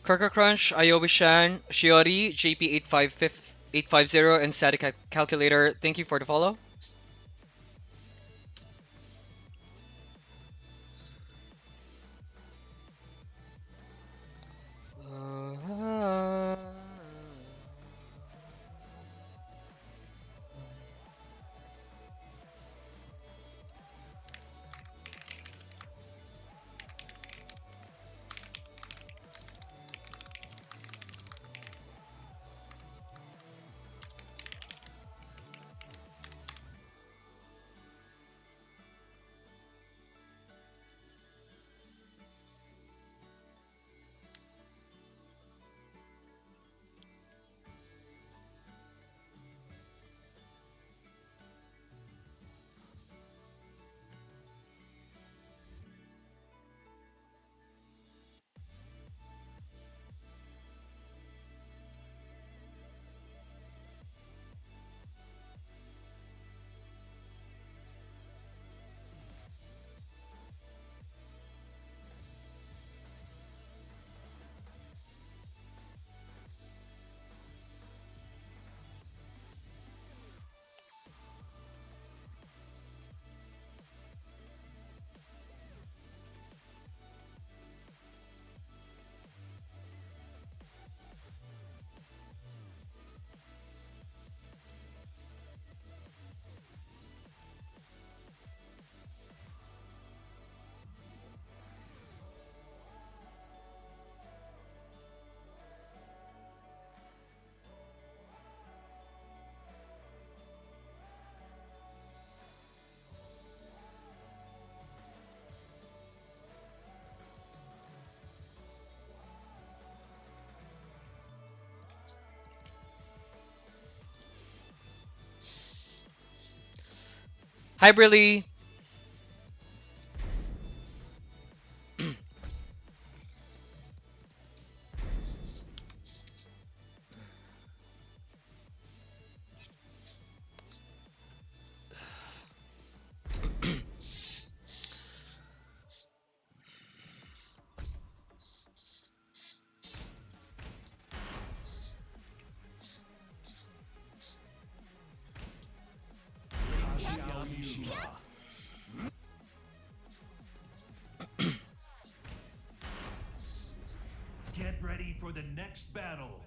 Kirker Crunch, Iowa Shan, Shiori, JP850, and Static Calculator. Thank you for the follow. Uh, Hi, Brilly. Get ready for the next battle.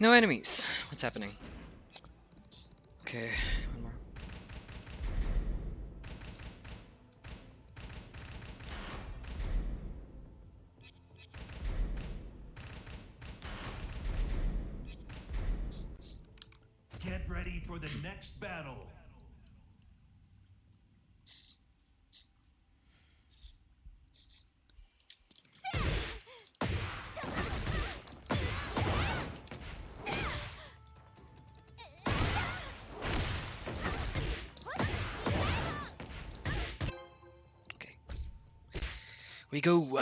No enemies. What's happening? Okay, one more. Get ready for the next battle. Okay. We go.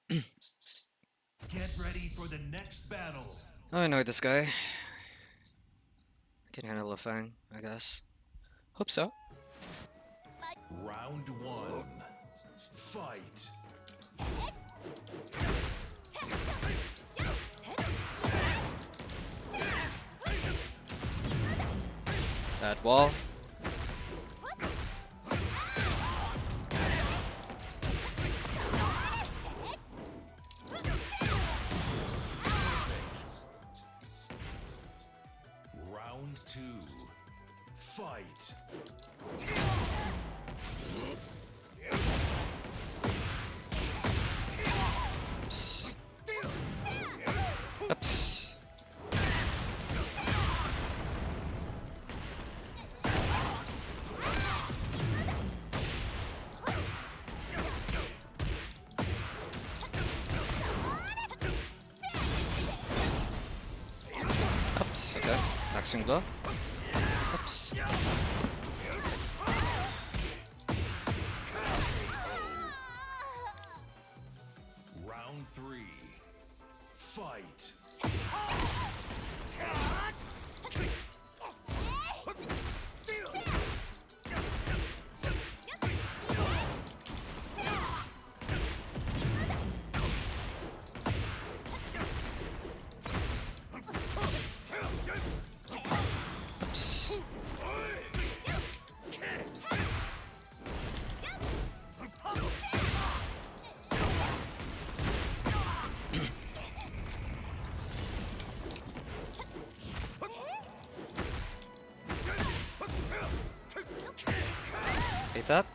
Get ready for the next battle. Oh, I know this guy. Can handle a fang, I guess. Hope so. Round one. Fight. That wall. Round two. Fight. Oops. Oops. Oops. Okay. Backswing blow. Oops. Round three. Fight. Oops. Hate that.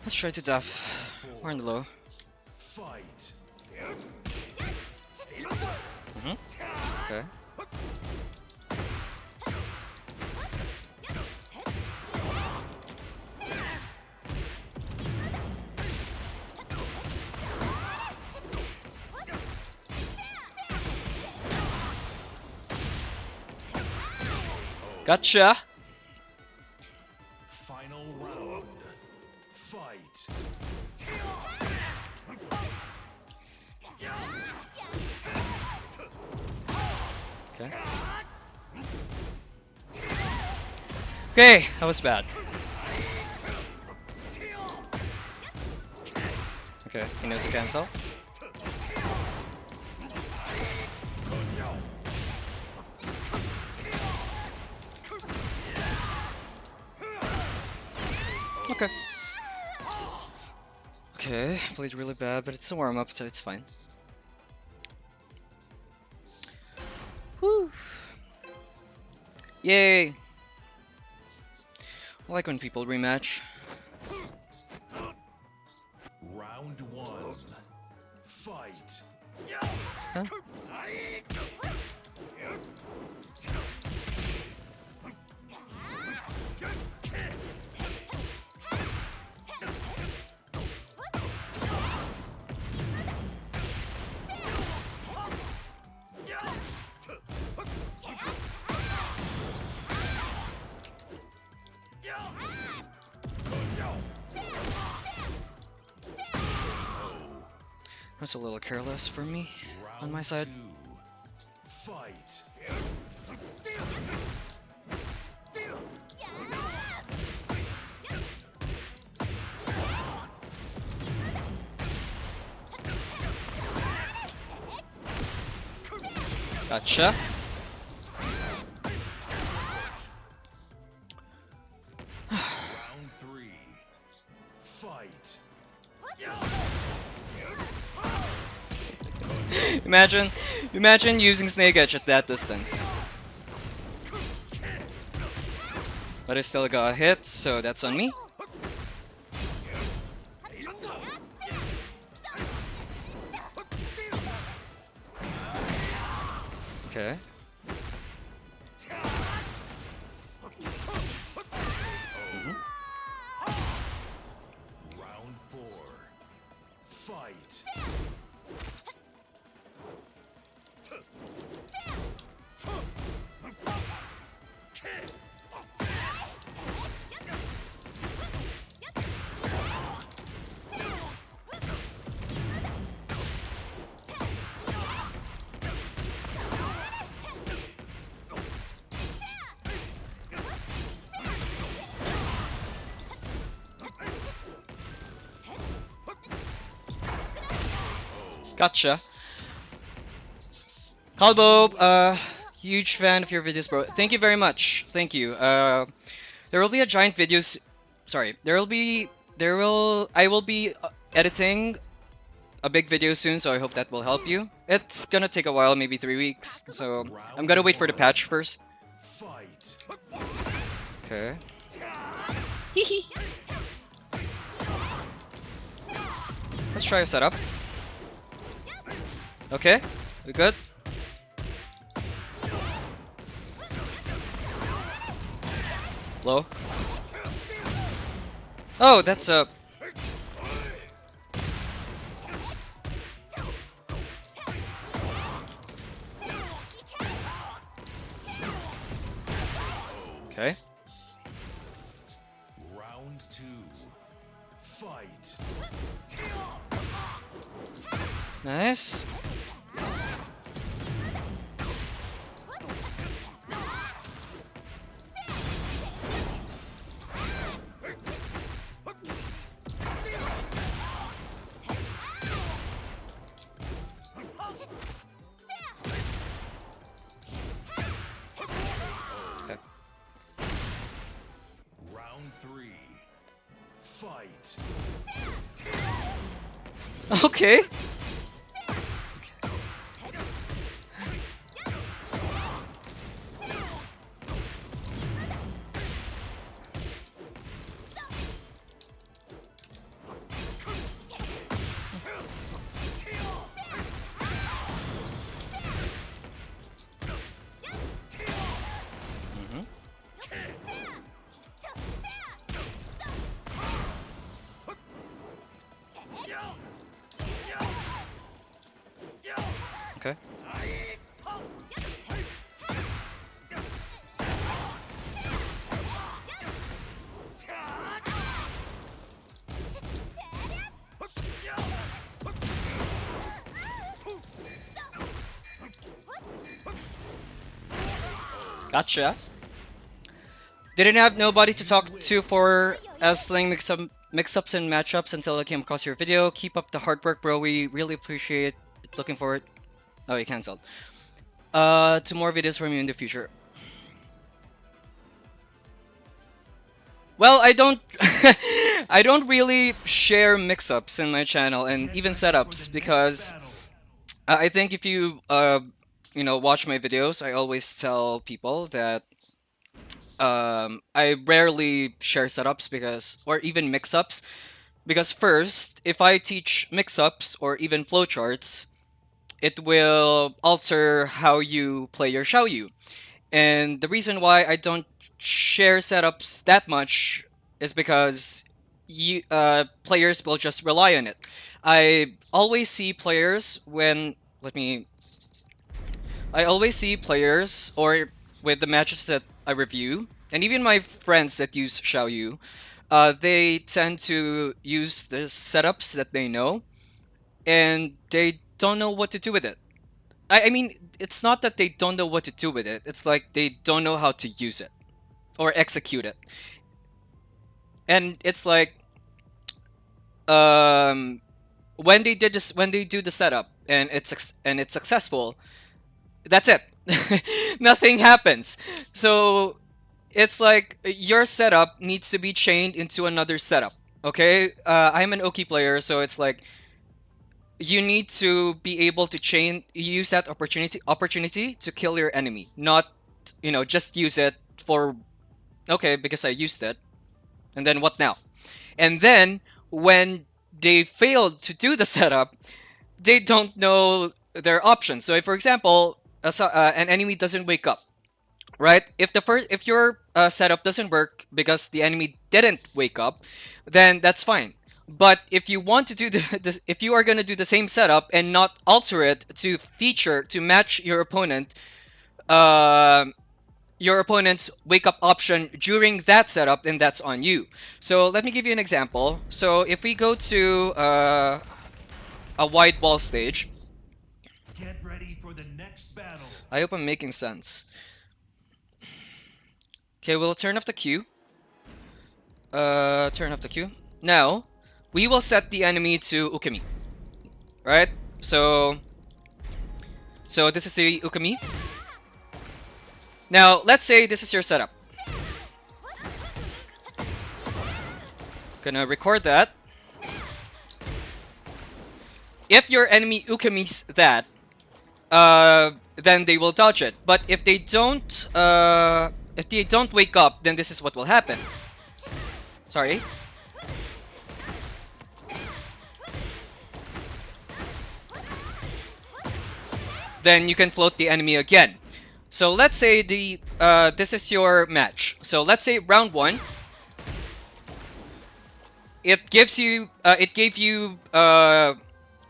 Let's try to death. We're in the low. Fight. Okay. Gotcha. Final round. Fight. Okay. Okay, that was bad. Okay, he knows to cancel. Okay. Okay, played really bad, but it's a warm-up, so it's fine. Woo! Yay! I like when people rematch. Round one. Fight. Huh? That's a little careless for me on my side. Two. Fight. Gotcha. Round three. Fight. Imagine using Snake Edge at that distance. But I still got a hit, so that's on me. Okay. Round 4. Fight. Gotcha. Kalbo, huge fan of your videos, bro. Thank you very much. Thank you. There will be a giant videos. Sorry, I will be editing a big video soon, so I hope that will help you. It's gonna take a while, maybe 3 weeks. So I'm gonna wait for the patch first. Fight. Okay. Let's try a setup. Okay, we good? Low. Oh, that's a. Okay. Round 2. Fight. Nice. Okay. Round 3. Fight. Okay. Okay. Gotcha. Didn't have nobody to talk to for sling mix-ups and matchups until I came across your video. Keep up the hard work, bro. We really appreciate it. Looking forward. Oh, you cancelled. To more videos from you in the future. Well, I don't I don't really share mix-ups in my channel and even setups because I think if you watch my videos, I always tell people that I rarely share setups because or even mix-ups because first, if I teach mix-ups or even flowcharts, it will alter how you play your Xiaoyu. And the reason why I don't share setups that much is because players will just rely on it. I always see players when let me. I always see players or with the matches that I review, and even my friends that use Xiaoyu, they tend to use the setups that they know, and they don't know what to do with it. I mean, it's not that they don't know what to do with it. It's like they don't know how to use it or execute it. And it's like when they do the setup and it's successful, that's it. Nothing happens. So it's like your setup needs to be chained into another setup. Okay, I'm an Oki player, so it's like you need to be able to use that opportunity to kill your enemy, not just use it for okay because I used it, and then what now? And then when they failed to do the setup, they don't know their options. So if, for example, an enemy doesn't wake up, right? If your setup doesn't work because the enemy didn't wake up, then that's fine. But if you want to do this, if you are gonna do the same setup and not alter it to feature to match uh, your opponent's wake up option during that setup, then that's on you. So let me give you an example. So if we go to a wide wall stage, Get ready for the next battle. I hope I'm making sense. Okay, we'll turn off the queue. Turn off the queue. Now, we will set the enemy to Ukami. Right? So this is the Ukami. Now, let's say this is your setup. Gonna record that. If your enemy Ukamis that, then they will dodge it. But if they don't wake up, then this is what will happen. Sorry. Then you can float the enemy again. So let's say this is your match. So let's say round 1. It gave you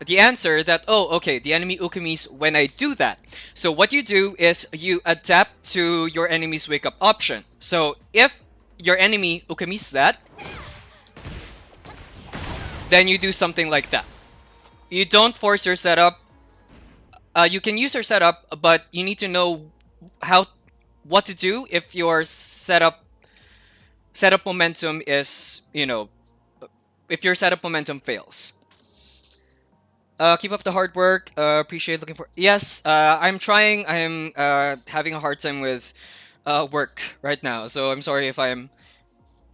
the answer that, oh, okay, the enemy Ukamis when I do that. So what you do is you adapt to your enemy's wake up option. So if your enemy Ukamis that, then you do something like that. You don't force your setup. You can use your setup, but you need to know what to do if your setup momentum is, if your setup momentum fails. Keep up the hard work. Appreciate looking for. Yes, I'm trying. I'm having a hard time with work right now, so I'm sorry if I'm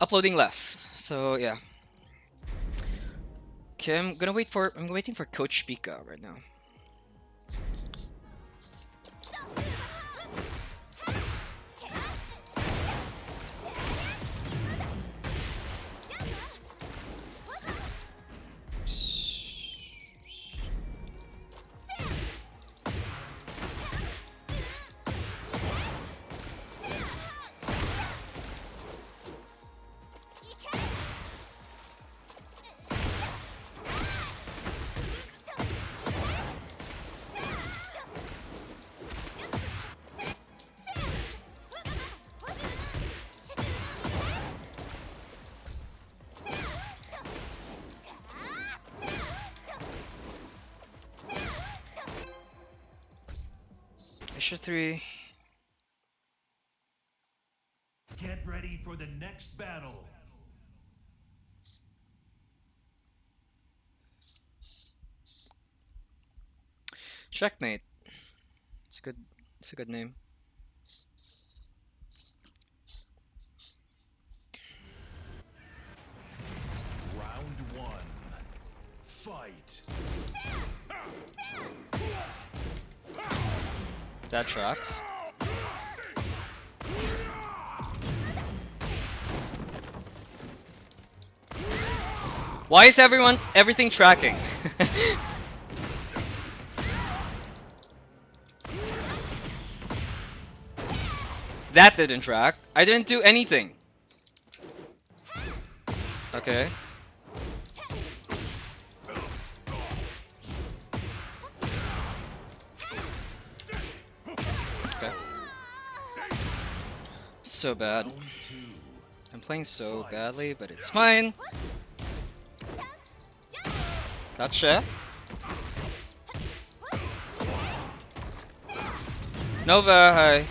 uploading less. So yeah. Okay, I'm waiting for Coach Pica right now. Issue 3. Get ready for the next battle. Checkmate. It's a good name. Round 1. Fight. That tracks. Why is everything tracking? That didn't track. I didn't do anything. Okay. Okay. So bad. I'm playing so badly, but it's fine. Gotcha. Nova, hi.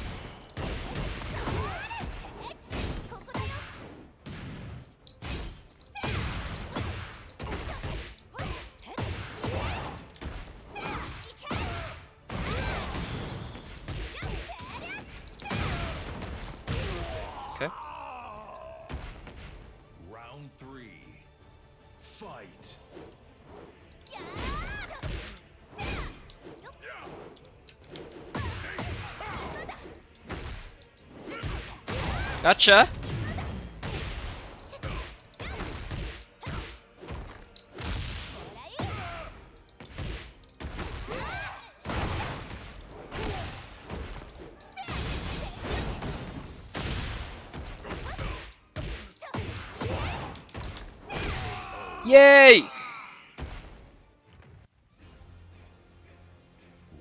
Okay. Round 3. Fight. Gotcha. Yay!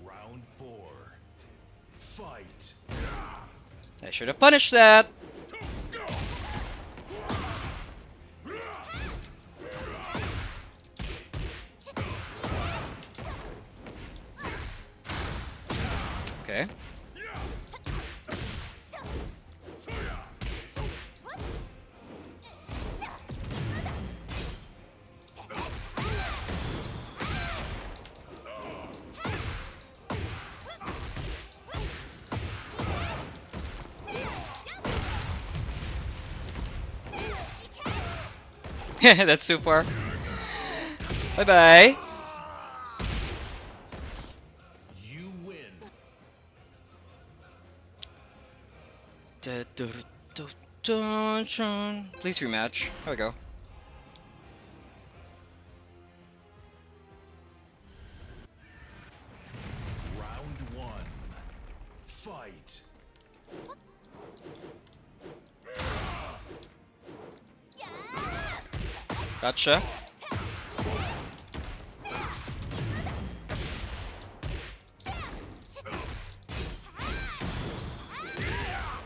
Round 4. Fight. I should have punished that. Okay. That's too far. Bye bye. You win. Please rematch. There we go. Round 1. Fight. Gotcha.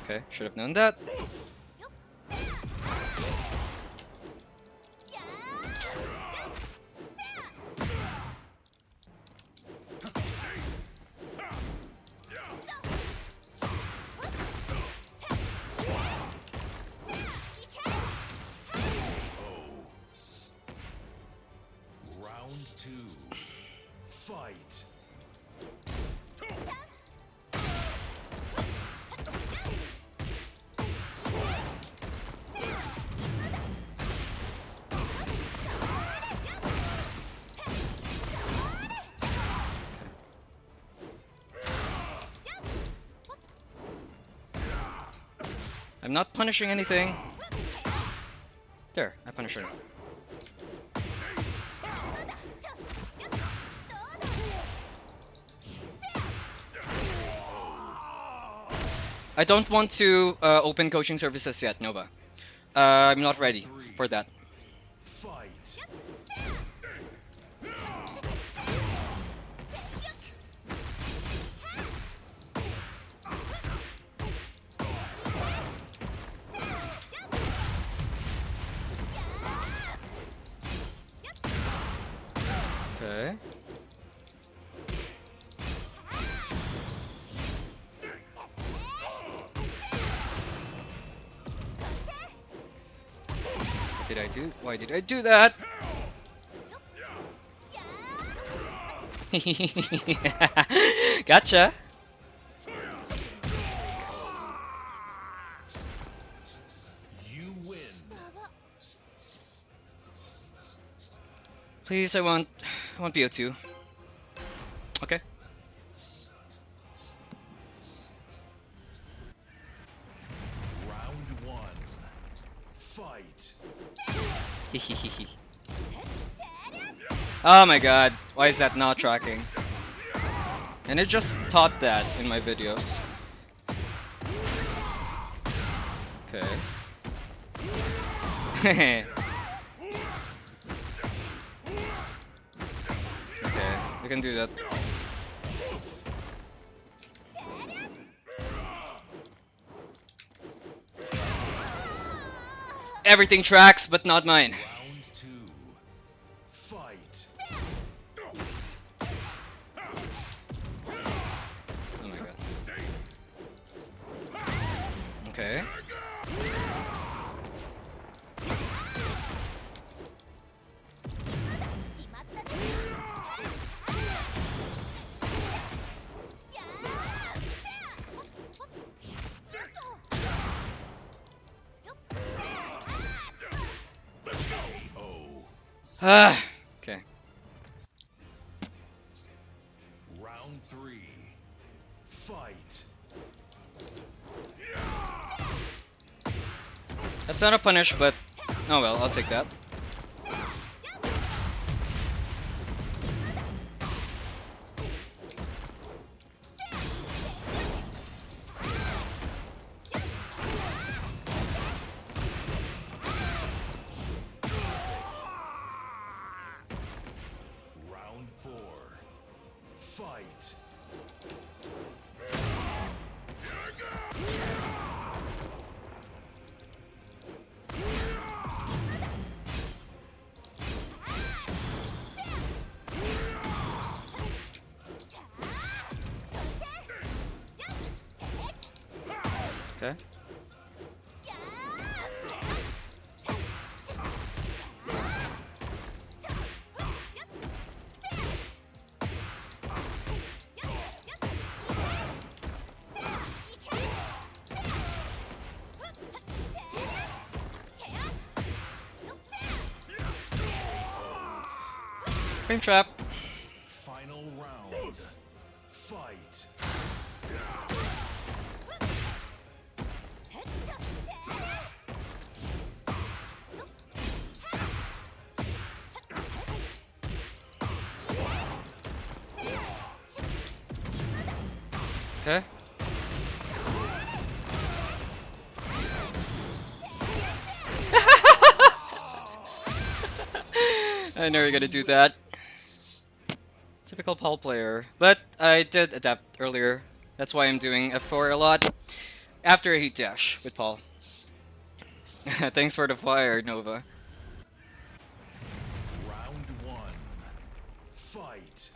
Okay, should have known that. Round 2. Fight. I'm not punishing anything. There, I punished her. I don't want to open coaching services yet, Nova. I'm not ready for that. Fight. Okay. What did I do? Why did I do that? Gotcha. You win. Please, I want BO2. Okay. Round 1. Fight. Oh my god, why is that not tracking? And it just taught that in my videos. Okay. Okay, we can do that. Everything tracks, but not mine. Round 2. Fight. Oh my god. Okay. Ah, okay. Round 3. Fight. That's not a punish, but oh well, I'll take that. Fight. Okay. Frame trap. Final round. Fight. Okay. I know you're gonna do that. Typical Paul player. But I did adapt earlier. That's why I'm doing F4 a lot. After a heat dash with Paul. Thanks for the fire, Nova. Round one. Fight.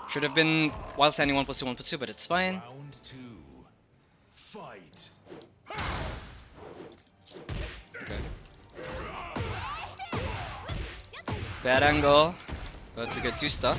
Should have been while standing 1+2, 1+2, but it's fine. Round two. Fight. Okay. Bad angle, but we could do stuff.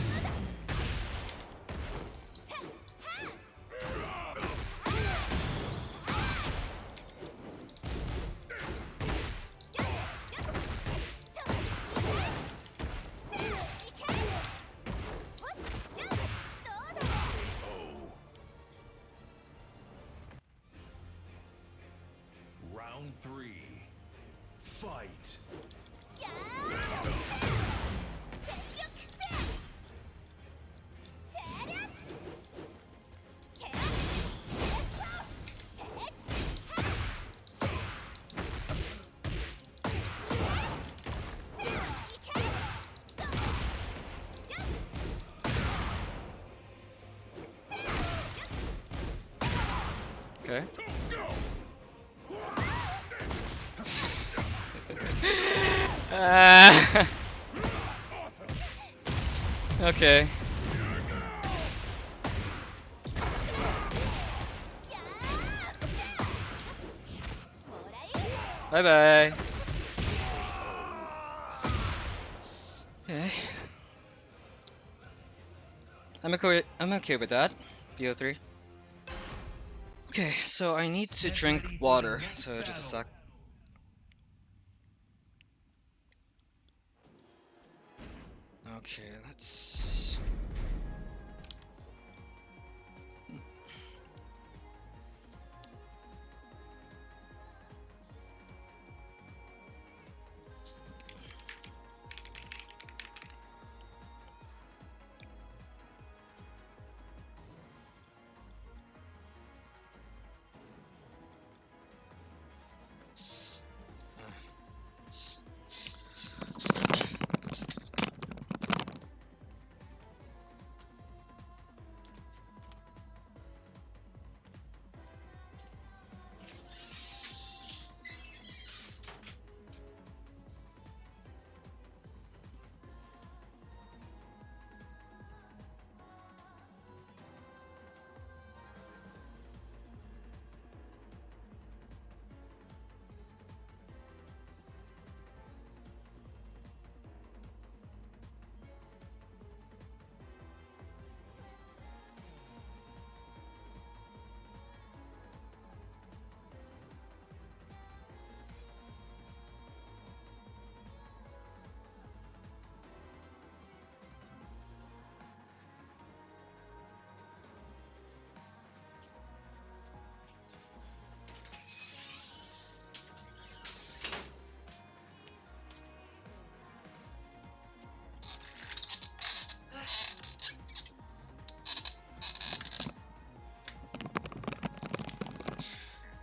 Round three. Fight. Okay. Okay. Bye bye. Okay. I'm okay with that. BO3. Okay, so I need to Get drink ready for the water. next So just a battle. sec. Okay, let's.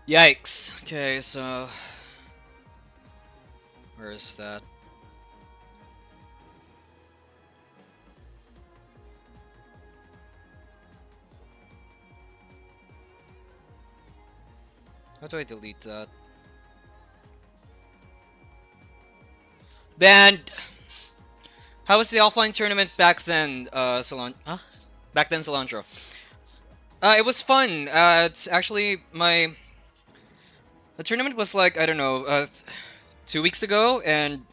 Yikes. Okay, so where is that? How do I delete that? Banned. How was the offline tournament back then, Huh? Back then, Silantro. It was fun. It's actually my the tournament was like I don't know, 2 weeks ago, and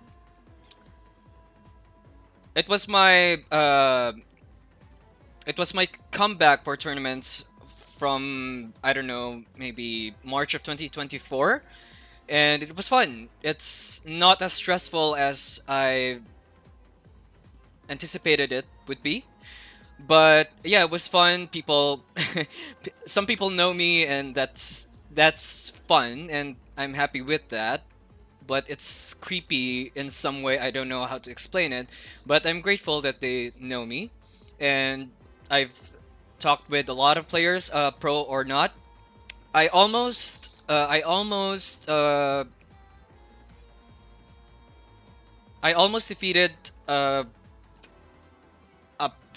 it was my uh, it was my comeback for tournaments from I don't know, maybe March of 2024, and it was fun. It's not as stressful as I anticipated it would be. But yeah, it was fun. People, some people know me, and that's fun, and I'm happy with that. But it's creepy in some way. I don't know how to explain it, but I'm grateful that they know me, and I've talked with a lot of players, pro or not. I almost, I almost, I almost defeated a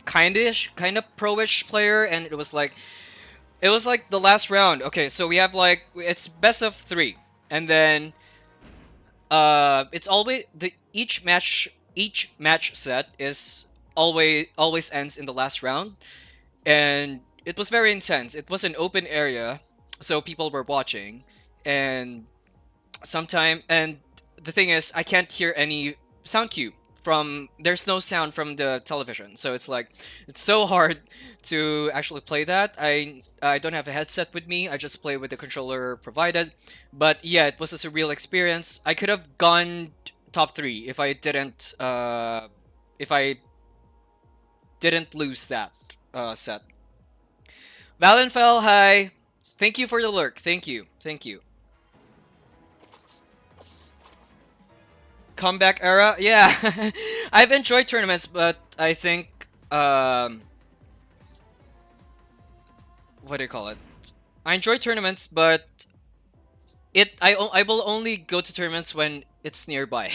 kind of pro-ish player, and it was like the last round. Okay, so we have like it's best of three, and then it's always the each match set is always ends in the last round, and it was very intense. It was an open area, so people were watching, and and the thing is I can't hear any sound cue from there's no sound from the television, so it's like it's so hard to actually play that. I don't have a headset with me. I just play with the controller provided. But yeah, it was a surreal experience. I could have gone top 3 if I didn't lose that set. Valenfell, hi. Thank you for the lurk. Thank you. Comeback era, yeah. I've enjoyed tournaments, but I think what do you call it? I enjoy tournaments, but I will only go to tournaments when it's nearby.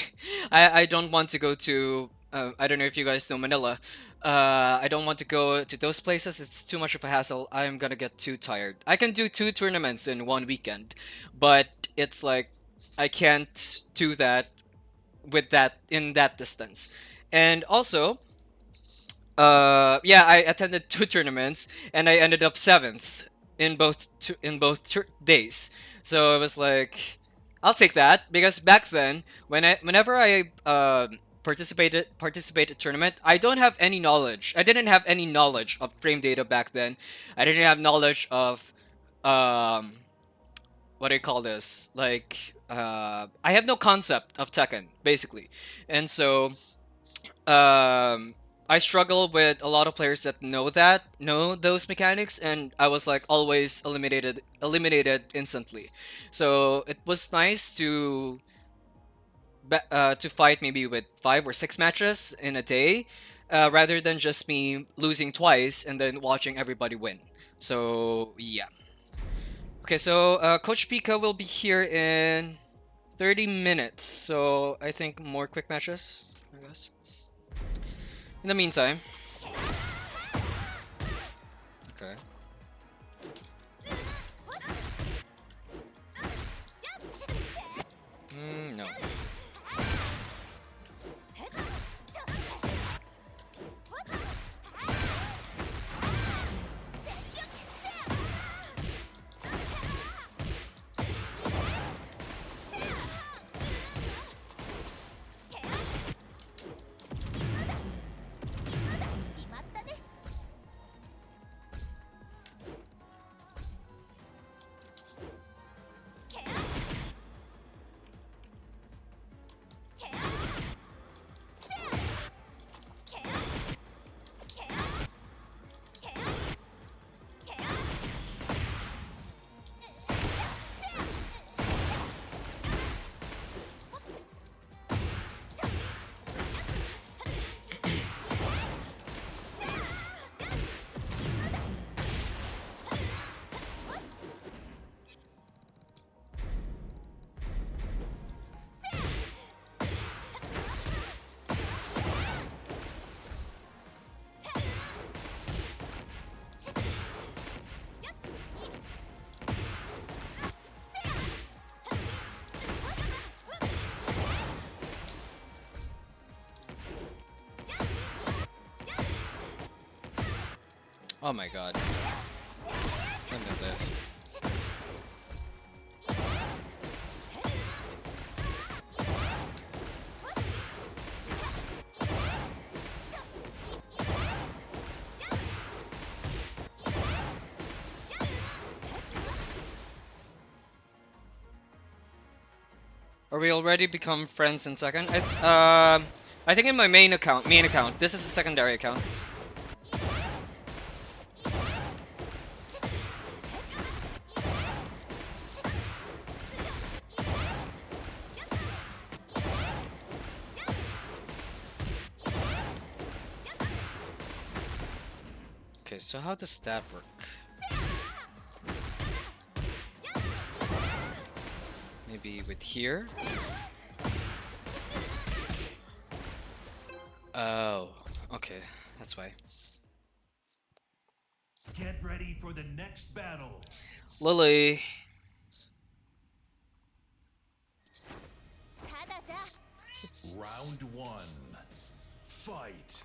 I don't want to go to I don't know if you guys know Manila. I don't want to go to those places. It's too much of a hassle. I'm gonna get too tired. I can do 2 tournaments in one weekend, but it's like I can't do that with that in that distance. And also, yeah, I attended 2 tournaments and I ended up seventh in days. So it was like, I'll take that because back then, whenever I participated tournament, I don't have any knowledge. I didn't have any knowledge of frame data back then. I didn't have knowledge of um, what do you call this? Like, I have no concept of Tekken basically, and so um I struggle with a lot of players that know those mechanics, and I was like always eliminated instantly. So it was nice to fight maybe with 5 or 6 matches in a day, rather than just me losing twice and then watching everybody win. So yeah. Okay, so Coach Pica will be here in 30 minutes. So I think more quick matches, I guess. In the meantime, okay. No. Oh my god. Let me live. Are we already become friends in second? I think in my main account. This is a secondary account. Okay, so how does that work? Maybe with here? Oh, okay, that's why. Get ready for the next battle. Lily. Round 1. Fight.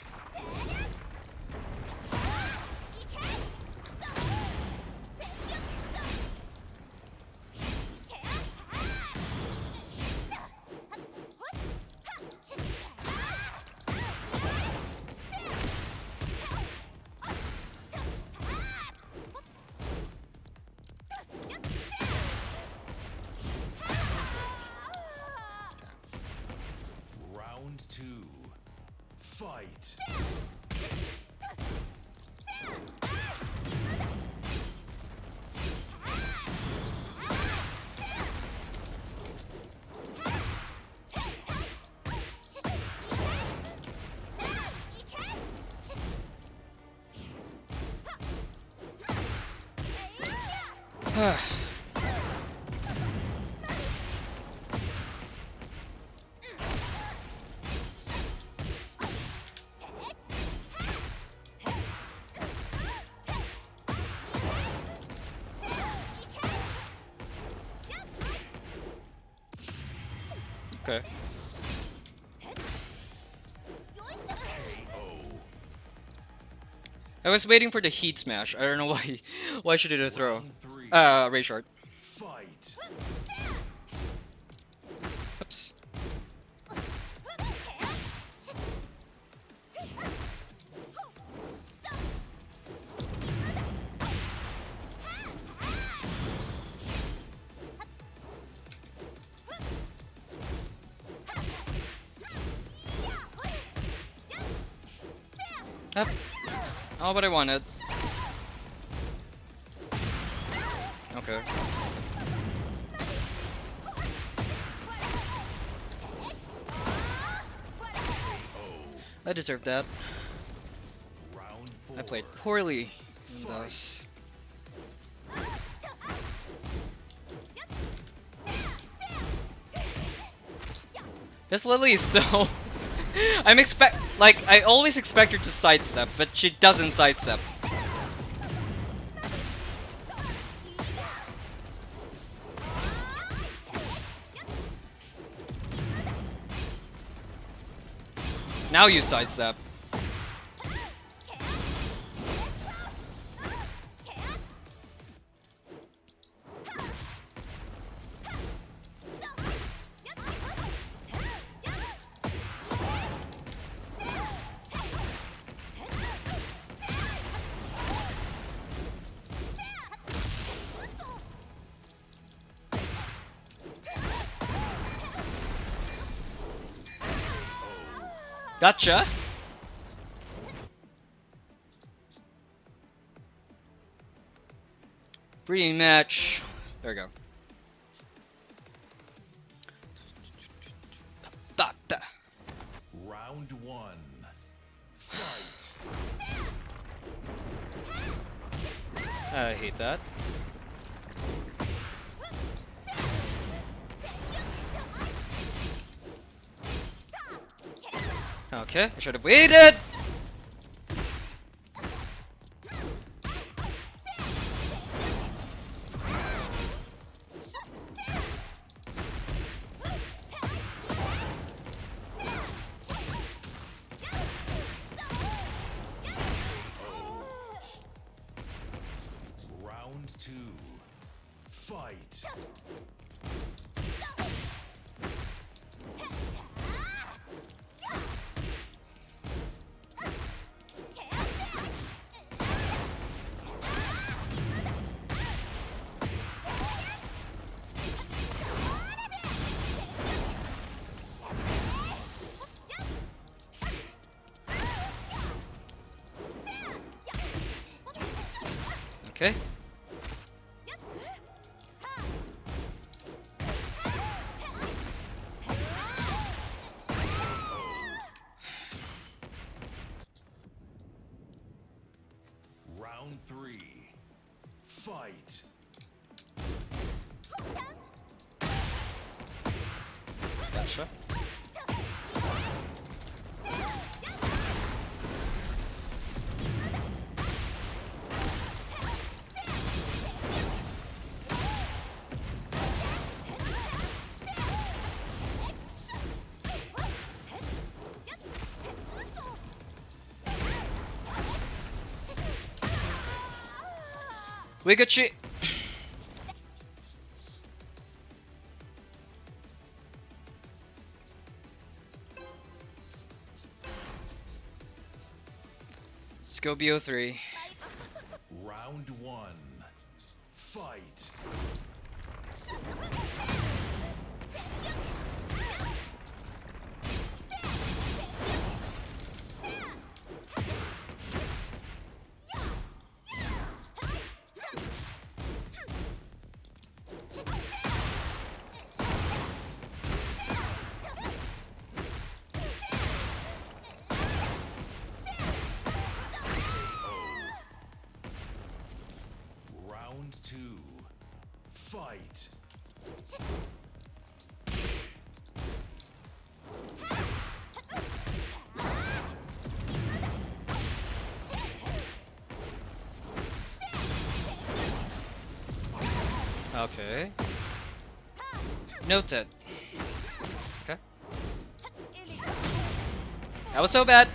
Round 2. Fight. Okay. I was waiting for the heat smash. I don't know why. Why should it a throw? Round 3. Ray short. Fight. Oops. Yep. All what I wanted. Okay. I deserve that. Round 4. I played poorly in those. This Lily is so... I always expect her to sidestep, but she doesn't sidestep. Now you sidestep. Gotcha. Rematch. There we go. Round 1. Fight. I hate that. Okay, I should have waited! two. Fight. Okay. Round three. Fight. Gotcha. Wigachi! Let's go BO3. Round one. Fight. Round two. Fight. Okay. Noted. Okay. That was so bad.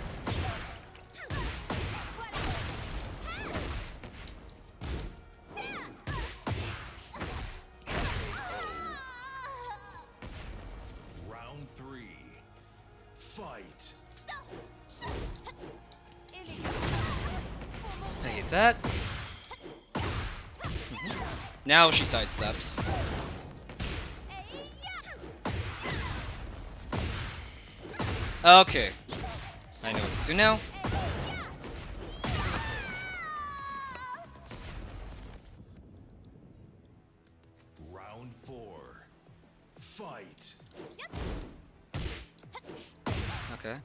Round three. Fight. I hate that. Now she sidesteps. Okay. I know what to do now. Round four. Fight. Okay. Okay.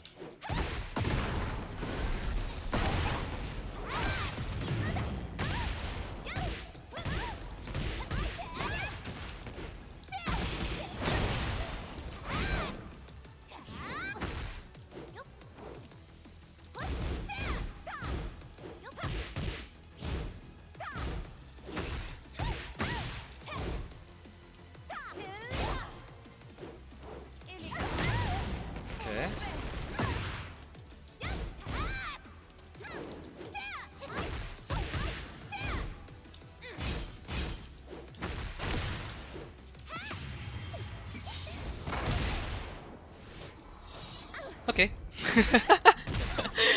Okay.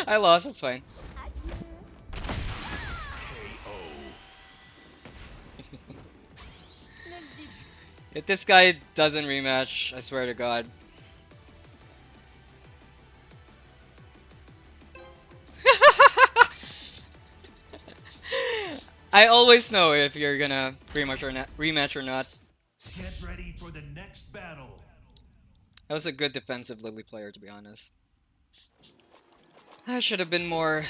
I lost, it's fine. If this guy doesn't rematch, I swear to God. I always know if you're gonna rematch or not. Get ready for the next battle. That was a good defensive Lily player, to be honest. I should have been more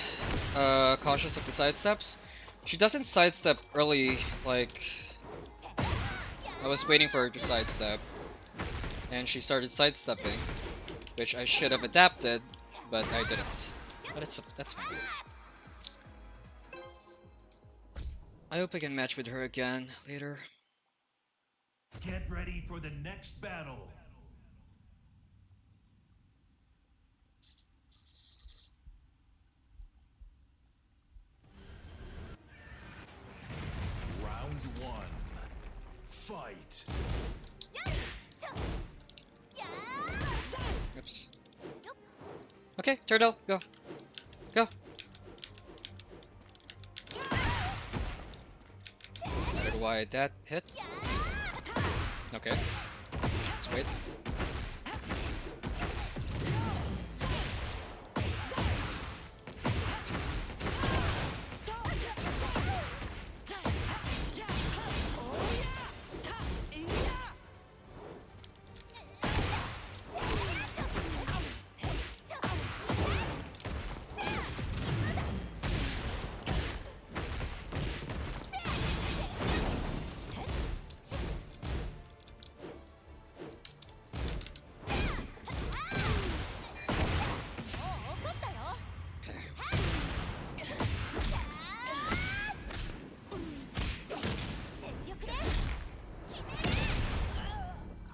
cautious of the sidesteps. She doesn't sidestep early, like... I was waiting for her to sidestep. And she started sidestepping, which I should have adapted, but I didn't. But that's fine. I hope I can match with her again later. Get ready for the next battle. Round Fight. Oops. Okay, turtle, go. Go. Wonder why that hit. Okay. Let's wait.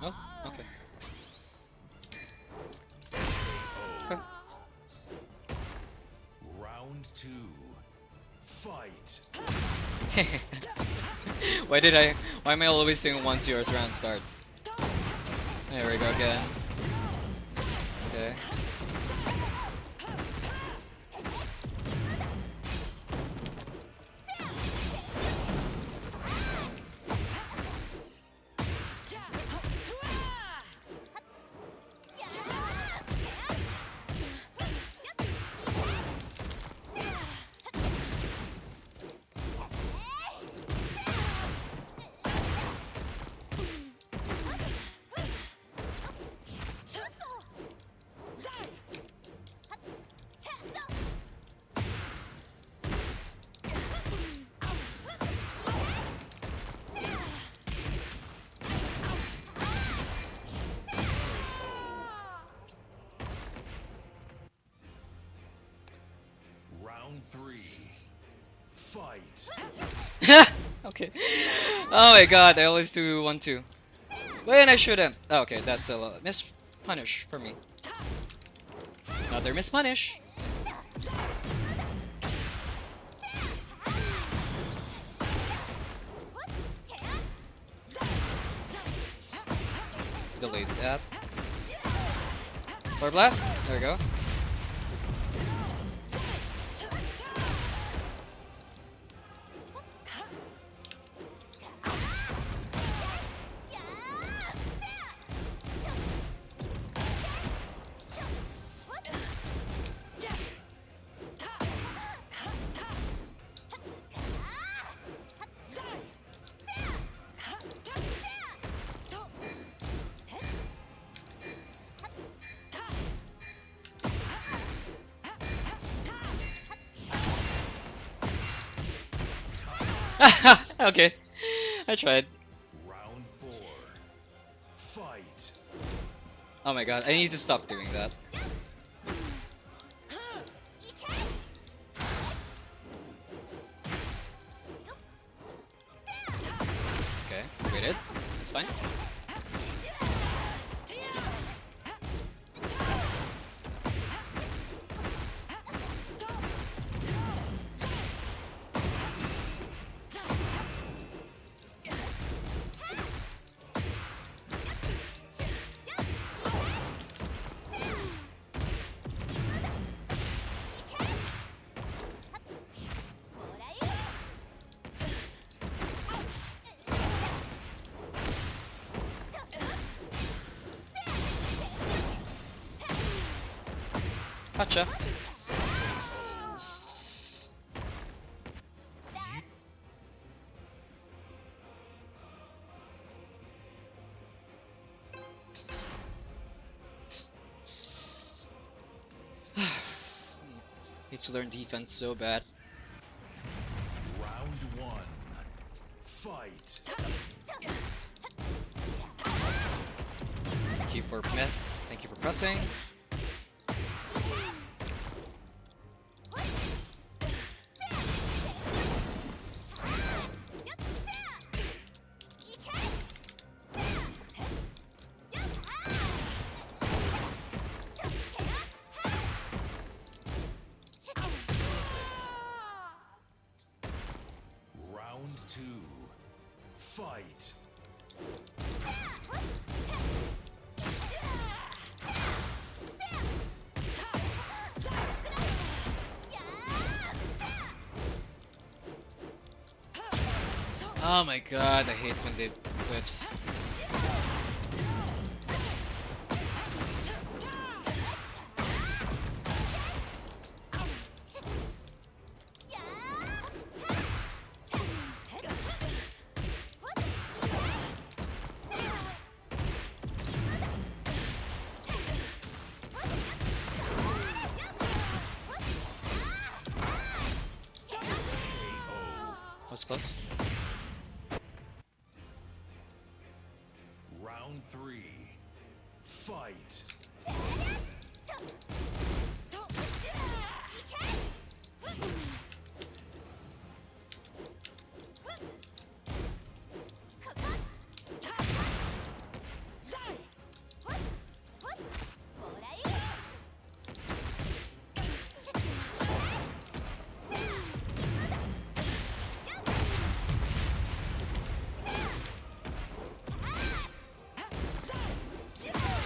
Oh, okay. Okay. Round 2. Fight. Why am I always doing 1-2 as round start? There we go again. Okay. Round 3. Fight. Okay. Oh my god, I always do 1-2. When I shouldn't. Oh, okay, that's a miss punish for me. Another miss punish. Delete that. Floor blast. There we go. Okay, I tried. Round 4. Fight. Oh my god, I need to stop doing that. Okay, waited. It's fine. Gotcha. Need to learn defense so bad. Round 1. Fight. Thank you for pressing. Round 2. Fight. Oh my god, I hate when they whips. Was close. Round 3. Fight.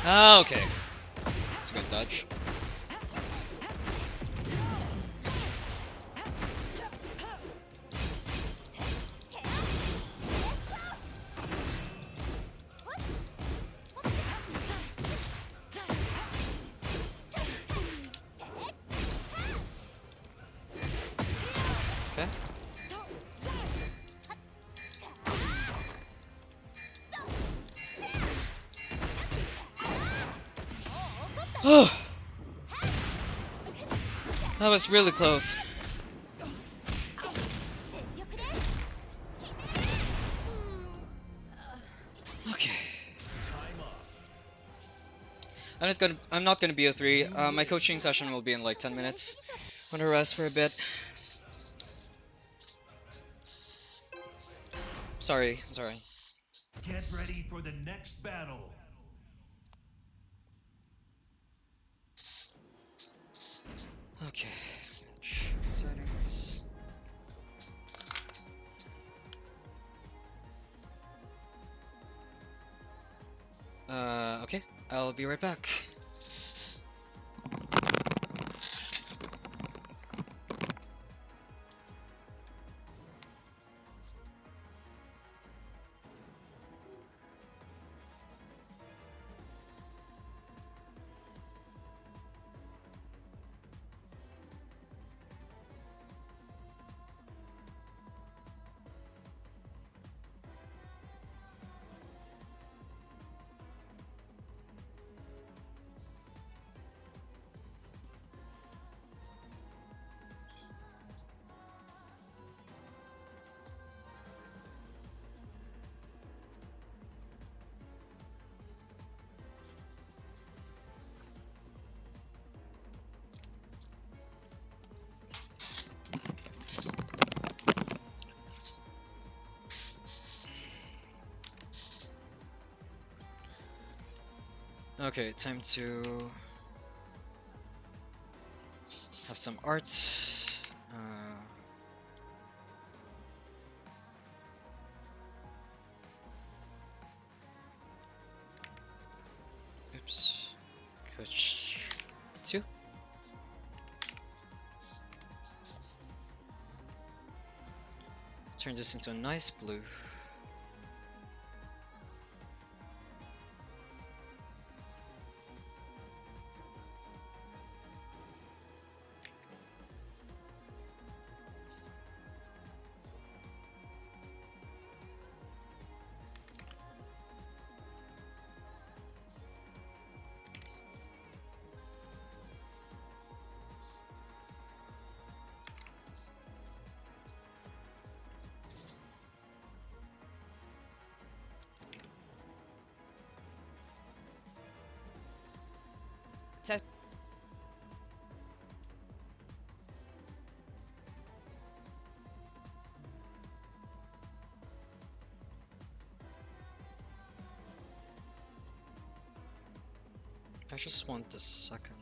Ah, okay. That's a good dodge. Okay. That was really close. Okay. I'm not gonna be a 3. My coaching session will be in like 10 minutes. I'm gonna rest for a bit. Sorry, I'm sorry. Get ready for the next battle. Okay. Settings. Okay. I'll be right back. Okay, time to have some art. Oops. Coach 2. Turn this into a nice blue. I just want the second.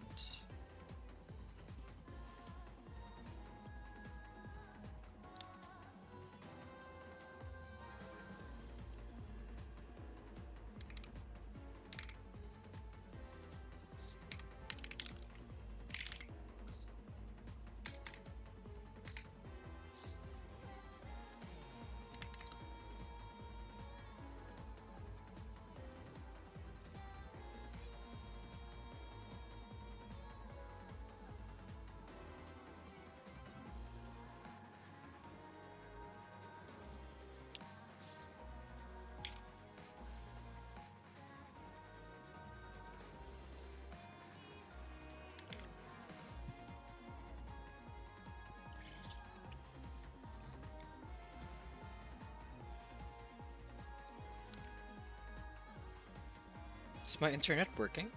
Is my internet working?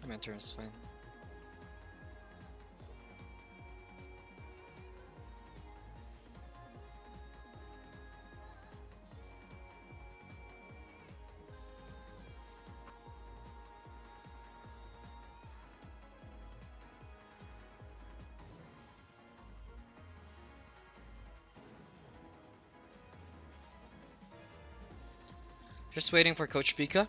My internet's fine. Just waiting for Coach Pica.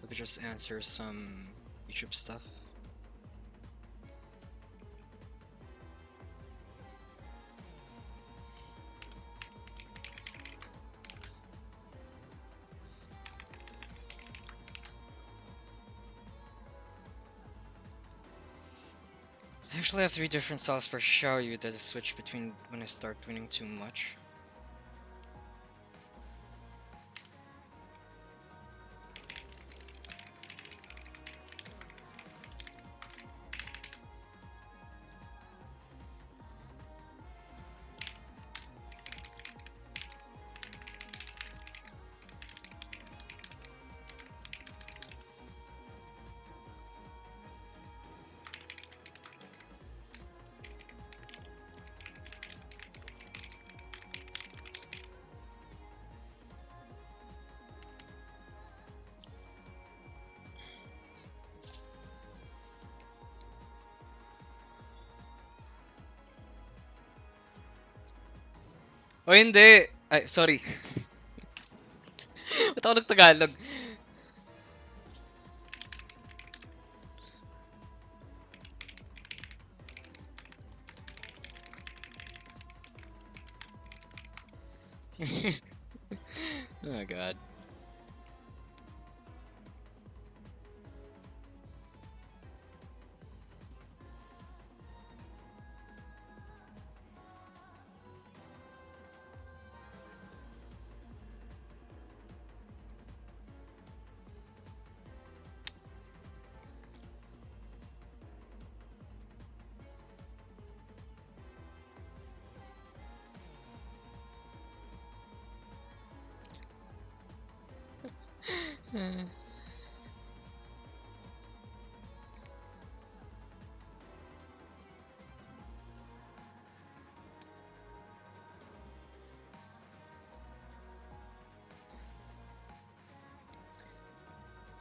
Let me just answer some YouTube stuff. I usually have 3 different styles for Xiaoyu that I switch between when I start winning too much. Oh, hindi! Ay, sorry. Ba't ako nagtagalog? Oh god.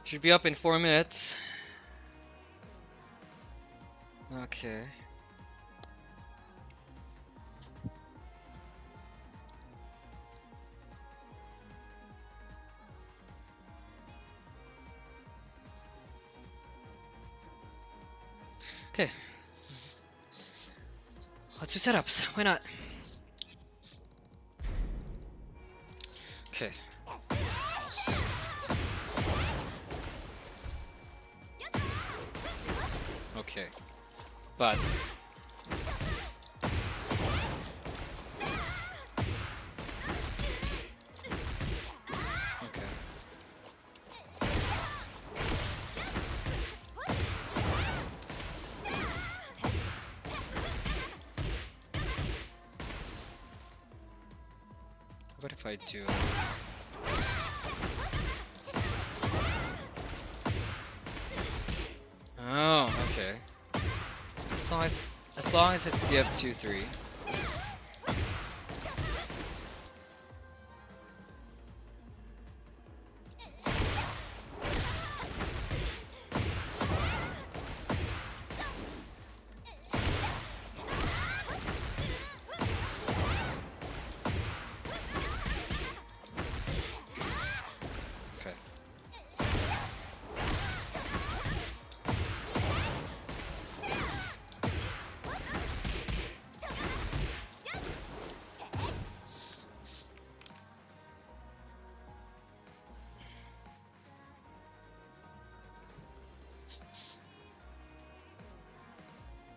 Should be up in 4 minutes. Okay. Okay. Let's do setups. Why not? Okay. Okay. But okay. What if I do? Oh, okay. As long as it's the F2-3. Okay.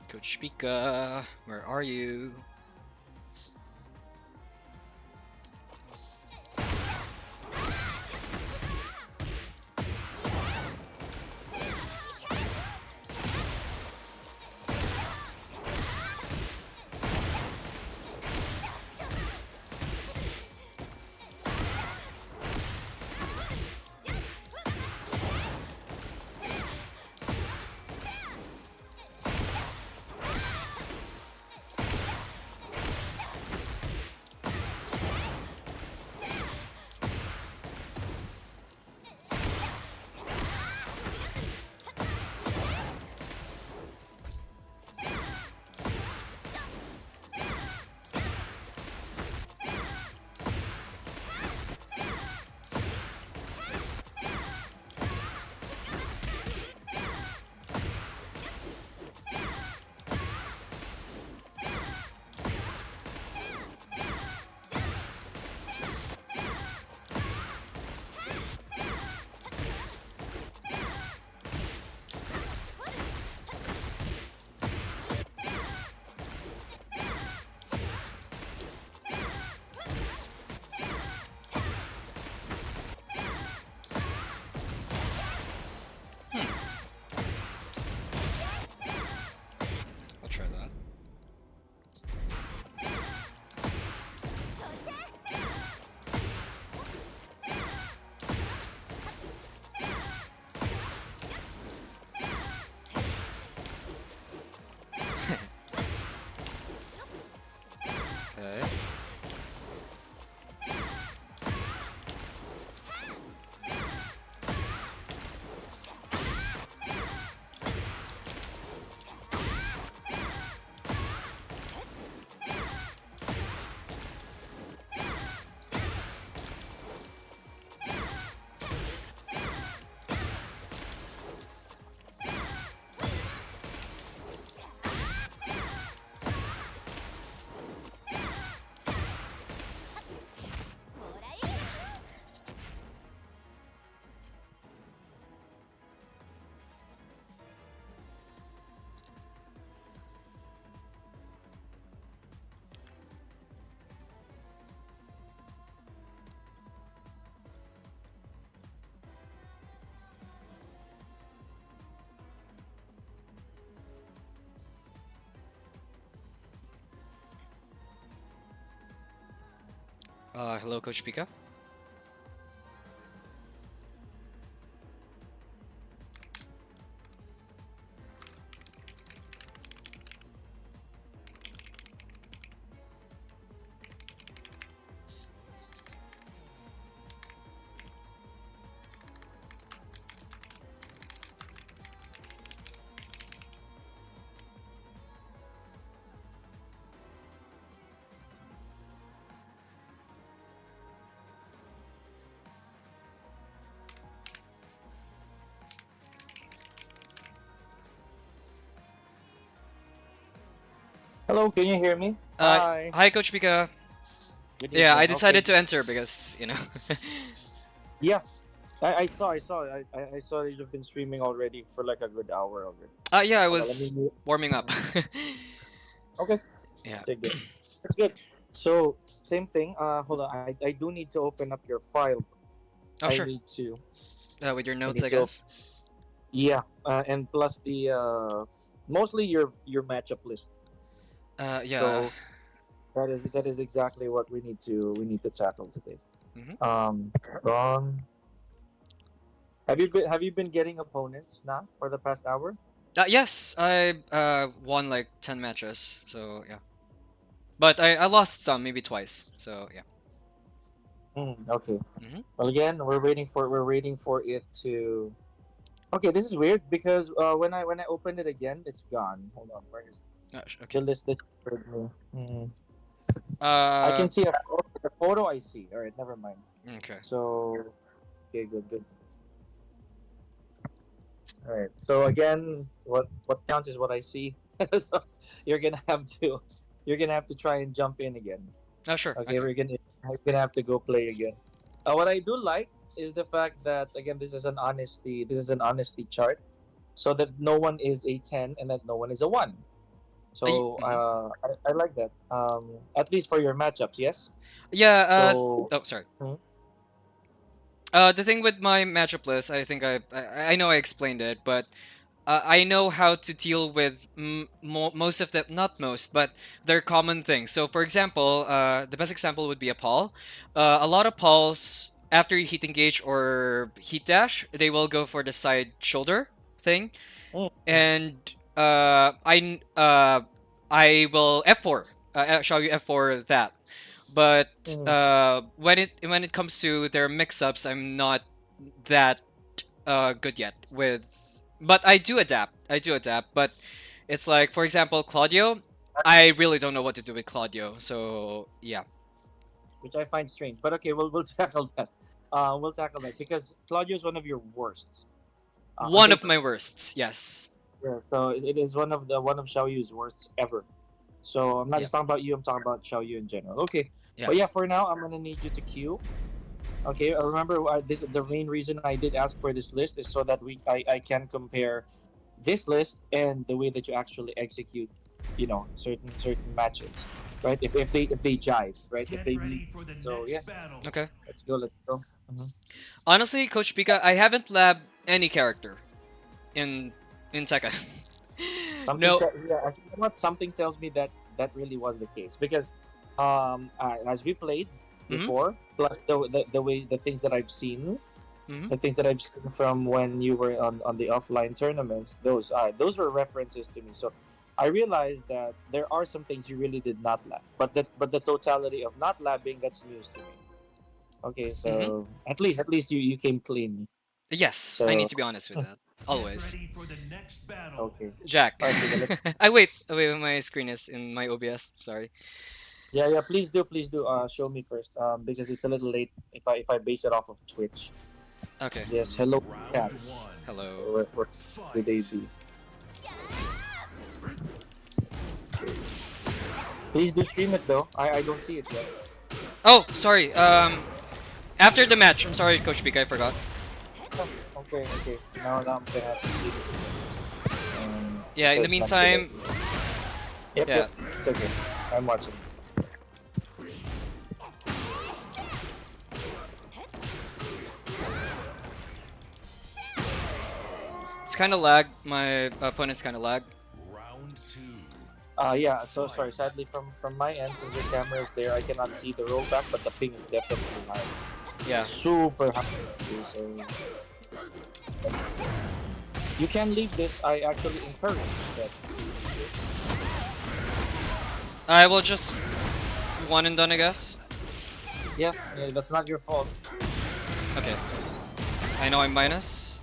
Coach Pica, where are you? I'll try that. Okay. Hello, Coach Pica. Hello, can you hear me? Hi. Hi, Coach Pica. Good Yeah, I evening. decided Okay. to enter because, you know. Yeah, I saw that you've been streaming already for like a good hour already. Yeah, I Hold on, let was me. warming up. Okay, Yeah. take it. That's good. So same thing. Hold on. I do need to open up your file. Oh, I sure. need to. With your I notes, need I to. guess. Yeah. And plus the mostly your matchup list. Yeah. So that is exactly what we need to tackle today. Mm-hmm. Wrong. Have you been getting opponents now for the past hour? Yes, I won like 10 matches, so yeah. But I lost some, maybe twice, so yeah. Okay. Mm-hmm. Well, again, we're waiting for it to. Okay, this is weird because when I open it again, it's gone. Hold on, where is Okay. the list that you showed me? I Uh, can see the photo. I see. All right, never mind. okay. So okay, good, good. All right. So again, what counts is what I see. So you're gonna have to you're gonna have to try and jump in again. Oh, sure. Okay, Okay. we're gonna have to go play again. What I do like is the fact that again this is an honesty chart, so that no one is a 10 and that no one is a 1. So mhm. I like that. At least for your matchups, yes. Yeah. So Oh, sorry. Mhm. The thing with my matchup list, I think I know I explained it, but I know how to deal with most of the, not most, but they're common things. So, for example, the best example would be a Paul. A lot of Pauls, after you heat engage or heat dash, they will go for the side shoulder thing, Mhm. and I will F4. Shall you F4 that? But Mhm. when it comes to their mix-ups, I'm not that good yet with, but I do adapt. I do adapt, but it's like, for example, Claudio. I really don't know what to do with Claudio. So yeah, Which I find strange. But okay, we'll tackle that. We'll tackle that because Claudio is one of your worsts on one of paper. my worsts. Yes. Yeah, so it is one of Xiao Yu's worsts ever. So I'm not Yeah. just talking about you. I'm talking about Xiao Yu in general. Okay, Yeah. but yeah, for now I'm gonna need you to queue. Okay, remember this the main reason I did ask for this list is so that I can compare this list and the way that you actually execute, certain matches, right? If they jive, right? If Get they meet. ready for the So yeah, next battle. Okay. let's go. Let's go. Mhm. Honestly, Coach Pika, I haven't labbed any character in Tekken. No. Yeah, actually, you know what? Something tells me that that really was the case because, as we played Mm-hmm. before, plus the way the things that I've seen, Mm-hmm. the things that I've seen from when you were on the offline tournaments, those were references to me. So I realized that there are some things you really did not lab, but the totality of not labbing, that's news to me. Okay, Mm-hmm. so at least you came clean. Yes, I need So to be honest with that. Get Always. ready for the next battle. okay, Jack. all right, Piga, let's. I wait. Oh, wait, my screen is in my OBS. Sorry. Yeah, yeah. Please do. Show me first. Because it's a little late if I base it off of Twitch. Okay. Yes. Hello, Round cats. one. Hello. Where do they Fight. be? Please do stream it though. I don't see it yet. Oh, sorry. After the match. I'm sorry, Coach Pika. I forgot. Oh, okay, okay. Now I'm gonna have to see this again. Yeah. So In the it's not today. meantime. Yep, Yeah. yep. It's okay. I'm watching. It's kind of lag. My opponent's kind of lag. Round two. Yeah. So sorry. Fight. Sadly, from my end, since your camera is there, I cannot see the rollback, but the ping is definitely high. Yeah. Super high. Okay, so you can leave this. I actually encourage that. I will just one and done, I guess. Yeah, yeah, that's not your fault. Okay. I know I'm minus.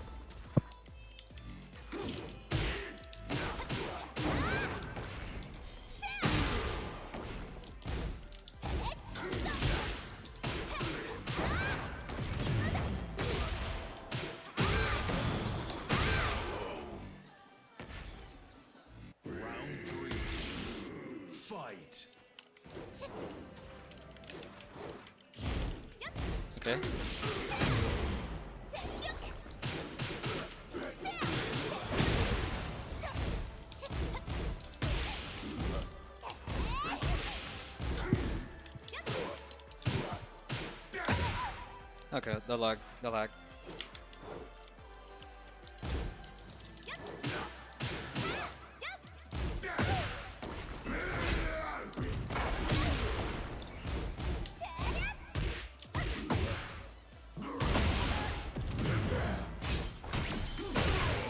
Round three. Fight. Okay. Okay. The lag. The lag.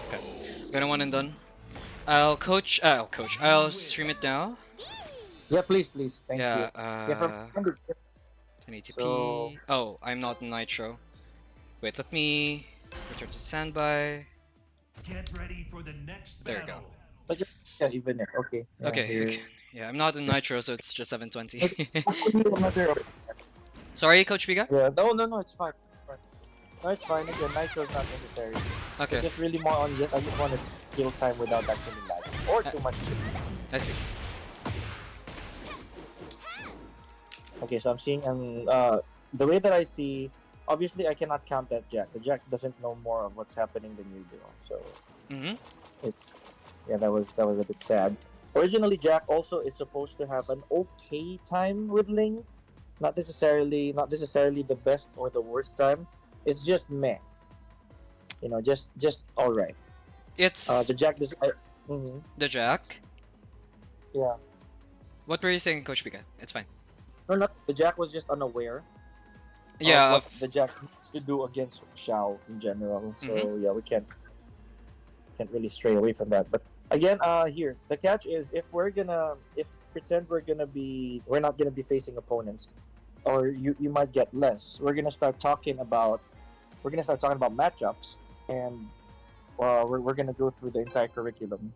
Okay. Gonna one and done. I'll coach. I'll coach. You I'll win. stream it now. Yeah, please. Thank Yeah. you. Yeah, from 1080p. so Oh, I'm not in Nitro. Wait. Let me return to standby. Get ready for the next There we go. battle. but yeah, even it. Okay. Yeah, Okay. Okay. here. Yeah. I'm not in Nitro, so it's just 720. But hopefully another. Sorry, Coach Piga. Yeah. No, it's fine. It's fine. No, it's fine. Again, nitro is not necessary. It's Okay. just really more on just I just want to kill time without actually lagging or Uh, too much. I see. Okay, so I'm seeing the way that I see. Obviously, I cannot count that Jack. The Jack doesn't know more of what's happening than you do. So Mm-hmm. it's yeah, that was a bit sad. Originally, Jack also is supposed to have an okay time with Ling, not necessarily the best or the worst time. It's just meh, just all right. It's The Jack does. Mhm. the Jack. Yeah, What were you saying, Coach Pika? It's fine. no, not the Jack was just unaware of Yeah. what the Jack needs to do against Shao in general. Mhm. So yeah, we can't really stray away from that. But again, here the catch is if pretend we're not gonna be facing opponents, or you might get less. We're gonna start talking about matchups, and we're gonna go through the entire curriculum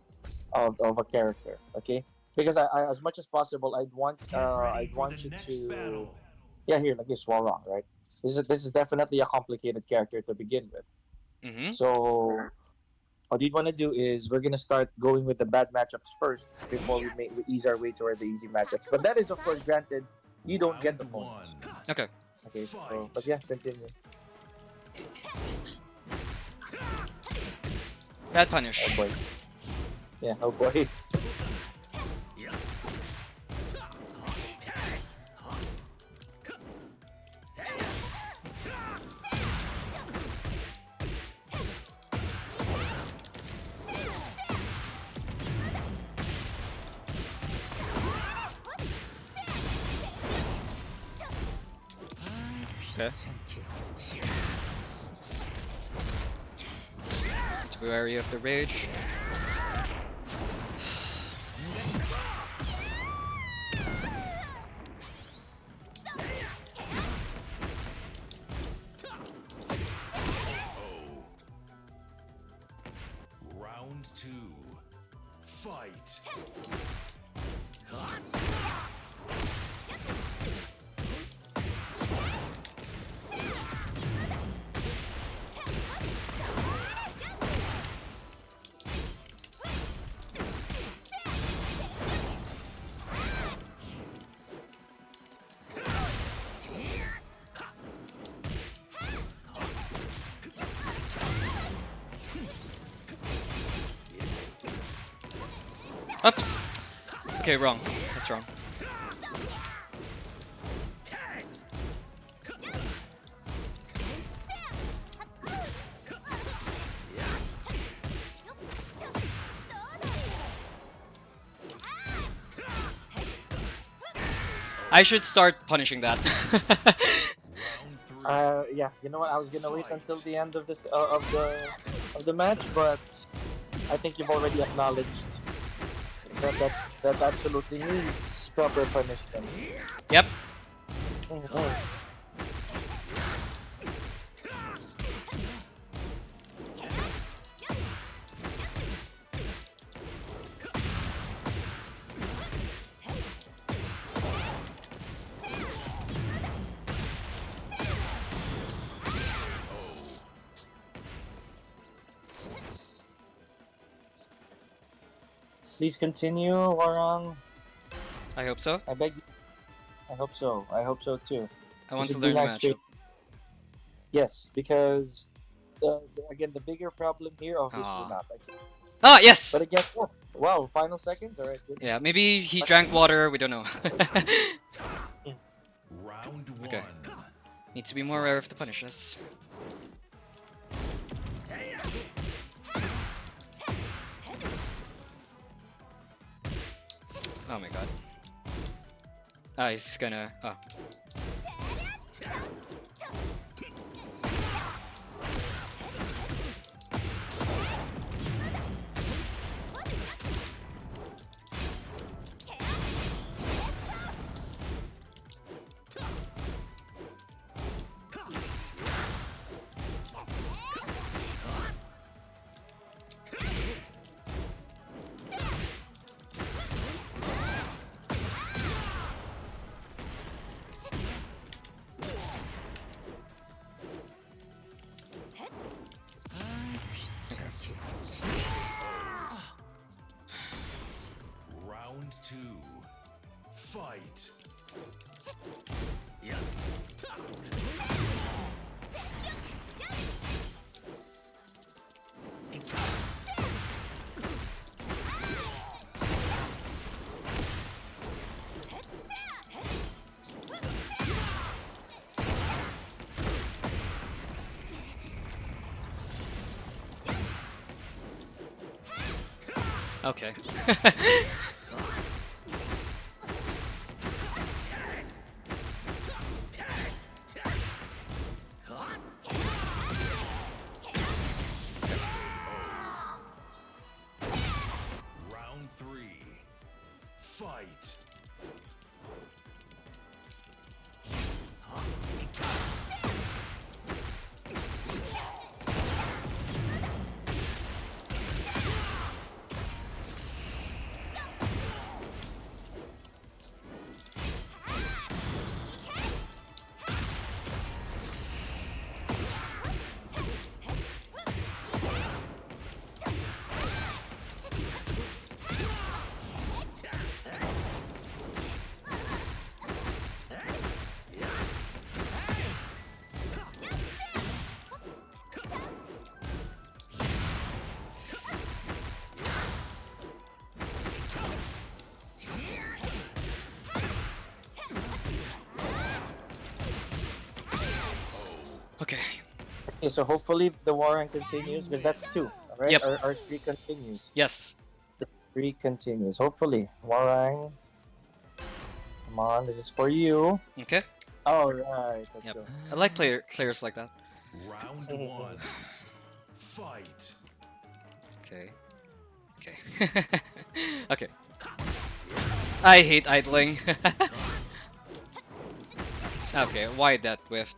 of a character. Okay, because as much as possible, Get ready I'd for the want you next to battle. yeah here like this Warong, right? This is definitely a complicated character to begin with. Mhm. So what we want to do is we're gonna start going with the bad matchups first before we ease our way toward the easy matchups. But that is of course granted you don't get Round one. opponents. Okay. Okay, so but Fight. yeah, continue. Bad Oh punish. boy. Yeah, oh boy. Okay. Need to be wary of the rage. Round two. Fight. Oops. Okay, wrong. That's wrong. I should start punishing that. Round three. Yeah, you know what? I was gonna wait until Fight. the end of this of the match, but I think you've already acknowledged that absolutely needs proper punishment. Yep. Mhm. Please continue, Warang. I hope so. I beg you. I hope so. I hope so too. I This want to would be learn the nice matchup. Yes, because again, the bigger problem here, obviously Ah. not. Ah, But yes! again, oh, wow, final seconds. All right, good. Yeah, maybe he drank water, we don't know. Round Okay. one. Need to be more aware of the punishes. Oh my god. Ah, he's gonna... Oh. Round two. Fight. Okay. Round three. Fight. Okay. Okay, so hopefully the warrant continues because that's two. All right, Yep. our streak continues. Yes. The streak continues. Hopefully, Warang. Come on, this is for you. Okay. All right, let's Yep. go. I like players like that. Round one. Fight. Okay. Okay. Okay. I hate idling. Okay, why that whiff?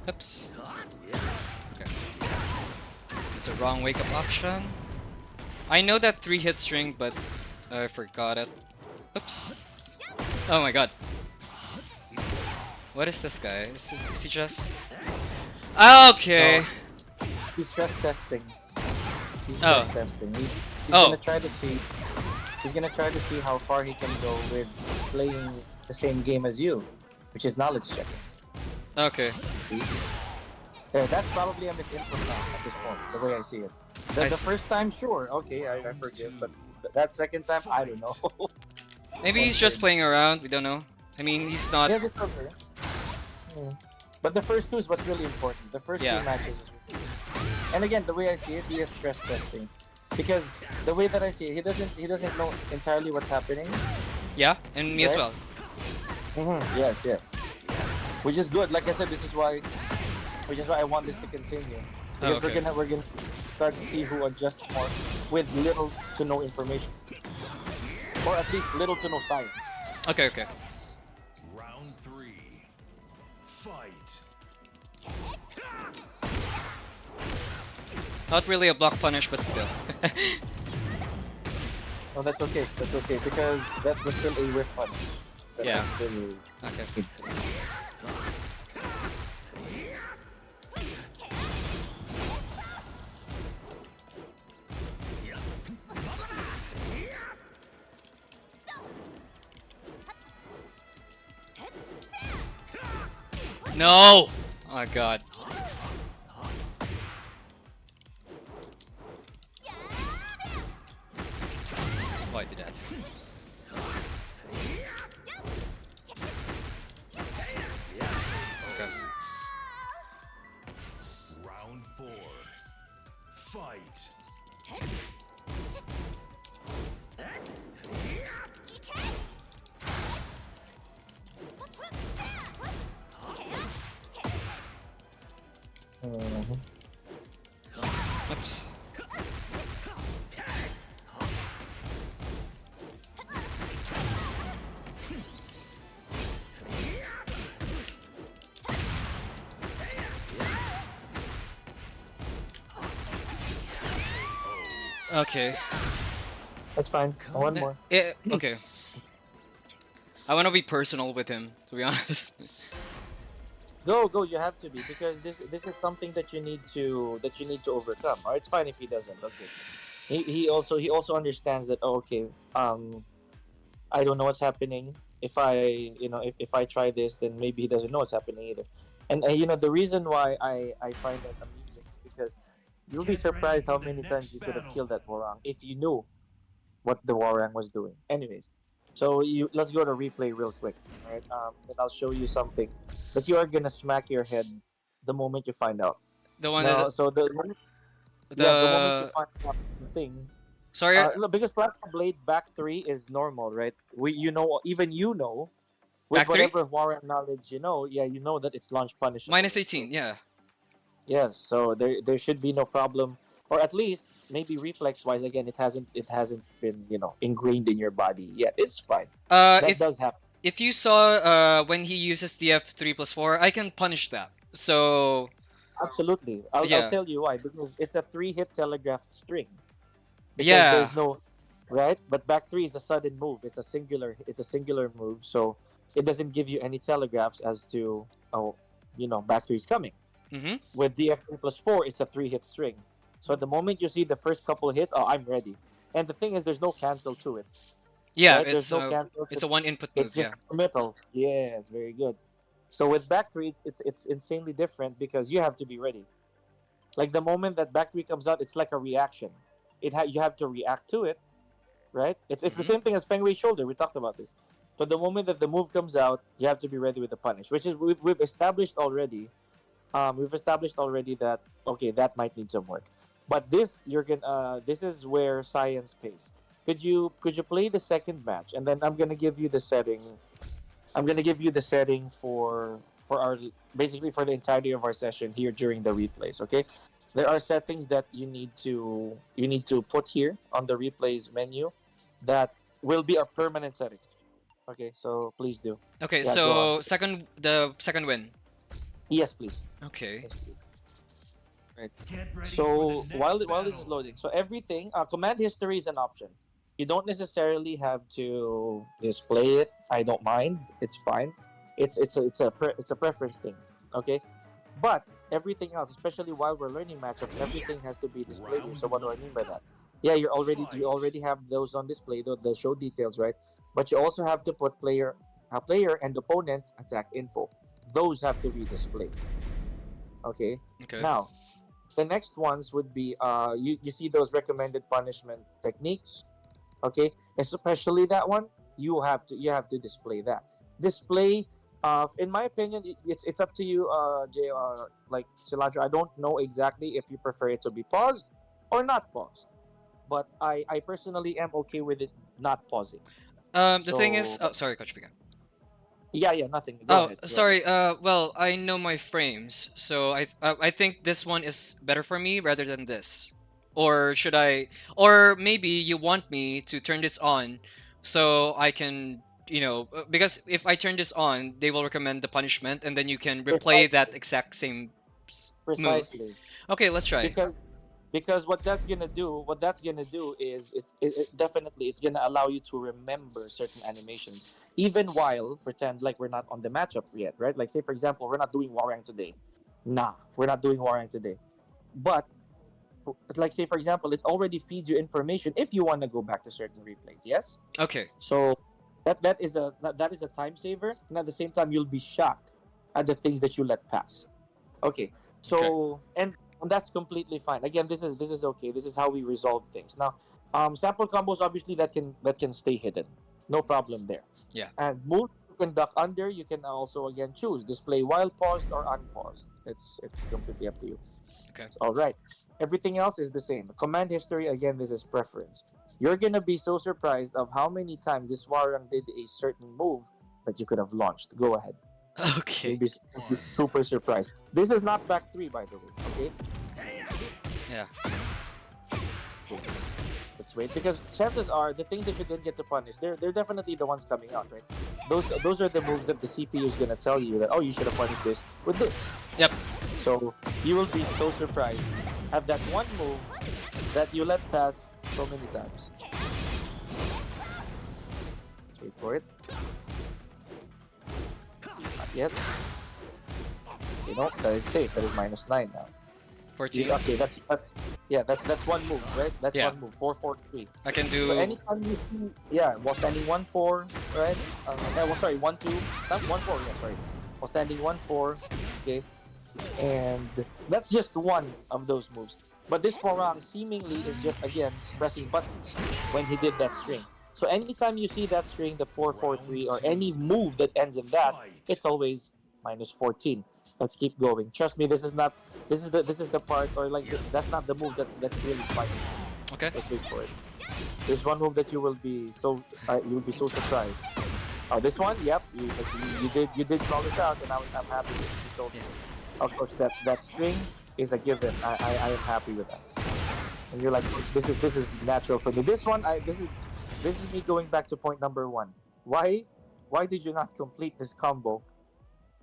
Oops. Okay. It's a wrong wake up option. I know that 3-hit string, but I forgot it. Oops. Oh my god. What is this guy? Is he just... Okay. No, he's stress testing. He's Oh. stress testing. He's Oh. gonna try to see. He's gonna try to see how far he can go with playing the same game as you, which is knowledge checking. Okay. Yeah, that's probably a misinput now at this point, the way I see it. The, I the see. first time, sure, okay, I forgive, but that second time, I don't know. Maybe he's just playing around. We don't know. I mean, he's not... He has it covered. But the first two is what's really important. The first Yeah. two matches. And again, the way I see it, he is stress testing, because the way that I see it, he doesn't know entirely what's happening. Yeah, and me as Right? well. Yes, yes. Which is good. Like I said, which is why I want this to continue. Because okay. we're gonna start to see who adjusts more with little to no information, or at least little to no science. Okay, okay. Round three. Fight. Not really a block punish, but still. No, that's okay. That's okay because that was still a whiff punch. That Yeah. was still Okay. No! Oh my god. Why did that? Okay. Round four. Fight. Mhm. Oops. Okay. That's fine. One more. Okay. I want to be personal with him, to be honest. Go. You have to be because this is something that you need to overcome. Or it's fine if he doesn't. Okay. He also understands that. Oh, okay. I don't know what's happening. If if I try this, then maybe he doesn't know what's happening either. And the reason why I find that amusing is because you'll be Get ready surprised for how the many times next you could have battle. killed that Warang if you knew what the Warang was doing. Anyways, so let's go to replay real quick. All right, and I'll show you something that you are gonna smack your head the moment you find out. The one Now, that so the moment you the find out the thing, Sorry, No, because Plasma Blade back three is normal, right? Even with back three? whatever warrant knowledge yeah, you know that it's launch punishable. Minus 18, yeah. Yes, so there should be no problem, or at least maybe reflex wise. Again, it hasn't been ingrained in your body yet. It's fine. That If does happen. you saw when he uses the F3+4, I can punish that. So Absolutely. I'll yeah, tell you why. Because it's a three-hit telegraphed string. Because yeah. there's no right. But back three is a sudden move. It's a singular move. So it doesn't give you any telegraphs as to back three is coming. Mm-hmm. With DF3+4, it's a three-hit string. So the moment you see the first couple of hits, oh, I'm ready. And the thing is, there's no cancel to it, Yeah, right? There's no cancel. it's a one input It's move. just Yeah. metal. Yes, very good. So with back three, it's insanely different because you have to be ready. Like the moment that back three comes out, it's like a reaction. You have to react to it, right? It's the Mm-hmm. same thing as Feng Wei shoulder. We talked about this. So the moment that the move comes out, you have to be ready with the punish, which is we've established already. We've established already that okay, that might need some work. But this is where science pays. Could you play the second match, and then I'm gonna give you the setting. I'm gonna give you the setting for our basically for the entirety of our session here during the replays. Okay, there are settings that you need to put here on the replays menu that will be a permanent setting. Okay, so please do. Okay, Yeah, go on. so the second win. Yes, please. Okay. Yes, please. Right. Get ready for the So while next while this is battle. loading, so everything command history is an option. You don't necessarily have to display it. I don't mind. It's fine. It's a preference thing. Okay, but everything else, especially while we're learning matchups, everything has to be displayed here. Round So what do I one. mean by that? Yeah, you Fight. already have those on display, the show details, right? But you also have to put player and opponent attack info. Those have to be displayed. Okay. Okay. Now, the next ones would be you see those recommended punishment techniques, okay, especially that one. You have to display that. Display in my opinion, it's up to you, like Cilantro. I don't know exactly if you prefer it to be paused or not paused, but I personally am okay with it not pausing. The thing is, So oh, sorry, Coach Pica. yeah, nothing, go Oh, ahead, go ahead. sorry. Well, I know my frames, so I think this one is better for me rather than this. Or should I? Or maybe you want me to turn this on, so I can, because if I turn this on, they will recommend the punishment, and then you can replay that Precisely, exact same move. precisely. Okay, let's try. Because what that's gonna do is definitely it's gonna allow you to remember certain animations even while pretend like we're not on the matchup yet, right? Like say for example, we're not doing Warang today. Nah, we're not doing Warang today. But like say for example, it already feeds you information if you want to go back to certain replays. Yes. Okay. So that is a time saver, and at the same time you'll be shocked at the things that you let pass. Okay. Okay. So and that's completely fine. Again, this is okay. This is how we resolve things. Now, sample combos obviously that can stay hidden. No problem there. Yeah. And move you can duck under. You can also again choose display while paused or unpaused. It's completely up to you. Okay. All right. Everything else is the same. Command history again. This is preference. You're gonna be so surprised of how many times this Warang did a certain move that you could have launched. Go ahead. You'll Okay. be One. super surprised. This is not back three, by the way. Okay, Yeah. let's wait because chances are the things that you didn't get to punish, they're definitely the ones coming out, right? Those are the moves that the CPU is gonna tell you that oh you should have punished this with this. Yep. So you will be so surprised. Have that one move that you let pass so many times. Let's wait for it. Not yet. That is safe. That is -9 now. 14. Okay, that's one move, right? That's Yeah. one move. 4-4-3. I can So do. anytime you see, while standing 1-4, right? Sorry, 1-2, not 1-4. Yeah, sorry. While standing 1-4, okay, and that's just one of those moves. But this Warang seemingly is just again pressing buttons when he did that string. So anytime you see that string, the 4-4-3, or any move that ends in that, Fight. it's always -14. Let's keep going. Trust me, this is not. This is the part, or like that's not the move that's really spicy. Okay. Let's wait for it. There's one move that you will be so surprised. Oh, this one, yep, you did call this out, and I'm happy that you told me. Yeah. Of course, that string is a given. I am happy with that. And you're like, "Coach, this is natural for me. This one, this is me going back to point number one. Why did you not complete this combo?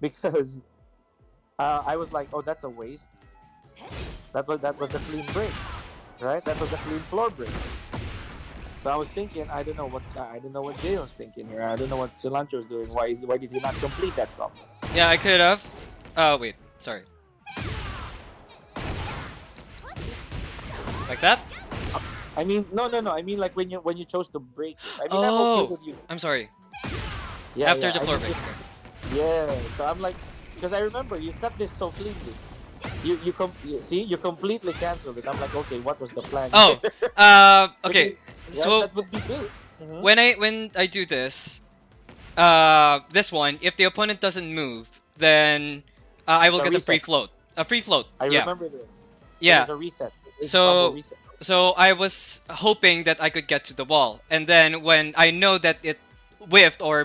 Because I was like, oh, that's a waste. That was a clean break, right? That was a clean floor break. So I was thinking, I don't know what Jay was thinking here. I don't know what Cilantro's doing. Why did he not complete that combo? Yeah, I could have. Oh wait, sorry. Like that? I mean, no. I mean, like when you chose to break it. I mean, I'm okay Oh, with you. I'm sorry. Yeah, After yeah. the I floor mean, break. yeah. So I'm like, because I remember you cut this so cleanly. You completely canceled it. I'm like, okay, what was the plan Oh, here? okay. Because right, So that would be good. Mm-hmm. when I do this, this one, if the opponent doesn't move, then I It's will a get a free reset. float. A free float. I Yeah. remember this. So Yeah. there's a reset. It's combo So reset. so I was hoping that I could get to the wall, and then when I know that it whiffed or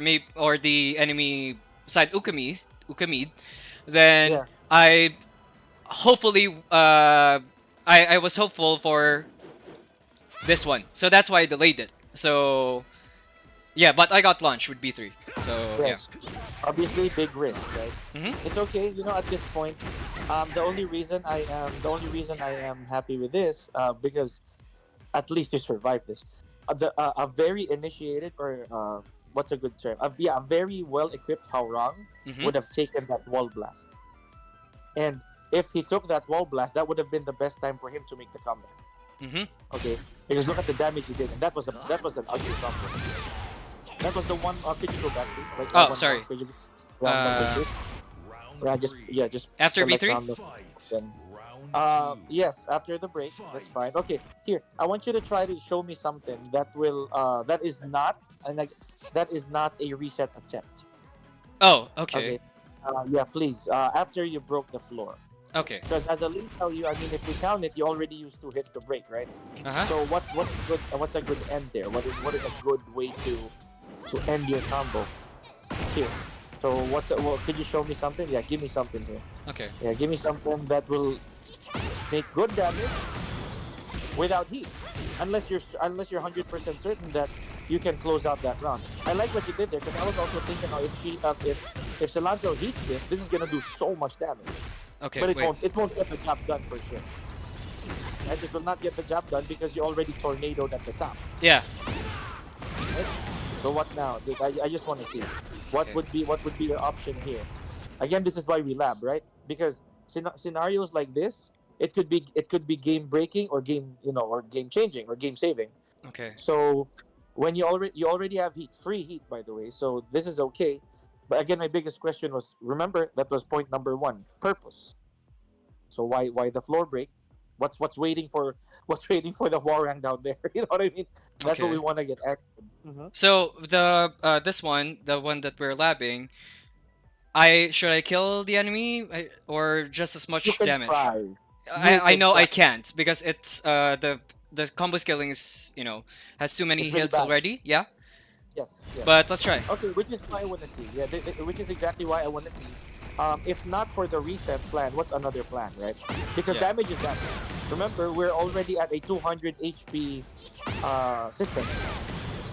the enemy side ukamid, then Yeah. I hopefully I was hopeful for this one, so that's why I delayed it. So yeah, but I got launched with B3. So yeah. Yes. Obviously, big risk, right? Hmm. It's okay. At this point, the only reason I am happy with this, because at least you survived this. A very initiated, or what's a good term? A very well equipped Haurang Hmm. would have taken that wall blast, and if he took that wall blast, that would have been the best time for him to make the comeback. Hmm. Okay, because look at the damage he did, and that was an ugly combo. That was the one. Could you go back, please? Like Oh, one more. sorry. Could you round number Uh, two? Round Yeah, three. just After select B3. round number Fight. then. Round two. Yes, after the break, that's fine. Fight. Okay, here I want you to try to show me something that is not a reset attempt. Oh, okay. Okay. Yeah, please. After you broke the floor, Okay. because as a link tell you, I mean, if we count it, you already used two hits to break, right? Uh huh. So what's a good end there? What is a good way to end your combo here? So could you show me something? Yeah, give me something here. Okay. Yeah, give me something that will make good damage without heat. Unless you're 100% certain that you can close out that round. I like what you did there, because I was also thinking, oh, if Silantro heats this is gonna do so much damage. Okay. But it Wait. won't get the job done for sure. Right? It will not get the job done because you already tornadoed at the top. Yeah. Right? So what now? I just want to see what Okay. would be your option here. Again, this is why we lab, right? Because scenarios like this, it could be game breaking, or game changing, or game saving. Okay. So when you already have free heat, by the way, so this is okay. But again, my biggest question was, remember, that was point number one, purpose. So why the floor break? What's waiting for what's waiting for the warang down there? You know what I mean? That's what we Okay. want to get active. Mm-hmm. So the this one, the one that we're labbing, I should I kill the enemy or just as You much can damage? try. You I can know try. I can't because it's the combo scaling is has too many It's really hits bad. already. Yeah, Yes, yes. but let's try. Okay, which is why I want to see. Yeah, which is exactly why I want to see. If not for the reset plan, what's another plan, right? Because Yeah. damage is damage. Remember, we're already at a 200 HP system,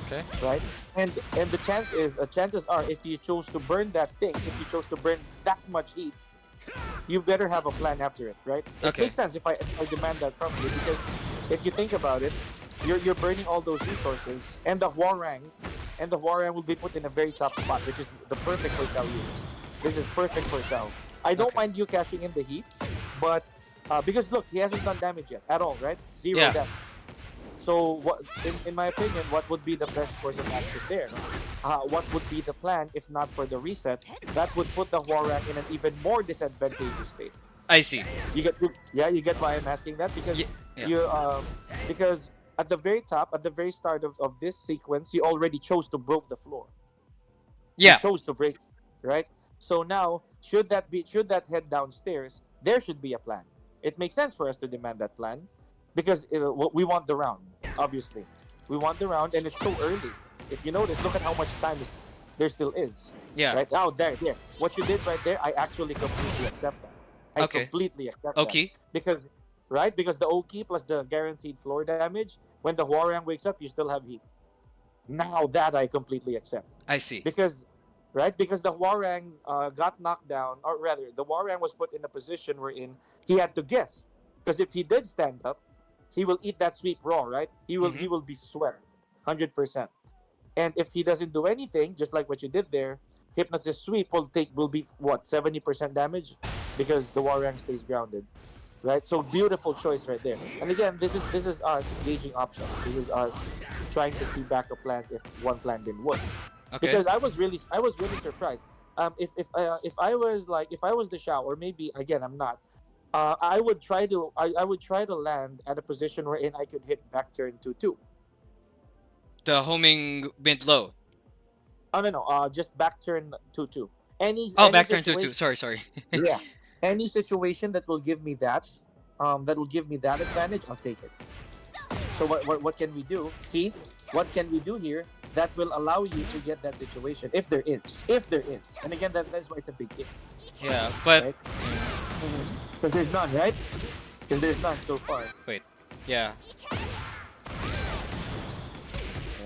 Okay. right? And the chances are, if you chose to burn that thing, if you chose to burn that much heat, you better have a plan after it, right? It Okay. makes sense if I demand that from you, because if you think about it, you're burning all those resources, and the warang will be put in a very top spot, which is the perfect for Xiao Yu. This is perfect for Xiao. I don't Okay. mind you cashing in the heat, but because look, he hasn't done damage yet at all, right? Zero Yeah. damage. So what, in my opinion, what would be the best course of action there? What would be the plan if not for the reset? That would put the warang in an even more disadvantageous state. I see. You get why I'm asking that, because Yeah. Yeah. you because at the very top, at the very start of this sequence, you already chose to broke the floor. You Yeah. chose to break, right? So now, should that head downstairs, there should be a plan. It makes sense for us to demand that plan, because we want the round. Obviously, We won the round, and it's so early. If you notice, look at how much time there still is. Yeah. Right? Oh, there. What you did right there, I actually completely accept that. I Okay. completely accept that. Okay. Because, right? Because the Oki plus the guaranteed floor damage, when the Hwoarang wakes up, you still have heat. Now that I completely accept. I see. Because, right? Because the Hwoarang got knocked down, or rather, the Hwoarang was put in a position wherein he had to guess. Because if he did stand up, he will eat that sweep raw, right? Mm-hmm. He will be swept, 100%. And if he doesn't do anything, just like what you did there, Hypnosis sweep will be what 70% damage, because the Hwoarang stays grounded, right? So beautiful choice right there. And again, this is us gauging options. This is us trying to see backup plans if one plan didn't work. Okay. Because I was really surprised. If I was the Shao, or maybe again I'm not. I would try to land at a position wherein I could hit back turn 2-2. The homing mid low. Oh no, just back turn 2-2. Oh, Any back turn 2-2. situation, Sorry, sorry. yeah, any situation that will give me that advantage, I'll take it. So what can we do? See, what can we do here that will allow you to get that situation, if there is, and again, that's why it's a big if, Yeah, but right? Because there's none, right? Because there's none so far. wait. Yeah.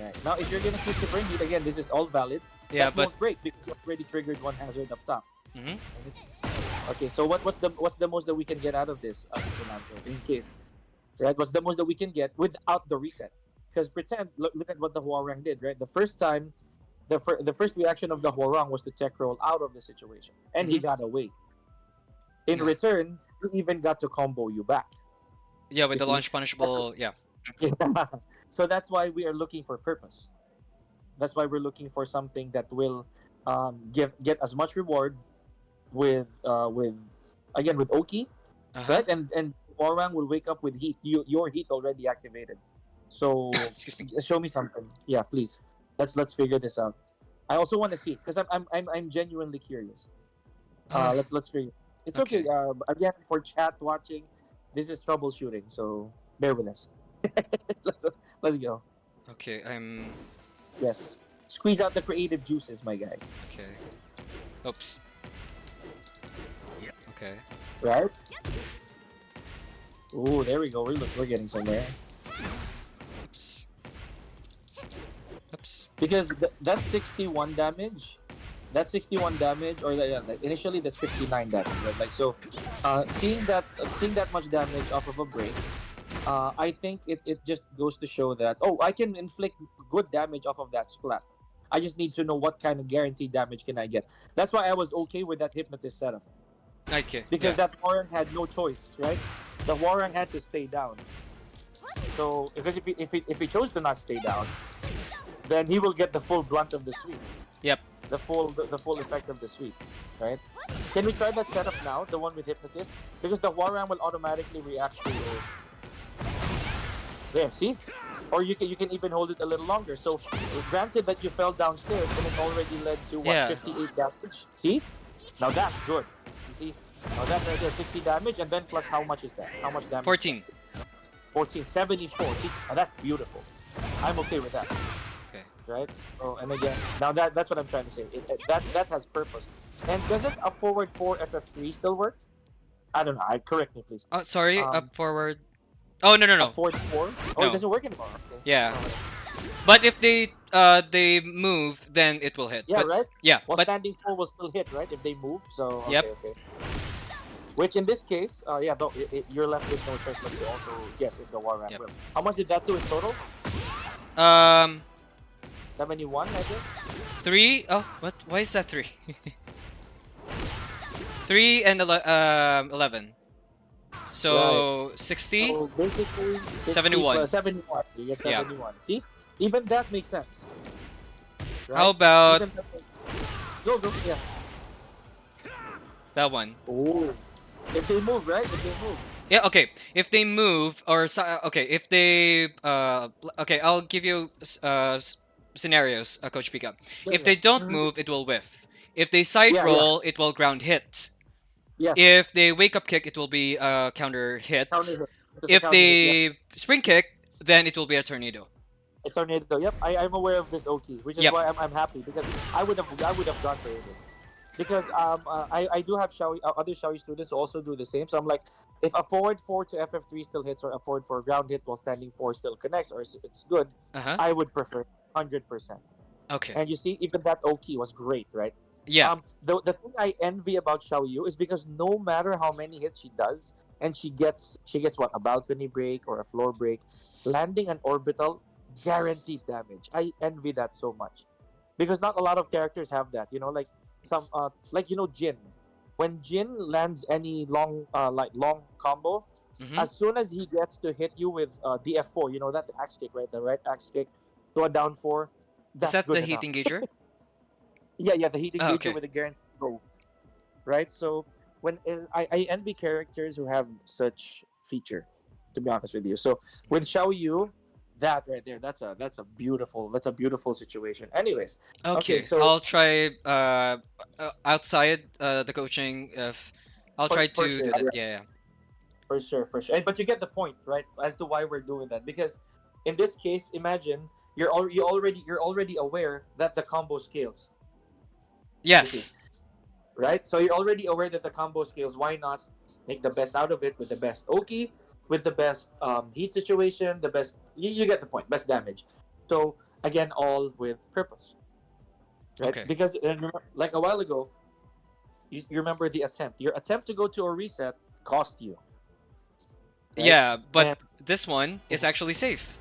Right. Now, if you're gonna choose to bring it again, this is all valid. Yeah, That but won't break because you already triggered one hazard up top. mhm. Okay, so what's the most that we can get out of this, Silantro, in case, right? What's the most that we can get without the reset? Because pretend, look at what the Hwoarang did, right? The first time, the first reaction of the Hwoarang was to tech roll out of the situation, and he Mhm. got away. In Yeah. return, he even got to combo you back. Yeah, with You the see, launch punishable. Yeah. so that's why we are looking for purpose. That's why we're looking for something that will get as much reward with again with Oki, Uh huh. right? And Warang will wake up with heat. Your heat already activated. So Excuse me. show me something. Yeah, please. Let's figure this out. I also want to see because I'm genuinely curious. Uh. Let's figure. It's okay. Okay. Again, for chat watching, this is troubleshooting. So bear with us. let's let's go. Okay. I'm. Yes. Squeeze out the creative juices, my guy. Okay. Oops. Okay. Right? Ooh, there we go. We're getting somewhere. Oops. Oops. Because that's 61 damage. That's 61 damage, or yeah, like initially that's 59 damage. Right? Like so, seeing that much damage off of a break, I think it just goes to show that I can inflict good damage off of that splat. I just need to know what kind of guaranteed damage can I get. That's why I was okay with that hypnotist setup. Okay. Because Yeah. that Warren had no choice, right? The Warren had to stay down. So because if he chose to not stay down, then he will get the full blunt of the sweep, Yep. the full effect of the sweep, right? Can we try that setup now, the one with hypnotist? Because the Warren will automatically react to there. See, or you can even hold it a little longer. So granted that you fell downstairs and it already led to what Yeah. 58 damage. See, now that's good. You see, now that right there 60 damage, and then plus how much is that? How much damage? 14. 1474. See, now that's beautiful. I'm okay with that. Okay. Right? Oh, and again, now that's what I'm trying to say. That has purpose. And doesn't a forward 4 FF3 still work? I don't know. Correct me, please. Sorry. Um, Up forward. Oh, no, no, a no. forward 4? Oh, it No. doesn't work anymore. Okay. Yeah. Oh, But if they move, then it will hit. yeah, But right? yeah. Well, But standing 4 will still hit, right? If they move. So, yep. okay. Which in this case, yeah, though, you're left with no choice but to also guess if the war rat Yep. will. How much did that do in total? Um. 71, I think? 3. Oh, what? Why is that 3? 3 and 11. So 60. So basically, 60 71. plus 71. You get Yeah. 71. See? Even that makes sense. Right? How about Even that go, yeah. that one? Oh. If they move, right? If they move. Yeah, okay. If they move okay, if they okay, I'll give you scenarios, Coach Pika. Yeah, If yeah. they don't Mhm. move, it will whiff. If they side Yeah. roll, it will ground hit. Yes. If they wake up kick, it will be counter hit. Counter hit. It's a If counter hit, yeah. they spring kick, then it will be a tornado. It's tornado. Yep, I'm aware of this Oki, which is Yep. why I'm happy because I would have gone for this because I do have other Shawi students who also do the same. So I'm like, if a forward four to FF3 still hits or a forward four ground hit while standing four still connects or it's good, Uh-huh. I would prefer 100%. Okay. And you see, even that Oki was great, right? Yeah. The thing I envy about Xiao Yu is because no matter how many hits she does, and she gets what, a balcony break or a floor break, landing an orbital, guaranteed damage. I envy that so much because not a lot of characters have that. Like Jin. When Jin lands any long combo, Mm-hmm. as soon as he gets to hit you with DF4, that the axe kick, right? The right axe kick to a down four, Is that's that the good heat enough. engager? Yeah, the heat Oh, engager okay. with the guaranteed go, right? So when I envy characters who have such feature, to be honest with you. So with Xiao Yu, that right there, that's a beautiful situation. Anyways, okay, Okay. so I'll try outside the coaching if I'll for, try for to sure, do that. yeah, Yeah. for sure. But you get the point, right? As to why we're doing that, because in this case, imagine you're already aware that the combo scales. You see, Yes. right? So you're already aware that the combo scales. Why not make the best out of it with the best Oki, with the best heat situation, the best. You get the point. Best damage. So again, all with purpose, right? Okay. Because like a while ago, you remember the attempt. Your attempt to go to a reset cost you, right? Yeah, but And this one is actually safe.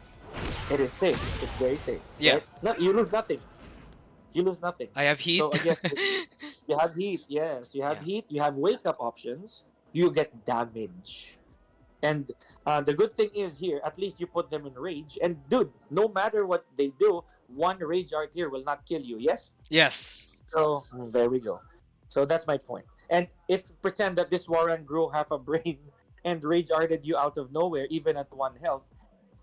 it is safe. It's very safe, Yeah. right? No, you lose nothing. You lose nothing. I have So heat. again, you have heat. Yes, you have Yeah. heat. You have wake up options. You get damage. And the good thing is here, at least you put them in rage. And dude, no matter what they do, one rage art here will not kill you. Yes. Yes. So there we go. So that's my point. And if pretend that this Warren grew half a brain and rage arted you out of nowhere, even at one health,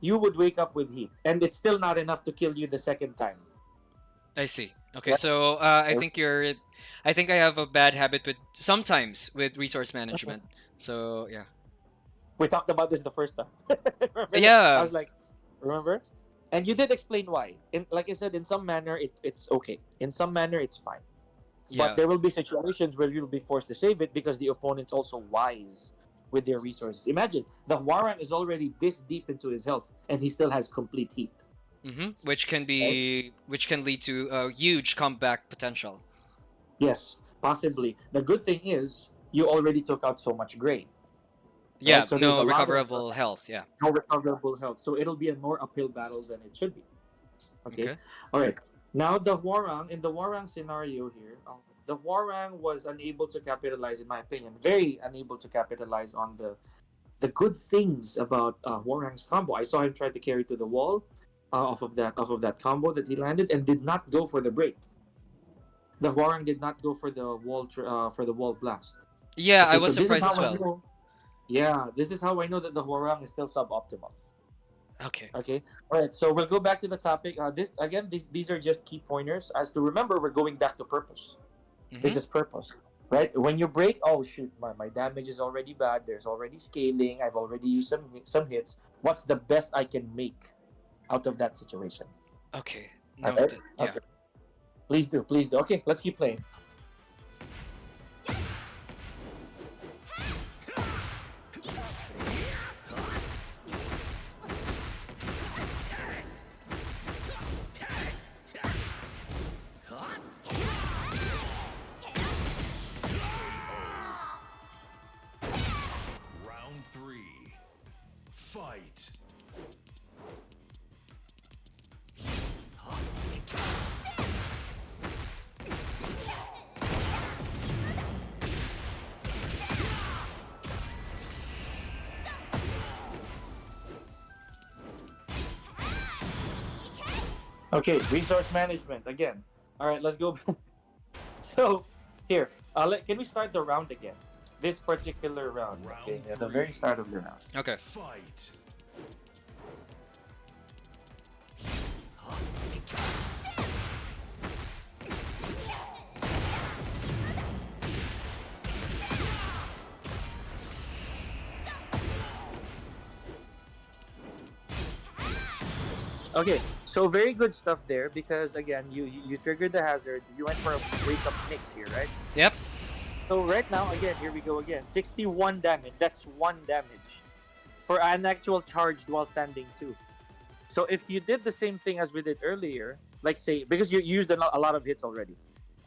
you would wake up with heat, and it's still not enough to kill you the second time. I see. Okay, Right? so I think I have a bad habit with sometimes with resource management. So yeah. We talked about this the first time. Remember that? I Yeah. was like, remember? And you did explain why. Like I said, in some manner, it's okay. In some manner, it's fine. But Yeah. there will be situations where you'll be forced to save it because the opponent's also wise with their resources. Imagine the Warren is already this deep into his health, and he still has complete heat. Right? Which can lead to a huge comeback potential. Yes, possibly. The good thing is you already took out so much gray, Yeah, right? So there's a no lot of recoverable health. Yeah. no recoverable health. So it'll be a more uphill battle than it should be. Okay. Okay. All right. Now the Warang in the Warang scenario here, the Warang was unable to capitalize, in my opinion, very unable to capitalize on the good things about Warang's combo. I saw him try to carry to the wall off of that combo that he landed and did not go for the break. The Warang did not go for the wall blast. Yeah, I Okay, was so this is surprised how as I well. know. Yeah, this is how I know that the Warang is still suboptimal. Okay. Okay. All right. So we'll go back to the topic. This again. These are just key pointers. As to remember, we're going back to purpose. This Mhm. is purpose, right? When you break, oh shoot, my damage is already bad. There's already scaling. I've already used some hits. What's the best I can make out of that situation? Okay. All right. Noted. Yeah. Okay. Please do. Please do. Okay. Let's keep playing. Round three. Fight. Okay. Resource management again. All right. Let's go. So here, can we start the round again? This particular round. Okay. Round At the three. very start of the round. Okay. Fight. Okay, So very good stuff there because again, you triggered the hazard. You went for a breakup mix here, right? Yep. So right now, again, here we go again. 61 damage. That's one damage for an actual charged while standing too. So if you did the same thing as we did earlier, like say because you used a lot of hits already.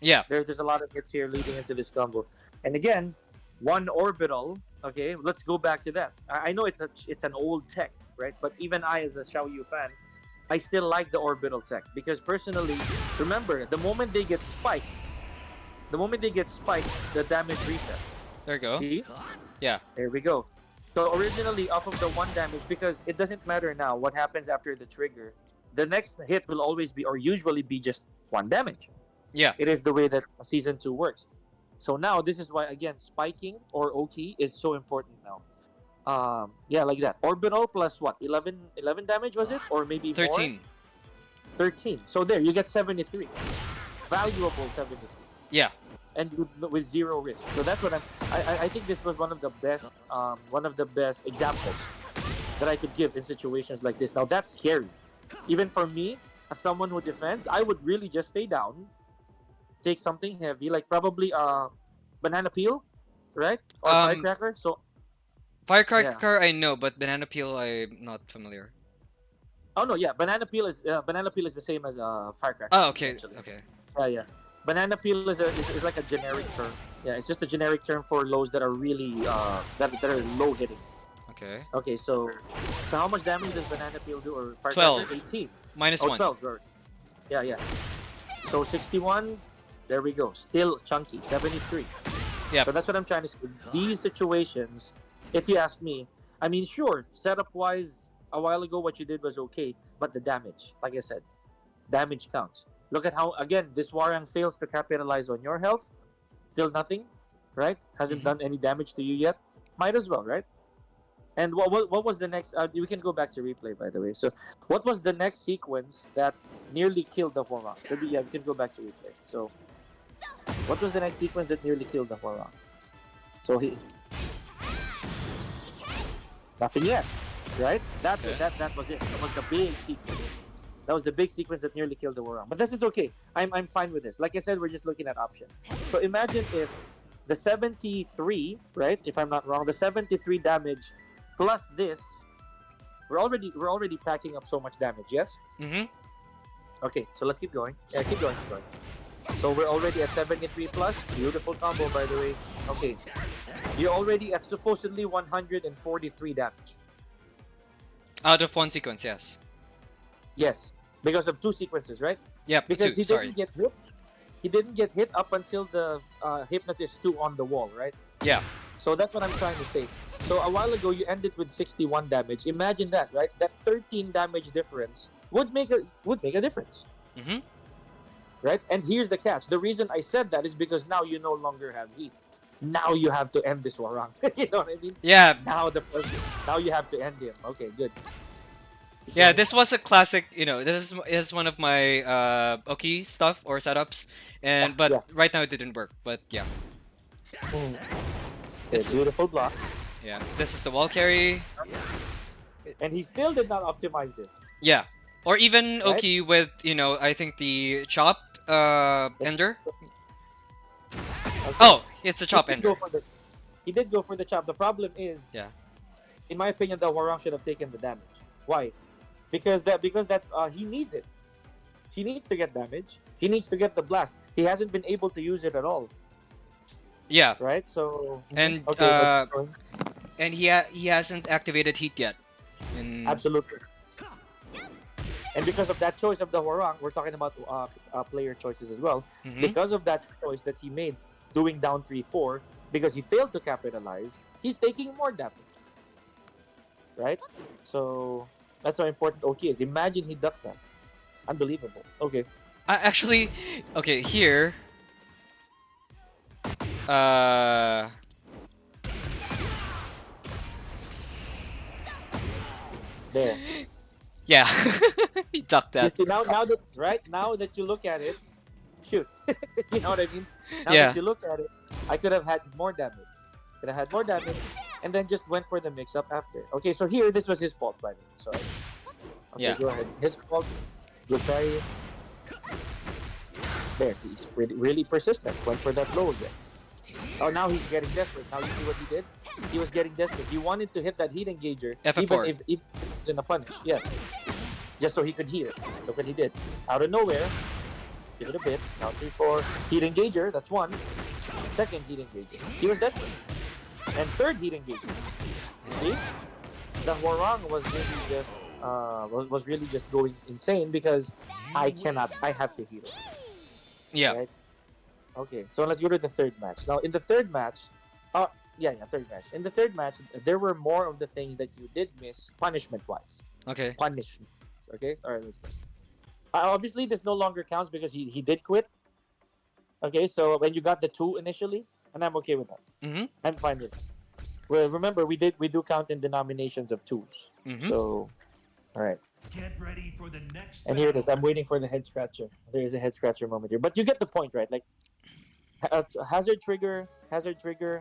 Yeah. There's a lot of hits here leading into this combo. And again, one orbital. Okay, let's go back to that. I know it's an old tech, right? But even I, as a Xiao Yu fan, I still like the orbital tech because personally, remember the moment they get spiked, the damage resets. There you go. See, Yeah. there we go. So originally off of the one damage because it doesn't matter now what happens after the trigger. The next hit will always be or usually be just one damage. Yeah. It is the way that season 2 works. So now this is why again spiking or OK is so important now. Yeah, like that. Orbital plus what? 11 damage was it? Or maybe 13. more? 13. So there, you get 73. Valuable 73. Yeah. And with zero risk. So that's what I think this was one of the best examples that I could give in situations like this. Now that's scary. Even for me, as someone who defends, I would really just stay down, take something heavy, like probably banana peel, right? Or firecracker. So Firecracker I know, but banana peel I'm not familiar. oh no, yeah, banana peel is the same as firecracker. Oh, okay. Essentially. Okay. Yeah. Banana peel is like a generic term. Yeah, it's just a generic term for lows that are really that are low hitting. Okay. Okay, so how much damage does banana peel do or firecracker? 12. 18. Minus Oh, 1. 12. Or, yeah. So 61. There we go. Still chunky. 73. Yeah. So that's what I'm trying to say. These situations, if you ask me, I mean, sure, setup wise, a while ago what you did was okay, but the damage, like I said, damage counts. Look at how again this Warang fails to capitalize on your health. Still nothing, right? Hasn't done any damage to you yet. Might as well, right? And what was the next? We can go back to replay, by the way. So, what was the next sequence that nearly killed the Warang? So, yeah, we can go back to replay. So, what was the next sequence that nearly killed the Warang? So he nothing yet, right? That was it. That was the big sequence. That was the big sequence that nearly killed the Warang. But this is okay. I'm fine with this. Like I said, we're just looking at options. So imagine if the 73, right? If I'm not wrong, the 73 damage plus this, we're already packing up so much damage. Yes. Mm-hmm. Okay. So let's keep going. Yeah, keep going. So we're already at 73 plus. Beautiful combo, by the way. Okay. You're already at supposedly 143 damage. Out of one sequence, yes. Yes. Because of two sequences, right? Yep. Because Two. Sorry. He didn't get hit up until the Hypnotist 2 on the wall, right? Yeah. So that's what I'm trying to say. So a while ago, you ended with 61 damage. Imagine that, right? That 13 damage difference would make a difference. Mm-hmm. Right? And here's the catch. The reason I said that is because now you no longer have heat. Now you have to end this Warang. You know what I mean? Yeah. Now you have to end him. Okay, good. Yeah, this was a classic, this is one of my Oki stuff or setups, but Yeah. right now it didn't work, but yeah. It's beautiful block. Yeah, this is the wall carry. And he still did not optimize this. Yeah. Or even Right? Oki with, I think the chop ender. Okay. Oh, it's a chop He did ender. he did go for the chop. The problem is, Yeah. in my opinion, the Warang should have taken the damage. Why? Because he needs it. He needs to get damage. He needs to get the blast. He hasn't been able to use it at all, Yeah. right? So And okay, let's keep going. and he hasn't activated heat yet. Absolutely. And because of that choice of the Warang, we're talking about player choices as well. Mhm. Because of that choice that he made, doing down 3-4, because he failed to capitalize, he's taking more damage. Right? So that's how important OK is. Imagine he ducked that. Unbelievable. Okay. Actually, okay, here. There. Yeah. He ducked You that. see, now that you look at it, shoot. You know what I mean? Now Yeah. that you look at it, I could have had more damage. And then just went for the mix-up after. Okay, so here, this was his fault, by the way. So, okay, Yeah. go ahead. His fault. Good parry. There, he's really persistent. Went for that low again. Oh, now he's getting desperate. Now you see what he did? He was getting desperate. He wanted to hit that heat engager, even FF4. if it was in a punish. Yes, just so he could heal it. Look what he did. Out of nowhere, give it a bit. Now 3-4. Heat engager, that's one. Second heat engager. He was desperate. And third heat engager. See? The Hwarang was really just was really just going insane because I cannot. I have to heal. Yeah. Right? Okay, so let's go to the third match. Now, in the third match, third match. In the third match, there were more of the things that you did miss punishment-wise. Okay. Punishment. Okay, all right, let's go. Obviously, this no longer counts because he did quit. Okay, so when you got the 2 initially, and I'm okay with that. Mm-hmm. I'm fine with that. Well, remember we do count in denominations of 2s. Mm-hmm. So, all right. Get ready for the next And here it is. battle. I'm waiting for the head scratcher. There is a head scratcher moment here, but you get the point, right? Like hazard trigger.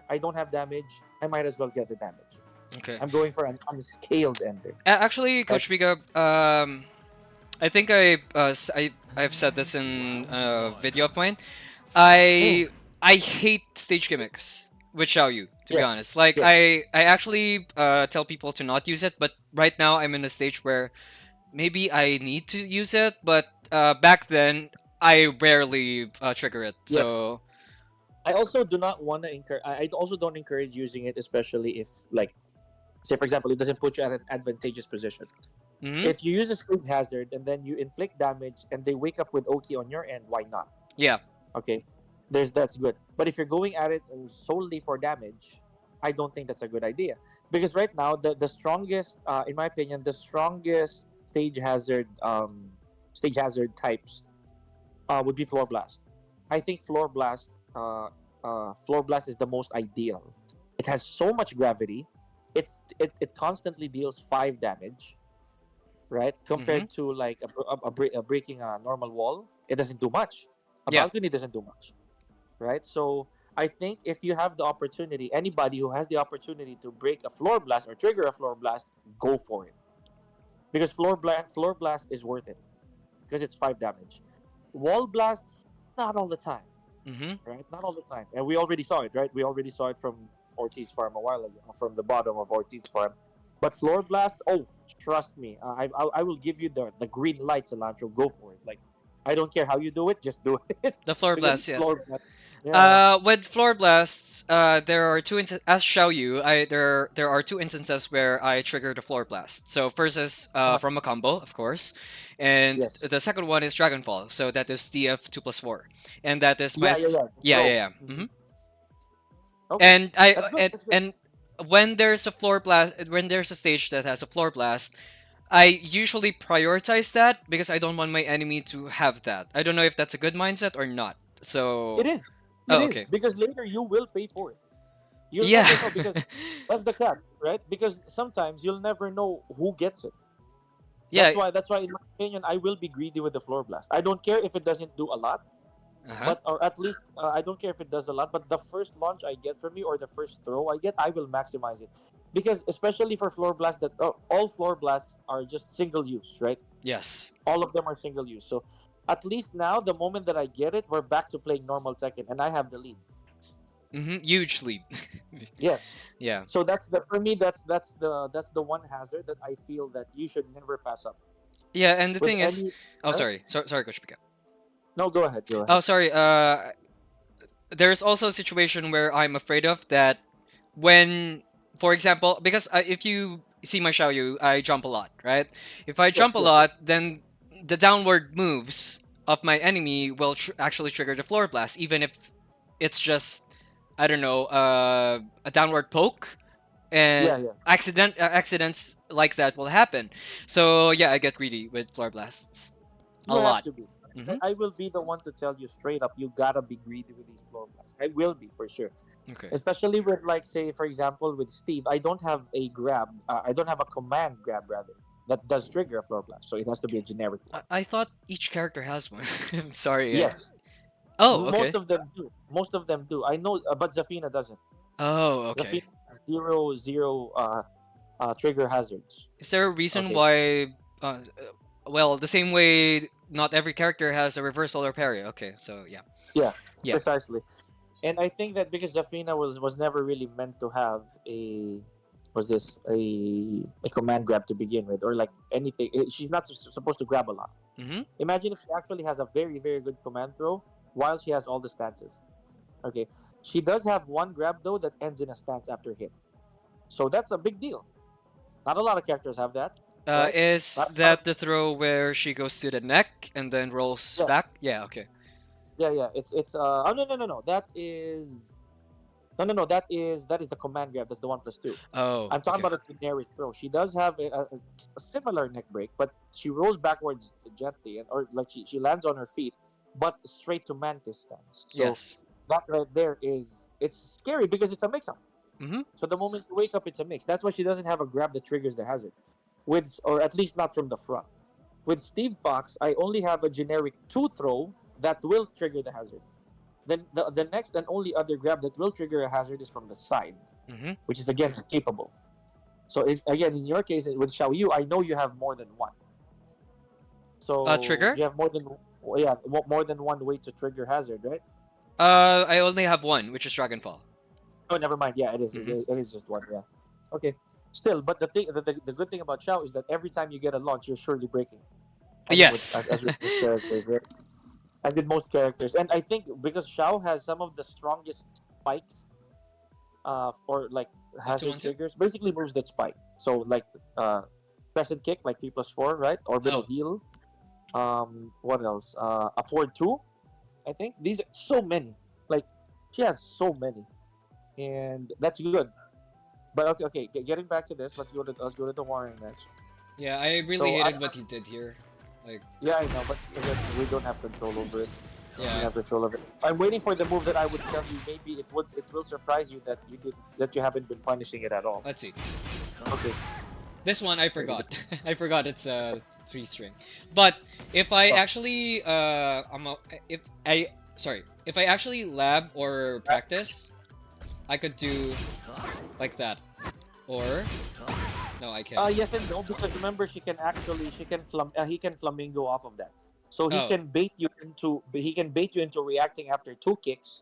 I don't have damage. I might as well get the damage. Okay. I'm going for an unscaled ender. Actually, Coach Pica, I think I've said this in a video of mine. I hate stage gimmicks with Xiaoyu, to be Yeah. honest. Like Yeah. I actually tell people to not use it, but right now I'm in a stage where maybe I need to use it, but back then I rarely trigger it. Yeah. So I also do not want to encourage. I also don't encourage using it, especially if, like, say for example, it doesn't put you at an advantageous position. mhm. If you use a stage hazard and then you inflict damage and they wake up with Oki on your end, why not? Yeah. Okay, that's good. But if you're going at it solely for damage, I don't think that's a good idea. Because right now, the strongest, in my opinion, the strongest stage hazard types would be floor blast. I think floor blast is the most ideal. It has so much gravity. It constantly deals 5 damage, right? Compared to like a breaking a normal wall, it doesn't do much. A Yeah. balcony doesn't do much, right? So I think if you have the opportunity, anybody who has the opportunity to break a floor blast or trigger a floor blast, go for it. Because floor blast is worth it because it's 5 damage. Wall blasts, not all the time, Mhm. right? Not all the time, and we already saw it, right? We already saw it from Ortiz Farm a while ago, from the bottom of Ortiz Farm. But floor blasts, oh, trust me, I will give you the green light, Silantro. Go for it. Like, I don't care how you do it, just do it. The floor Because blast, yes. floor blast, yeah, With floor blasts, there are as Xiaoyu, there are 2 instances where I trigger the floor blast. So first is from a combo, of course, and yes, the second one is Dragonfall. So that is DF 2+4, and that is my yeah. hmm Okay, And I that's good. That's good. and when there's a floor blast, when there's a stage that has a floor blast, I usually prioritize that because I don't want my enemy to have that. I don't know if that's a good mindset or not. It So, is. It oh, is okay. because later you will pay for it. You'll Yeah. never know because that's the cat, right? Because sometimes you'll never know who gets it. Yeah. That's why in my opinion I will be greedy with the floor blast. I don't care if it doesn't do a lot, Uh-huh. but or at least I don't care if it does a lot, but the first launch I get from you or the first throw I get, I will maximize it. Because especially for floor blast that all floor blasts are just single use, right? Yes. All of them are single use. So at least now the moment that I get it, we're back to playing normal Tekken and I have the lead. Huge lead. Yes. Yeah. So for me that's the one hazard that I feel that you should never pass up. Yeah, and the With thing is, any oh, Huh? sorry, Coach Pika. No, go ahead. Go ahead. Oh, sorry. There's also a situation where I'm afraid of that when, for example, because if you see my Xiaoyu, I jump a lot, right? If I Yes, jump a yes, yes. lot, then the downward moves of my enemy will actually trigger the floor blast, even if it's just, I don't know, a downward poke, Yeah, and yeah. accidents like that will happen. So yeah, I get greedy with floor blasts a You have lot. to be. hmm I will be the one to tell you straight up. You gotta be greedy with these floor blasts. I will be for sure. Okay. Especially with, like, say for example with Steve, I don't have a grab. I don't have a command grab rather that does trigger a floor blast. So it has to be a generic one. I thought each character has one. I'm sorry. Yes. Oh, Most okay. of them do. Most of them do. I know, but Zafina doesn't. Oh, okay. Zafina has zero trigger hazards. Is there a reason Okay. why? Uh, Well, the same way not every character has a reversal or parry. Okay, so yeah. Yeah, Yeah. precisely. And I think that because Zafina was never really meant to have a was this a command grab to begin with, or like anything. She's not supposed to grab a lot. Mm-hmm. Imagine if she actually has a very very good command throw while she has all the stances. Okay, she does have one grab though that ends in a stance after hit, so that's a big deal. Not a lot of characters have that, right? Is Not that the throw where she goes to the neck and then rolls yeah, back? Yeah, okay. yeah. It's oh no. That is that is the command grab. That's the 1+2. Oh, I'm talking okay. about a generic throw. She does have a similar neck break, but she rolls backwards gently, and or like she lands on her feet, but straight to mantis stance. So Yes. that right there is it's scary because it's a mix up. Mm-hmm. So the moment you wake up, it's a mix. That's why she doesn't have a grab that triggers the hazard, with or at least not from the front. With Steve Fox, I only have a generic two throw that will trigger the hazard. Then the next and only other grab that will trigger a hazard is from the side, Mm-hmm. which is again escapable. So again, in your case with Xiao Yu, I know you have more than one. So Trigger? you have more than yeah more than one way to trigger hazard, right? I only have one, which is Dragonfall. Oh, never mind. Yeah, it is. Mm-hmm. It is just one. Yeah. Okay. Still, but the good thing about Xiao is that every time you get a launch, you're surely breaking. Yes. As with most characters, right? As with most characters, and I think because Xiao has some of the strongest spikes, or like Up to hazard 1-2? triggers, basically moves that spike. So like crescent kick, like 3+4, right? Orbital Oh. heal. What else? Upward 2. I think these are so many. Like she has so many, and that's good. But okay. Getting back to this, let's go to the Warren match. Yeah, I really So hated what he did here. Like, yeah, I know, but again, we don't have control over it. We yeah. have control over it. I'm waiting for the move that I would tell you. Maybe it will surprise you that you haven't been punishing it at all. Let's see. Okay. This one I forgot. I forgot it's a 3-string. But if I Oh. actually if I if I actually lab or practice, I could do like that. Or no, I can't. Yes and no, because remember he can flamingo off of that. So Oh, he can bait you into reacting after two kicks,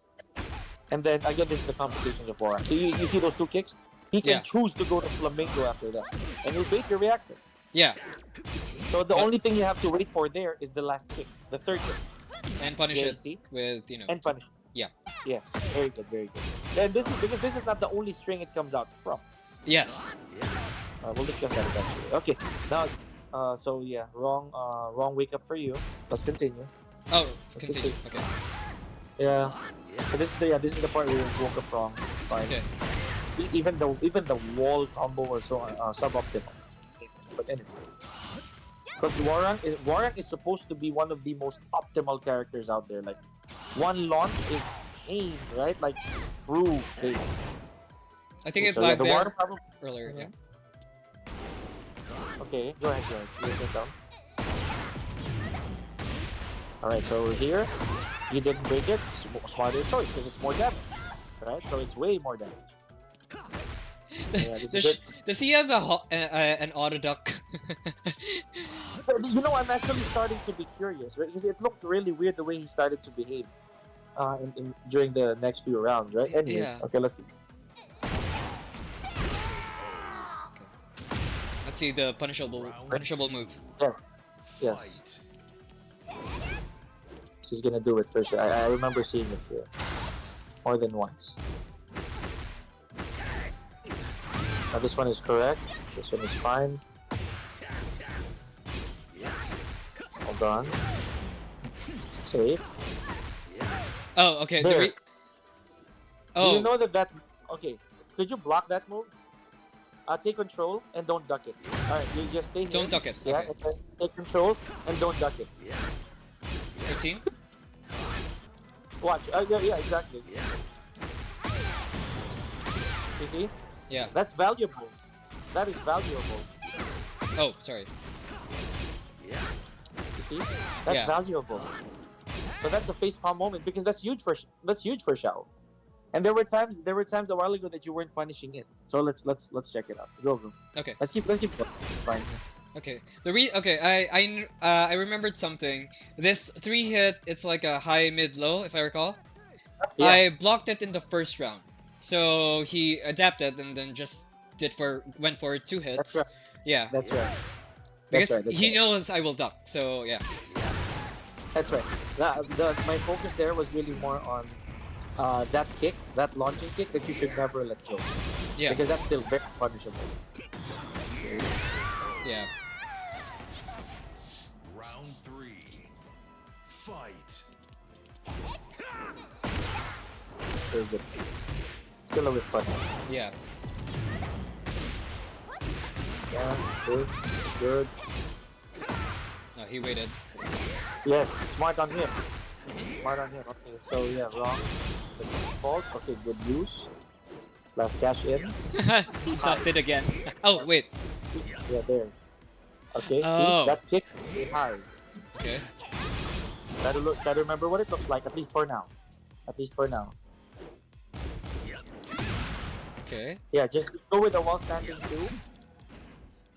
and then again this is the complications of Warren. So you see those two kicks, he can yeah. choose to go to flamingo after that, and he'll bait your reactor. Yeah. So the But only thing you have to wait for there is the last kick, the third kick. and punish Yeah, you it see, with, you know. and punish. Yeah. Yes, very good, very good. And this is because this is not the only string it comes out from. Yes. We'll discuss that eventually. Okay, now, so yeah, wrong wake up for you. Let's continue. Oh, Let's continue. Okay. Yeah. So this is the part where you woke up wrong. It's fine. Okay. Even the wall combo was so suboptimal. But anyway, because Warren is supposed to be one of the most optimal characters out there. Like one launch is pain, right? Like true pain. I think it So, yeah, lagged the Warren there problem. earlier. Yeah. Okay, go ahead. You can sound. All right, so here you didn't break it. Smarter choice because it's more damage, right? So it's way more damage. Yeah, this is Does he have an auto duck? You know, I'm actually starting to be curious, right? Because it looked really weird the way he started to behave during the next few rounds, right? Anyways, Yeah. okay, let's keep. Let's see the punishable move. Yes. She's gonna do it for sure. I remember seeing it here more than once. Now this one is correct. This one is fine. Hold on. Safe. Oh, okay. There. Do Oh, you know that? Okay. Could you block that move? Take control and don't duck it. Alright, you just stay here. don't duck it. Yeah, Okay. and then take control and don't duck it. 13. Watch. Yeah, exactly. You see? Yeah. That's valuable. That is valuable. Oh, sorry. You see? That's Yeah. valuable. So that's a facepalm moment because that's huge for Xiao. And there were times a while ago that you weren't punishing it. So let's check it out. Go. Okay. Let's keep going. Fine. Okay. I remembered something. This 3-hit, it's like a high, mid, low, if I recall. Yeah, I blocked it in the first round. So he adapted and then just went for 2 that's right. hits. Yeah. That's right. That's Because right. That's he right. knows I will duck. So yeah. That's right. My focus there was really more on that kick, that launching kick that you should never let go, Yeah. because that's still very punishable. Yeah. Round 3. Fight. Very good. Still a bit fun. Yeah. Yeah, good, good. Oh, he waited. Yes, smart on him. Smart on him. Okay, so yeah, wrong. False. Okay, good use. Last cash in. He ducked it again. Oh, wait. Yeah, there. Okay, see Oh. that kick is high. Okay. Try to remember what it looks like, at least for now. At least for now. Okay. Yeah, just go with the wall standing too.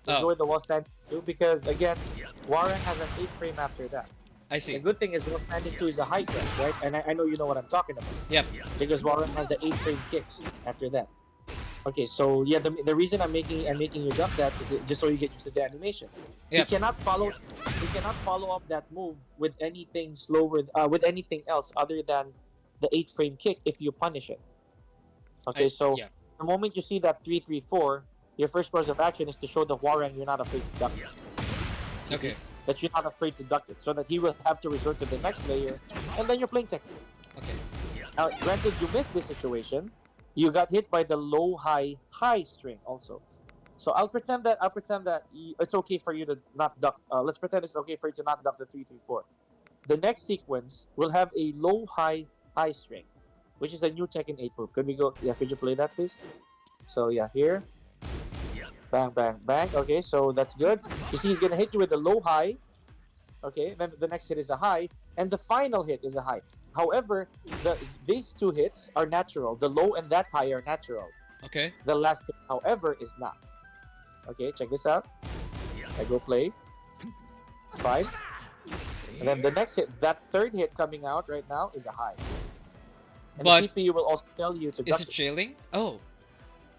Just go Oh, with the wall standing too, because again, Warren has an 8 frame after that. I The see. good thing is wall standing 2 is a high kick, right? And I know you know what I'm talking about. Yep. Because Warren has the 8 frame kicks after that. Okay, so yeah, the reason I'm making you duck that is just so you get used to the animation. Yep. He cannot follow up that move with anything slower, with anything else other than the 8 frame kick if you punish it. Okay, so Yeah. the moment you see that 3-3-4, your first course of action is to show the Warren you're not afraid to duck it. Okay. That you're not afraid to duck it, so that he will have to resort to the next layer, and then you're playing technique. Okay. Now, granted, you missed this situation. You got hit by the low, high string also. So I'll pretend that it's okay for you to not duck. Let's pretend it's okay for you to not duck the 3-3-4. The next sequence will have a low, high string, which is a new Tekken 8 move. Could we go? Yeah, could you play that, please? So yeah, here, bang, bang, bang. Okay, so that's good. You see, he's gonna hit you with a low, high. Okay, then the next hit is a high, and the final hit is a high. However, these two hits are natural. The low and that high are natural. Okay. The last hit, however, is not. Okay, check this out. I go play. Fine. And then the next hit, that third hit coming out right now is a high. And But the CPU will also tell you to is duck it it. trailing? Oh.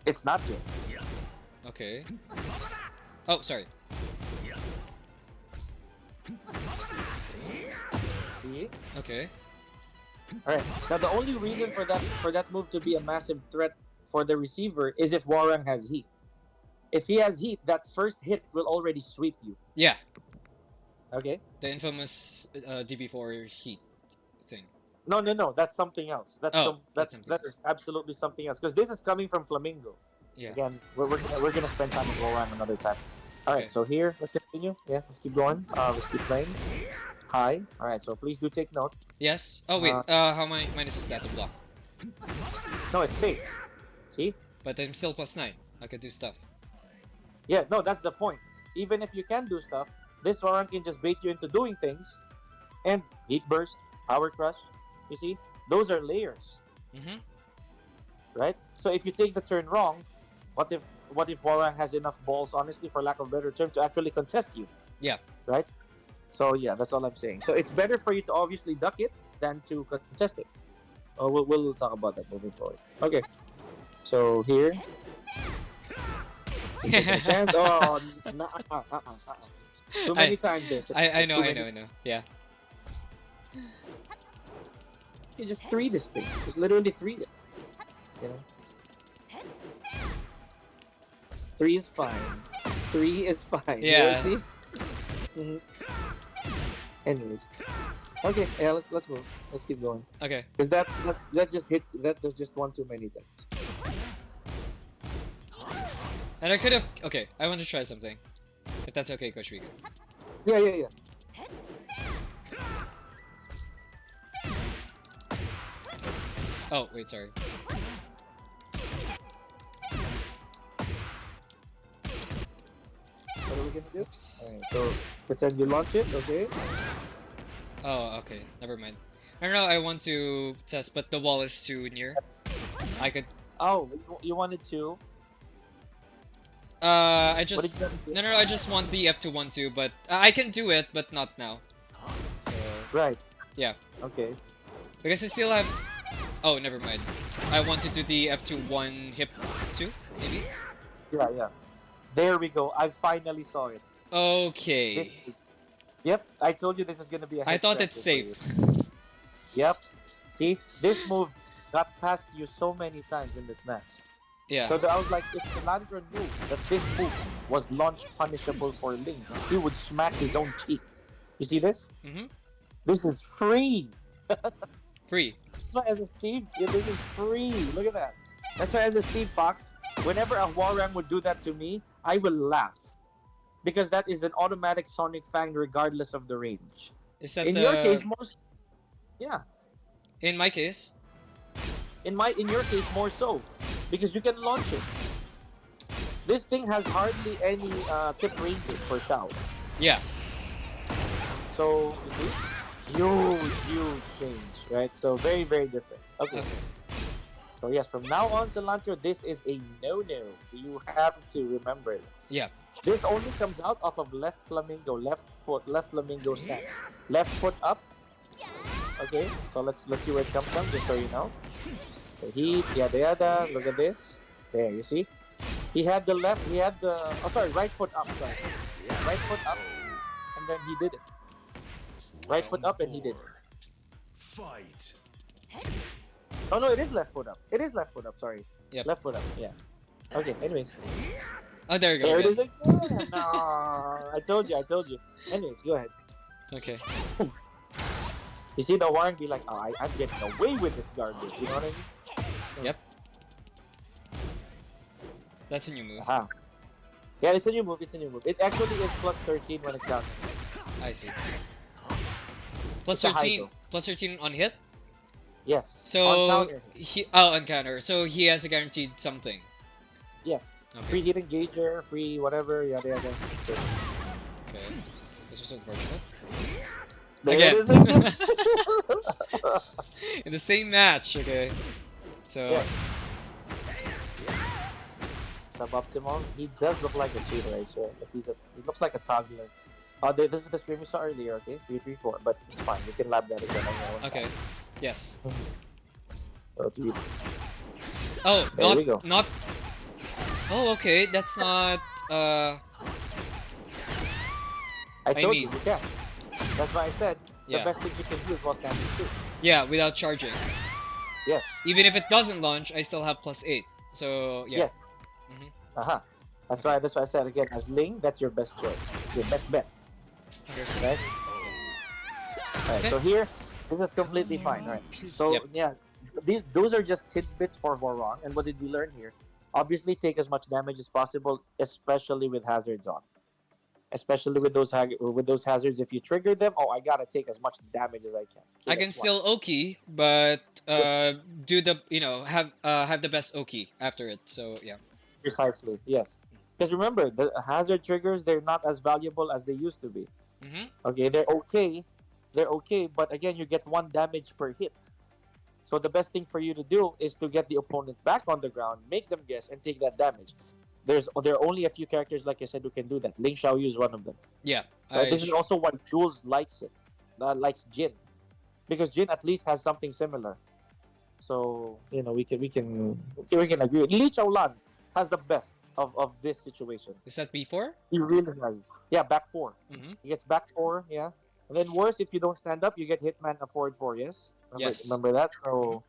It's not good. Okay. Oh, sorry. See? Okay. Alright. Now the only reason for that move to be a massive threat for the receiver is if Warren has heat. If he has heat, that first hit will already sweep you. Yeah. Okay? The infamous DB4 heat thing. No, no, no. That's something else. Oh, that's something That else. is absolutely something else. Because this is coming from Flamingo. Yeah. Again, we're gonna spend time with Warren another time. All right, Okay. so here, let's continue. Yeah, let's keep going. Let's keep playing. Hi. All right, so please do take note. Yes. Oh wait. How minus is that to block? No, it's safe. See? But I'm still +9. I could do stuff. Yeah, no, that's the point. Even if you can do stuff, this Warren can just bait you into doing things, and heat burst, power crush. You see, those are layers, Mm-hmm. right? So if you take the turn wrong, what if Warren has enough balls, honestly, for lack of a better term, to actually contest you? Yeah. Right? So yeah, that's all I'm saying. So it's better for you to obviously duck it than to contest it. We'll talk about that moving forward. Okay. So here, taking a chance. Oh, too many times this. I know. Too I many- know. I know. Yeah. You just 3 this thing. Just literally 3 it. You know. 3 is fine. 3 is fine. Yeah. You see? Mhm. Anyways. Okay. Yeah. Let's move. Let's keep going. Okay. Because that just hit. That's just one too many times. And I could have. Okay. I want to try something. If that's okay, Coach Vika. Yeah. Yeah. Yeah. Oh wait. Sorry. What are we gonna do? Oops. Alright. So pretend you launch it. Okay. Oh. Okay. Never mind. I don't know. I want to test, but the wall is too near. I could. Oh, you wanted to. I What did just you have to do? no, I just want the F212, but I can do it, but not now. So Right. yeah, Okay. because I still have. Oh, never mind. I want to do the F21 hip 2, maybe. Yeah, yeah. There we go. I finally saw it. This. Okay. Yep. I told you this is gonna be a I head thought it's scratcher for you. safe. Yep. See, this move got past you so many times in this match. Yeah. So I was like, if Silantro knew that this move was launch punishable for Ling, he would smack his own cheek. You see this? Mm-hmm. This is free. Free. That's why as a Steve, yeah, this is free. Look at that. That's why as a Steve Fox, whenever a Warram would do that to me, I will laugh. Because that is an automatic Sonic Fang regardless of the range. Is that In your case, the? more yeah. In my case. In your case, more so. Because you can launch it. This thing has hardly any tip ranges for Shao. Yeah. So you see? Huge change, right? So very, very different. Okay. Okay. So yes, from now on, Cilantro, this is a no-no. You have to remember it. Yeah. This only comes out off of left left flamingo stance. Left foot up. Okay, so let's see where it comes from, just so you know. The heat, yada yada. Look at this. There, you see. He had the right foot up. Sorry. Right foot up, and then he did it. Right foot up, and he did it. Fight. Oh no, it is left foot up. It is left foot up. Sorry. Yep. Left foot up. Yeah. Okay. Anyways, Oh, there you go. there it again. is again. No, I told you. Anyways, go ahead. Okay. You see the Warren be like, oh, I'm getting away with this garbage. You know what I mean? Yep. That's a new move. Aha. Yeah, it's a new move. It actually is plus 13 when it's down. I see. Plus It's a high 13. though. Plus 13 on hit. Yes. On So counter. on counter. So he has a guaranteed something. Yes. Okay. Free hit engager, free whatever, yada yada. Okay. Okay. This was unfortunate. There Again. it is again. In the same match. Okay. So Yeah. Suboptimal. He does look like a cheater, I swear. But he looks like a toddler. This is the stream we saw earlier, okay? 334, but it's fine. You can lab that again on your own okay. time. Yes. So, dude, Oh, There we go. not. Oh, okay. That's not. I told mean- you, you can. That's why I said Yeah. the best thing you can do is while standing too. Yeah, without charging. Yes. Even if it doesn't launch, I still have plus 8. So yeah. Yes. Mhm. Uh-huh. That's why I said again, as Ling, that's your best choice. It's your best bet. Understood. Right? Alright, Okay. so here, this is completely fine, right? So Yep. yeah, those are just tidbits for Warong, and what did we learn here? Obviously, take as much damage as possible, especially with hazards on. Especially with those hazards, if you trigger them, oh, I gotta take as much damage as I can. Okay, I can that's still Oki, but do the have the best Oki after it. So yeah. precisely, yes. Because remember, the hazard triggers, they're not as valuable as they used to be. Mhm. Okay, they're okay, but again, you get 1 damage per hit. So the best thing for you to do is to get the opponent back on the ground, make them guess, and take that damage. There are only a few characters, like I said, who can do that. Ling Xiaoyu is one of them. Yeah. Right? This is also why Jules likes it. Likes Jin, because Jin at least has something similar. So we can agree. Li Chaolan has the best of this situation. Is that B4? He really has. Yeah, back 4. Mhm. He gets back 4. Yeah, and then worse if you don't stand up, you get Hitman a forward 4. Yes. Yes. Remember that. So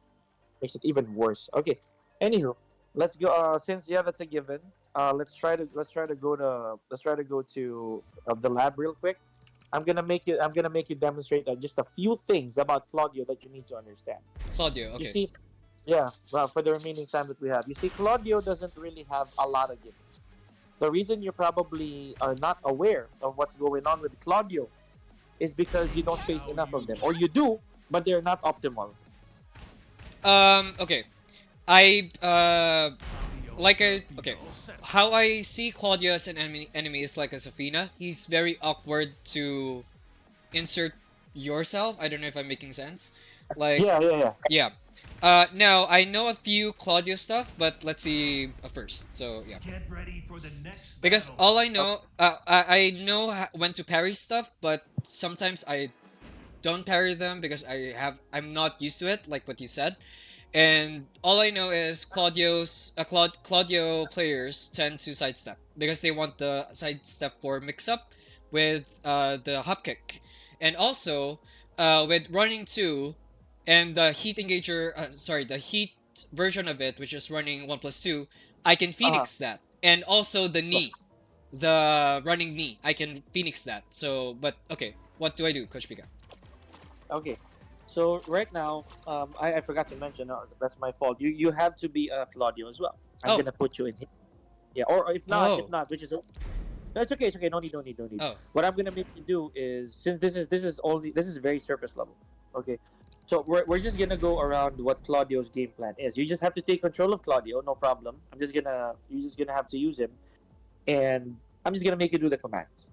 makes it even worse. Okay. Anywho, let's go. Since that's a given. Let's try to go to the lab real quick. I'm gonna make you demonstrate just a few things about Claudio that you need to understand. Claudio. You Okay. see, yeah. Well, for the remaining time that we have, you see, Claudio doesn't really have a lot of gimmicks. The reason you probably are not aware of what's going on with Claudio is because you don't face enough of them, or you do, but they're not optimal. Okay. I okay. How I see Claudio as an enemy is like a Safina. He's very awkward to insert yourself. I don't know if I'm making sense. Like Yeah. yeah. Now I know a few Claudio stuff, but let's see first. So yeah, Get ready for the next because battle. all I know, I know when to parry stuff, but sometimes I don't parry them because I'm not used to it, like what you said. And all I know is Claudio players tend to sidestep because they want the sidestep for mix up with the hop kick, and also with running two, and the heat engager. Sorry, the heat version of it, which is running 1+2. I can Uh-huh. phoenix that, and also the knee, the running knee. I can phoenix that. So, but okay, what do I do, Coach Pika? Okay. So right now, I forgot to mention. That's my fault. You have to be a Claudio as well. I'm Oh, gonna put you in here. Yeah. Or if oh, not, which is no, it's okay. It's okay. No need. No need. No need. oh. What I'm gonna make you do is, since this is very surface level. Okay. So we're just gonna go around what Claudio's game plan is. You just have to take control of Claudio. No problem. You're just gonna have to use him, and I'm just gonna make you do the commands.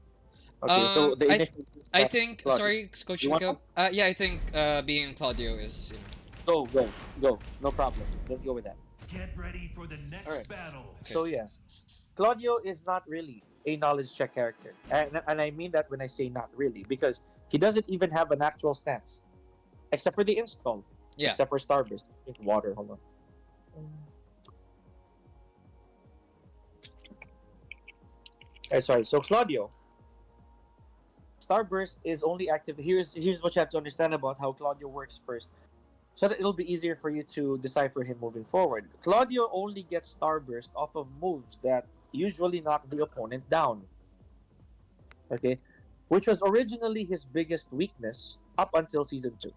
Okay. So the I initial I command, think, Claudio. sorry, Coach You want Pika. Yeah, I think being Claudio is, go. No problem. Let's go with that. Get ready for the All next right. battle. okay. So yes, Claudio is not really a knowledge check character, and I mean that when I say not really, because he doesn't even have an actual stance, except for the install, Yeah. except for Starburst. Drink water. Hold on. Sorry. So Claudio, Starburst is only active. Here's what you have to understand about how Claudio works first, so that it'll be easier for you to decipher him moving forward. Claudio only gets Starburst off of moves that usually knock the opponent down. Okay, which was originally his biggest weakness up until season 2.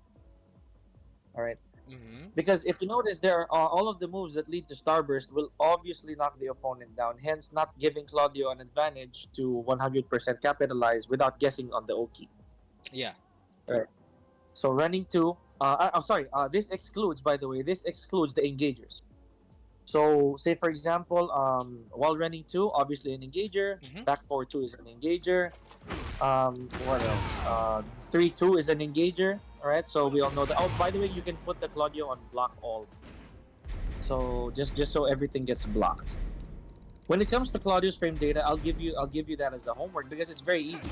All right, Mm-hmm. because if you notice, there are all of the moves that lead to Starburst will obviously knock the opponent down, hence not giving Claudio an advantage to 100% capitalize without guessing on the Oki. Yeah. All right. So running two. Sorry. This excludes, by the way, this excludes the engagers. So, say for example, while running two, obviously an engager. Mm-hmm. Back four two is an engager. What else? 3-2 is an engager. All right. So we all know that. Oh, by the way, you can put the Claudio on block all. So just so everything gets blocked. When it comes to Claudio's frame data, I'll give you that as a homework because it's very easy.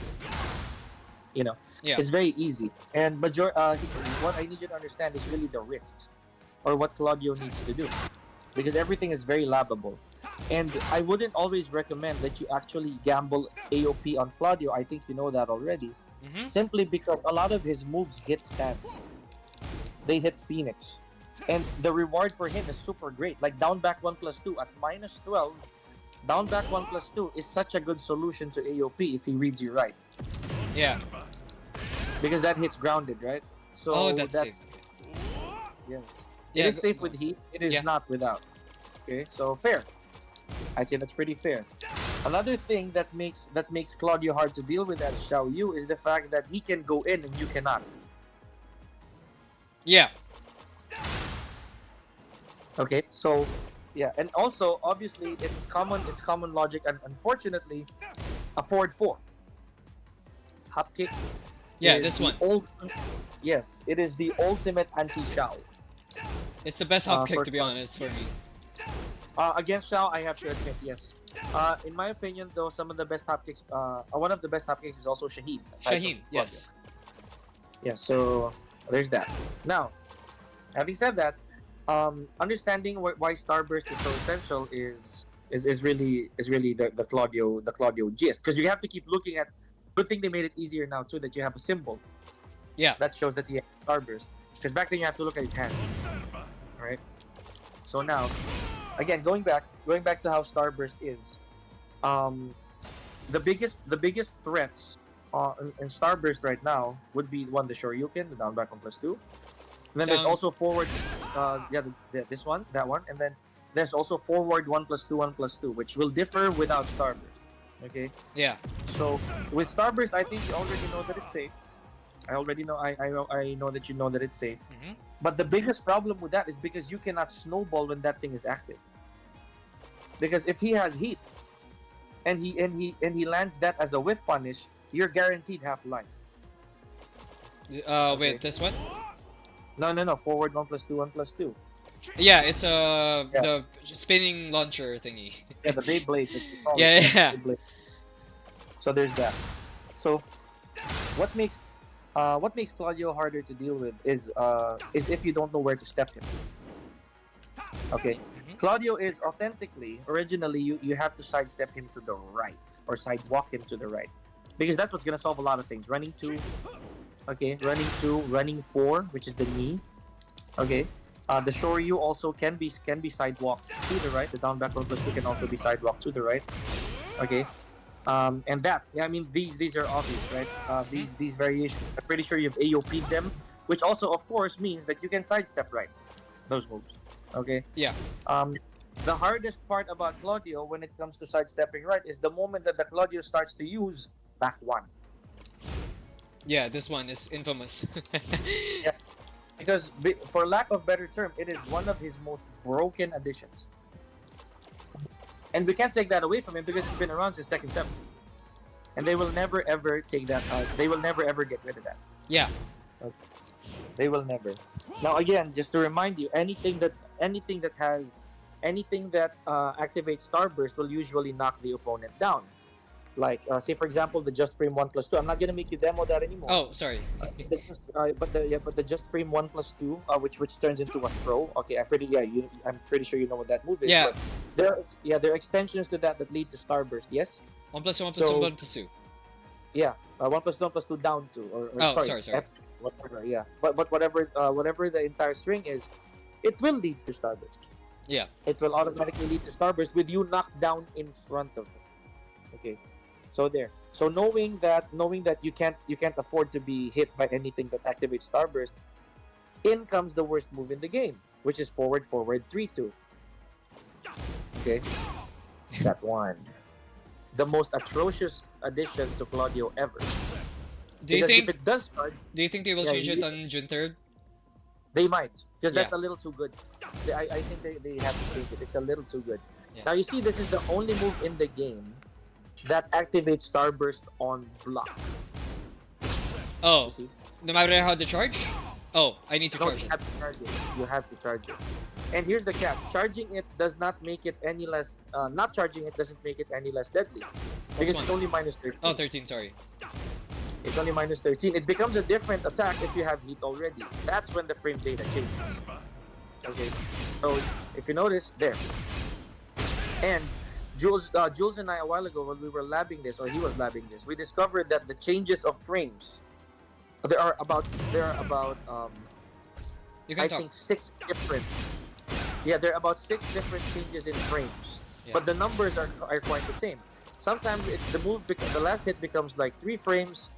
You know, Yeah. it's very easy. And what I need you to understand is really the risks or what Claudio needs to do, because everything is very labbable. And I wouldn't always recommend that you actually gamble AOP on Claudio. I think you know that already. Mm-hmm. Simply because a lot of his moves hit stance. They hit Phoenix. And the reward for him is super great. Like down back 1+2 at -12, down back 1+2 is such a good solution to AOP if he reads you right. Yeah. Because that hits grounded, right? So Oh, that's safe. Okay. yes. It Yeah. is safe Go with on. heat. It is Yeah. not without. Okay, so fair. I'd say that's pretty fair. Another thing that makes Claudio hard to deal with as Xiao Yu is the fact that he can go in and you cannot. Yeah. Okay, so yeah, and also obviously it's common logic, and unfortunately, a forward four hop kick Yeah. is This the one. yes, it is the ultimate anti Xiao. It's the best hop kick, For to be honest, for me. Against Xiao, I have to admit, yes. In my opinion, though, some of the best hop kicks, one of the best hop kicks is also Shaheen. aside from Shaheen. Claudio. Yes. Yeah, so there's that. Now, having said that, understanding why Starburst is so essential is really the Claudio gist, because you have to keep looking at. Good thing they made it easier now too, that you have a symbol Yeah. that shows that he has Starburst. Because back then you have to look at his hands, right? So now, again, going back to how Starburst is, um, the biggest threats in Starburst right now would be one, the Shoryuken, the down back 1+2. And then there's Down. also forward, this one, that one, and then there's also forward 1+2, 1+2, which will differ without Starburst. Okay, Yeah. so with Starburst, I think you already know that it's safe. I already know. I know that you know that it's safe. Mm-hmm. But the biggest problem with that is because you cannot snowball when that thing is active. Because if he has heat and he lands that as a whiff punish, you're guaranteed half life. Wait. Okay. This one. No. Forward 1+2, 1+2. Yeah, it's Yeah. the spinning launcher thingy. Yeah, the Beyblade that you call it. Yeah, Yeah, yeah. Beyblade. So there's that. So what makes Claudio harder to deal with is if you don't know where to step him. Okay. Mhm. Claudio is authentically, originally, you have to sidestep him to the right or sidewalk him to the right, because that's what's gonna solve a lot of things. Running two, okay, running four, which is the knee, okay. The Shoryu also can be sidewalked to the right. The down back 1+2 can also be sidewalked to the right, okay. And that, yeah, I mean these are obvious, right? These variations. I'm pretty sure you've AOP'd them, which also of course means that you can sidestep right those moves, okay. Yeah. Um, the hardest part about Claudio when it comes to sidestepping right is the moment that the Claudio starts to use back one. Yeah, this one is infamous. Yeah. Because for lack of better term, it is one of his most broken additions. And we can't take that away from him because it's been around since Tekken 7. And they will never ever take that they will never ever get rid of that. Yeah. They will never. Now again, just to remind you, anything that activates Starburst will usually knock the opponent down. Like say for example the Just Frame 1+2. I'm not gonna make you demo that anymore. Oh, sorry. But the Just Frame 1+2, which turns into a throw. Okay, I'm pretty sure you know what that move is. Yeah. But there are extensions to that lead to Starburst. Yes. 1+1, 1+2, So- 1+2. Yeah. 1+1, 1+2 down to or Oh, sorry, sorry. F, whatever. Yeah. But whatever the entire string is, it will lead to Starburst. Yeah. It will automatically lead to Starburst with you knocked down in front of it. Okay. So there. So knowing that you can't afford to be hit by anything that activates Starburst, in comes the worst move in the game, which is forward 3-2. Okay. That one. The most atrocious addition to Claudio ever. Do you Because think if it does charge, they will Yeah, change it you- on June 3rd? they might. Because that's Yeah. a little too good. I think they have to change it. It's a little too good. Yeah. Now you see this is the only move in the game that activates Starburst on block. Oh, You see? no matter how the charge? Oh, I need to No, charge you it. have to charge it. You have to charge it. And here's the catch: charging it does not make it any less. Not charging it doesn't make it any less deadly. Because one? it's only -13. Oh, 13, sorry. It's only -13. It becomes a different attack if you have heat already. That's when the frame data changes. Okay. So if you notice there, and Jules and I a while ago when we were labbing this, or he was labbing this, we discovered that the changes of frames. There are about You can I talk. think 6 different. Yeah, there are about 6 different changes in frames, Yeah. but the numbers are quite the same. Sometimes the last hit becomes like 3 frames,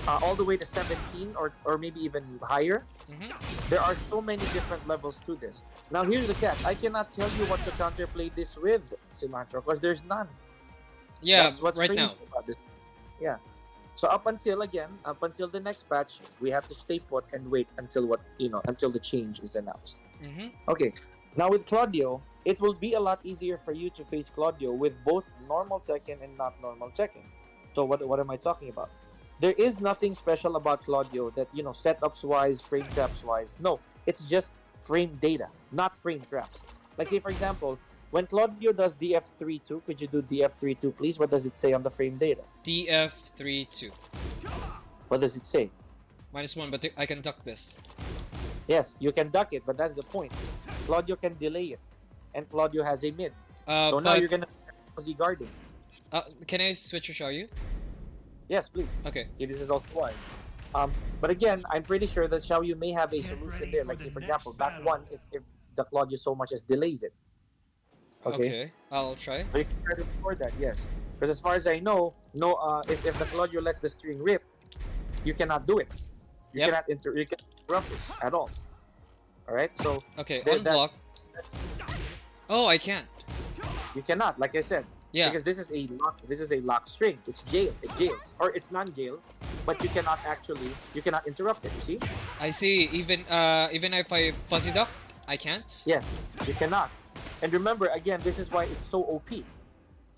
all the way to 17 or maybe even higher. Mhm. There are so many different levels to this. Now here's the catch: I cannot tell you what to counterplay this with, Silantro, because there's none. Yeah, That's what's right crazy now. about this. Yeah. So up until the next patch, we have to stay put and wait until until the change is announced. Mhm. Okay. Now with Claudio, it will be a lot easier for you to face Claudio with both normal Tekken and not normal Tekken. So what am I talking about? There is nothing special about Claudio that setups wise, frame traps wise. No, it's just frame data, not frame traps. Like say for example, when Claudio does DF32, could you do DF32 please? What does it say on the frame data? DF32. What does it say? -1, but I can duck this. Yes, you can duck it, but that's the point. Claudio can delay it, and Claudio has a mid. So now But you're gonna fuzzy guarding. can I switch to show you? Yes, please. Okay. See, this is also why. But again, I'm pretty sure that Xiaoyu may have a Get solution ready there. for Like, the say, for next example, back battle. one, if the Claudio so much as delays it. Okay. Okay, I'll try. So you can try to record that, yes. Because as far as I know, no, if the Claudio lets the string rip, you cannot do it. You Yep. cannot interrupt it at all. All right, so Okay, That- on block. Oh, I can't. you cannot, like I said, Yeah. because this is a lock. This is a lock string. It's jail. It jails, or it's non-jail, but you cannot interrupt it. You see? I see. Even if I fuzzy duck, I can't. Yeah, you cannot. And remember, again, this is why it's so OP.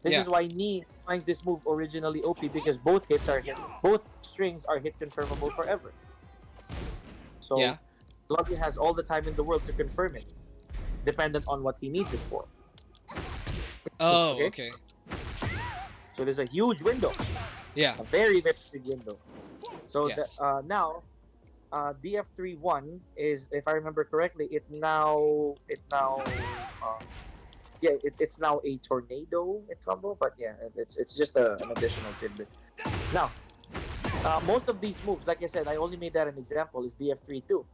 This Yeah. is why Ni finds this move originally OP because both strings are hit confirmable forever. So Yeah. Claudio has all the time in the world to confirm it, dependent on what he needs it for. Oh, Okay, okay. so there's a huge window, Yeah. a very very big window. So Yes. now DF31 is, if I remember correctly, uh, it's now a tornado in combo. But yeah, it's just an additional tidbit. Now, most of these moves, like I said, I only made that an example, is DF32.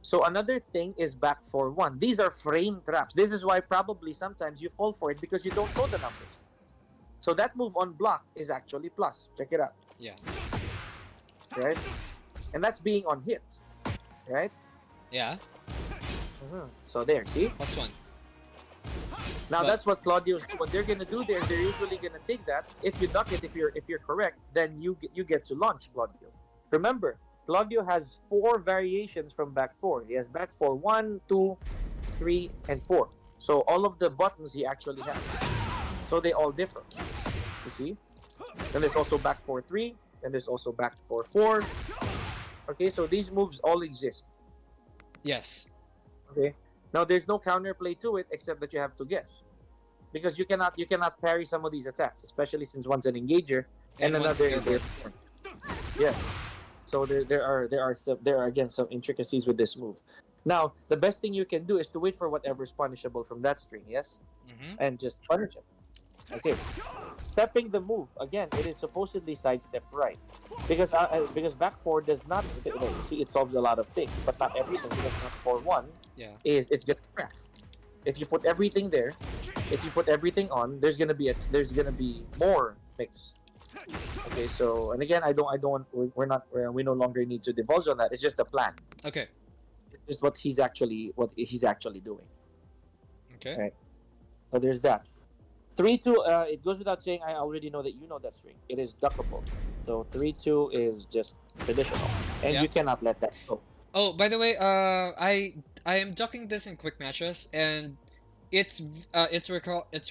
So another thing is back 4-1. These are frame traps. This is why probably sometimes you fall for it because you don't know the numbers. So that move on block is actually plus. Check it out, Yeah. right? And that's being on hit, right? Yeah. So there, see? +1. Now But- that's what Claudio's. What they're gonna do there is they're usually gonna take that. If you duck it, if you're correct, then you get to launch Claudio. Remember, Claudio has 4 variations from back 4. He has back 4 1, 2, 3, and 4. So all of the buttons he actually has. So they all differ. You see? Then there's also back 4 3. Then there's also back 4 4. Okay, so these moves all exist. Yes. Okay. Now there's no counterplay to it except that you have to guess, because you cannot parry some of these attacks, especially since one's an engager and And one's another is airborne. airborne. Yes. So there are again some intricacies with this move. Now the best thing you can do is to wait for whatever's punishable from that string, yes, Mm-hmm. and just punish it. Okay. Stepping the move again, it is supposedly sidestep right, because back 4 does not. See, it solves a lot of things, but not everything. Because back 4-1 Yeah. is it's gonna crack. If you put everything there, if you put everything on, there's gonna be more mix. Okay, so and again, we no longer need to divulge on that. It's just a plan. Okay. It's just what he's actually doing. Okay. Right. So there's that. 3-2. It goes without saying. I already know that you know that string. It is duckable. So 3-2 is just traditional, and Yeah. you cannot let that go. Oh, by the way, I am ducking this in quick matches, and its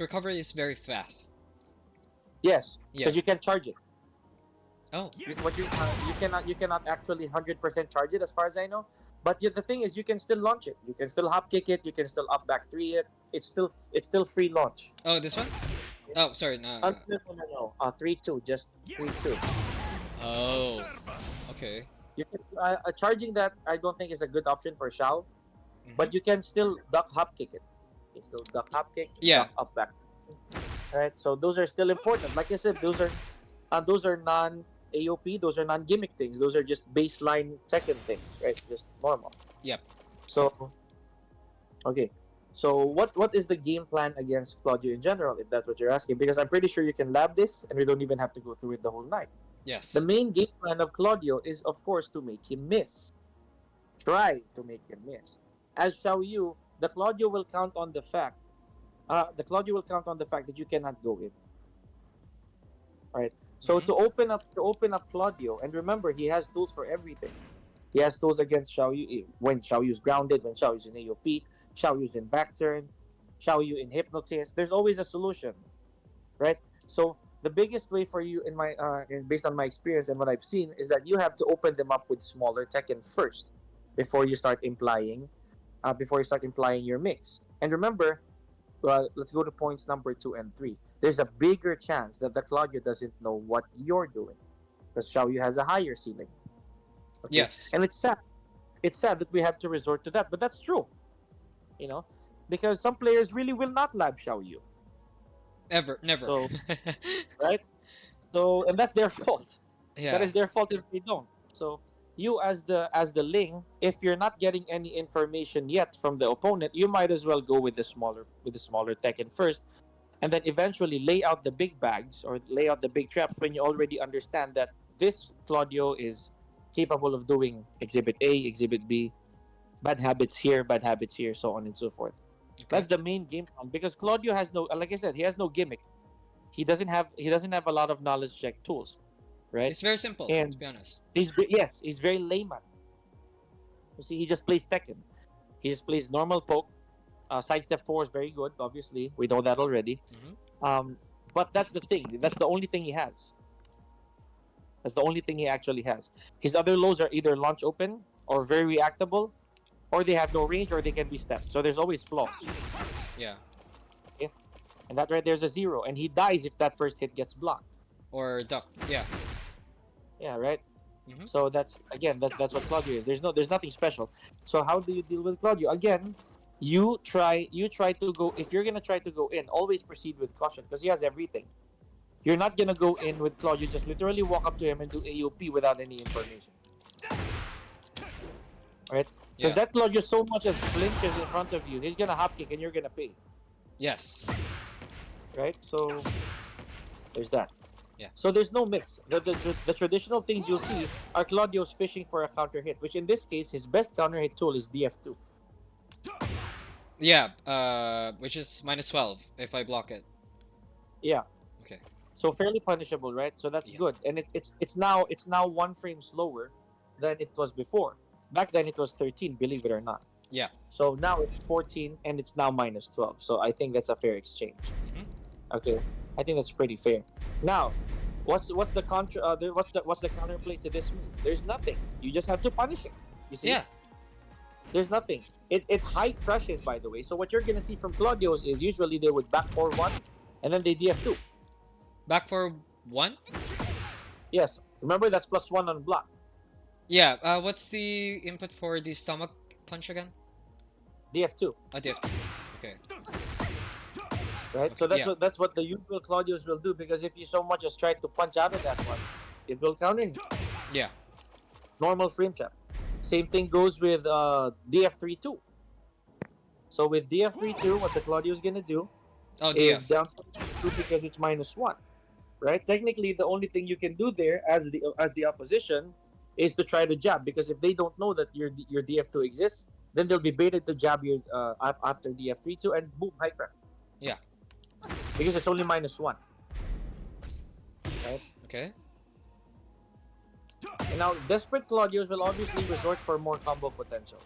recovery is very fast. Yes, Yeah. because you can charge it. Oh. You cannot actually 100% charge it as far as I know. But the thing is, you can still launch it. You can still hop kick it. You can still up back 3 it. It's still free launch. Oh, this one? Oh, sorry. No. No. 3-2, just 3-2. Oh. Okay. You can, charging that I don't think is a good option for Shao, Mhm. but you can still duck hop kick it. You can still duck hop kick. Yeah. Duck up back. Alright, so those are still important. Like I said, those are non AOP. Those are non gimmick things. Those are just baseline Tekken things, right? Just normal. Yep. So, okay. So what is the game plan against Claudio in general, if that's what you're asking? Because I'm pretty sure you can lab this, and we don't even have to go through it the whole night. Yes. The main game plan of Claudio is, of course, to make him miss. Try to make him miss. As Xiao Yu, the Claudio will count on the fact. That you cannot go in. All right. So Mhm. to open up Claudio, and remember, he has tools for everything. He has tools against Xiao Yu when Xiao Yu's grounded, when Xiao Yu's in AOP, Xiao Yu's in back turn, Xiao Yu in hypnotist. There's always a solution, right? So the biggest way for you, based on my experience and what I've seen, is that you have to open them up with smaller Tekken first before you start implying your mix. And remember, let's go to points number 2 and 3. There's a bigger chance that the Claudio doesn't know what you're doing, because Xiao Yu has a higher ceiling. Okay? Yes. And it's sad. It's sad that we have to resort to that, but that's true. Because some players really will not lab Xiao Yu, Never. So- right? So, and that's their fault. Yeah. That is their fault if they don't. So, you as the Ling, if you're not getting any information yet from the opponent, you might as well go with the smaller Tekken first, and then eventually lay out the big bags or lay out the big traps when you already understand that this Claudio is capable of doing Exhibit A, Exhibit B, bad habits here, so on and so forth. Okay. That's the main game plan, because Claudio has no, like I said, he has no gimmick. He doesn't have a lot of knowledge check tools, right? It's very simple, And- to be honest. He's very layman. You see, he just plays Tekken. He just plays normal poke. Sidestep 4 is very good. Obviously, we know that already. Mhm. But that's the thing. That's the only thing he has. That's the only thing he actually has. His other lows are either launch open or very reactable, or they have no range, or they can be stepped. So there's always flaws. Yeah. Okay? And that right there's a 0, and he dies if that first hit gets blocked. Or duck. Yeah. Yeah, right. Mhm. So that's again that's what Claudio is. There's nothing special. So how do you deal with Claudio? Again, you try to go, if you're gonna try to go in, always proceed with caution because he has everything. You're not gonna go in with Claudio, just literally walk up to him and do AOP without any information. Right? Because Yeah. that Claudio so much as flinches in front of you, he's gonna hop kick and you're gonna pay. Yes. Right? So there's that. Yeah. So there's no mix. The traditional things you'll see are Claudio's fishing for a counter hit, which in this case, his best counter hit tool is DF2. Yeah. Which is -12 if I block it. Yeah. Okay. So fairly punishable, right? So that's Yeah. good. And it's now 1 frame slower than it was before. Back then it was 13, believe it or not. Yeah. So now it's 14 and it's now -12. So I think that's a fair exchange. Mhm. Okay. I think that's pretty fair. Now, what's the contra what's the counterplay to this move? There's nothing. You just have to punish it. You see? Yeah. There's nothing. It high crushes, by the way. So what you're gonna see from Claudio's is usually they would back 4-1 and then they DF2. Back for 1. Yes. Remember that's +1 on block. Yeah. What's the input for the stomach punch again? DF2. DF2. Okay. Right? Okay, So yeah. that's what the usual Claudios will do, because if you so much as try to punch out of that one, it will counter you. Yeah. Normal frame trap. Same thing goes with DF3 too. So with DF3 too, what the Claudio is gonna do Oh, is DF. down 2 because it's -1. Right? Technically, the only thing you can do there as the opposition is to try to jab, because if they don't know that your DF2 exists, then they'll be baited to jab your after DF3 too, and boom, high crap. Yeah. Because it's only -1. Right? Okay. And now, desperate Claudios will obviously resort for more combo potential.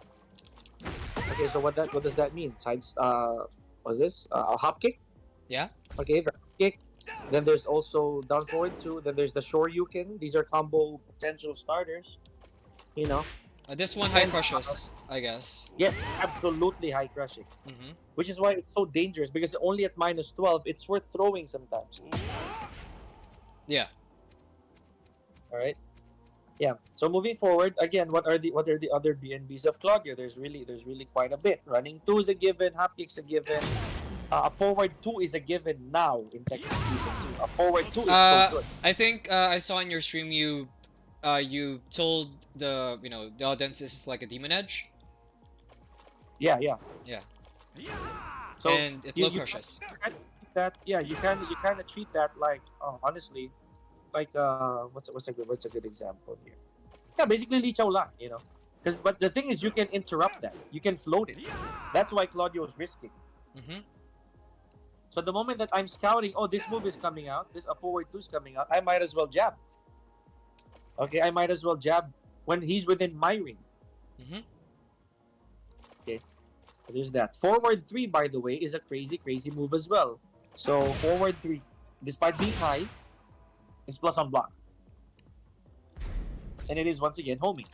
Okay, so what does that mean? Sides, what's this? A hop kick? Yeah. Okay, the hop kick. Then there's also down forward 2. Then there's the Shoryuken. These are combo potential starters. You know? This one high crushes, I guess. Yes, absolutely high crushing. Mm-hmm. Which is why it's so dangerous, because only at -12, it's worth throwing sometimes. Yeah. Alright? Yeah. So moving forward, again, what are the other BNBs of Claudio? There's really quite a bit. Running 2 is a given, hop kick's a given. A forward 2 is a given now in Tekken Season 2. A forward 2 is so good. I think I saw in your stream you told the the audience this is like a demon edge. Yeah, yeah. Yeah. So And it low crushes. you kind of treat that like, honestly, like what's a good example here? Yeah, basically Li Chao lang, but the thing is, you can interrupt that. You can float it. That's why Claudio is risking. Mm-hmm. So the moment that I'm scouting, oh, this move is coming out, this a forward 2 is coming out, I might as well jab. Okay, I might as well jab when he's within my ring. Mm-hmm. Okay, so there's that. Forward 3, by the way, is a crazy move as well. So forward 3, despite being high, is plus on block. And it is once again homing.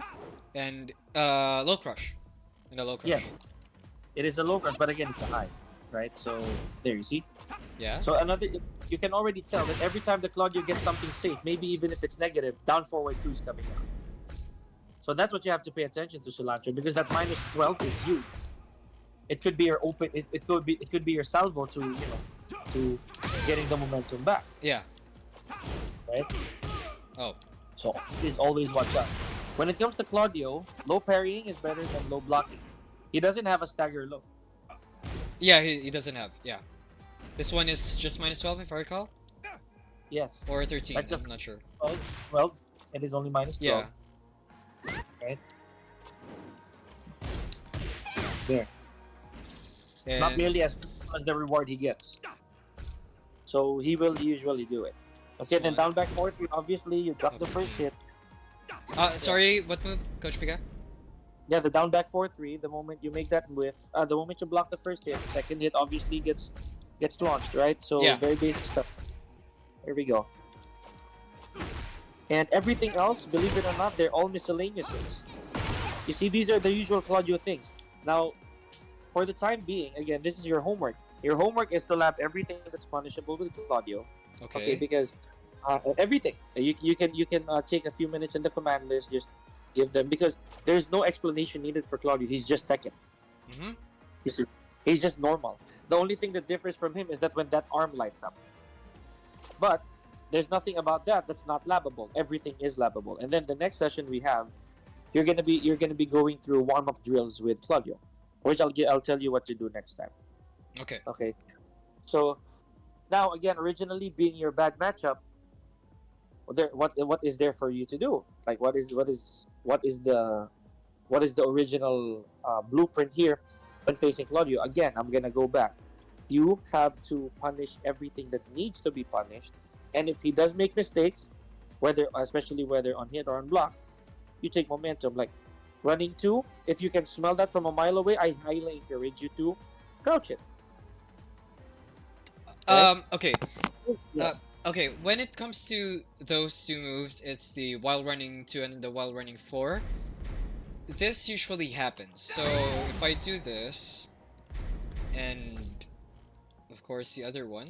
And low crush. And a low crush. Yeah. It is a low crush, but again, it's a high. Right? So there you see. Yeah. So you can already tell that every time the Claudio gets something safe, maybe even if it's negative, down forward 2 is coming out. So that's what you have to pay attention to, Silantro, because that -12 is huge. It could be your open. It could be your salvo to to getting the momentum back. Yeah. Right. Oh. So please always watch out. When it comes to Claudio, low parrying is better than low blocking. He doesn't have a stagger low. Yeah, he doesn't have. Yeah. This one is just -12 if I recall, Yes. or 13. That's I'm not sure. 12. It is only -12. Yeah. Right. There. And Not nearly as the reward he gets. So he will usually do it. Okay, then down back forward, obviously you drop the first hit. sorry, what move, Coach Pica? Yeah, the down back 4-3, the moment you make that whiff, the moment you block the first hit, second hit obviously gets launched, right? So Yeah. very basic stuff. Here we go. And everything else, believe it or not, they're all miscellaneouses. You see, these are the usual Claudio things. Now, for the time being, again, this is your homework. Your homework is to lab everything that's punishable with Claudio. Okay, Okay. because everything you can take a few minutes in the command list, just give them, because there's no explanation needed for Claudio. He's just Tekken. Mm-hmm. He's, he's just normal. The only thing that differs from him is that when that arm lights up. But there's nothing about that that's not labbable. Everything is labbable. And then the next session we have, you're gonna be going through warm up drills with Claudio, which I'll tell you what to do next time. Okay. Okay. So now again, originally being your bad matchup, what is there for you to do? Like what is the original blueprint here when facing Claudio? Again, I'm gonna go back. You have to punish everything that needs to be punished, and if he does make mistakes, especially whether on hit or on block, you take momentum. Like running two, if you can smell that from a mile away, I highly encourage you to crouch it. Right? Okay. Yeah. Uh, okay. When it comes to those two moves, it's the while running 2 and the while running 4. This usually happens. So if I do this, and of course the other one,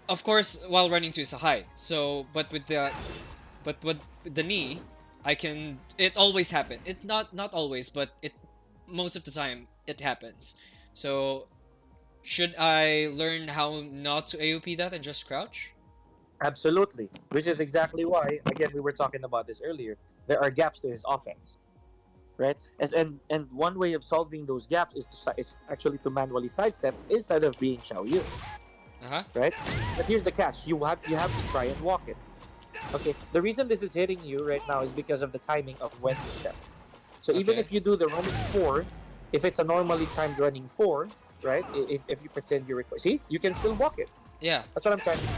of course while running 2 is a high. So but with the knee, I can. It always happen. It not always, but it most of the time it happens. So should I learn how not to AOP that and just crouch? Absolutely. Which is exactly why, again, we were talking about this earlier. There are gaps to his offense, right? And one way of solving those gaps is actually to manually sidestep instead of being Xiao Yu, Uh huh. right? But here's the catch: you have to try and walk it. Okay. The reason this is hitting you right now is because of the timing of when you step. So even Okay. if you do the running four, if it's a normally timed running four, right? If you pretend you're see, you can still walk it. Yeah. That's what I'm trying to,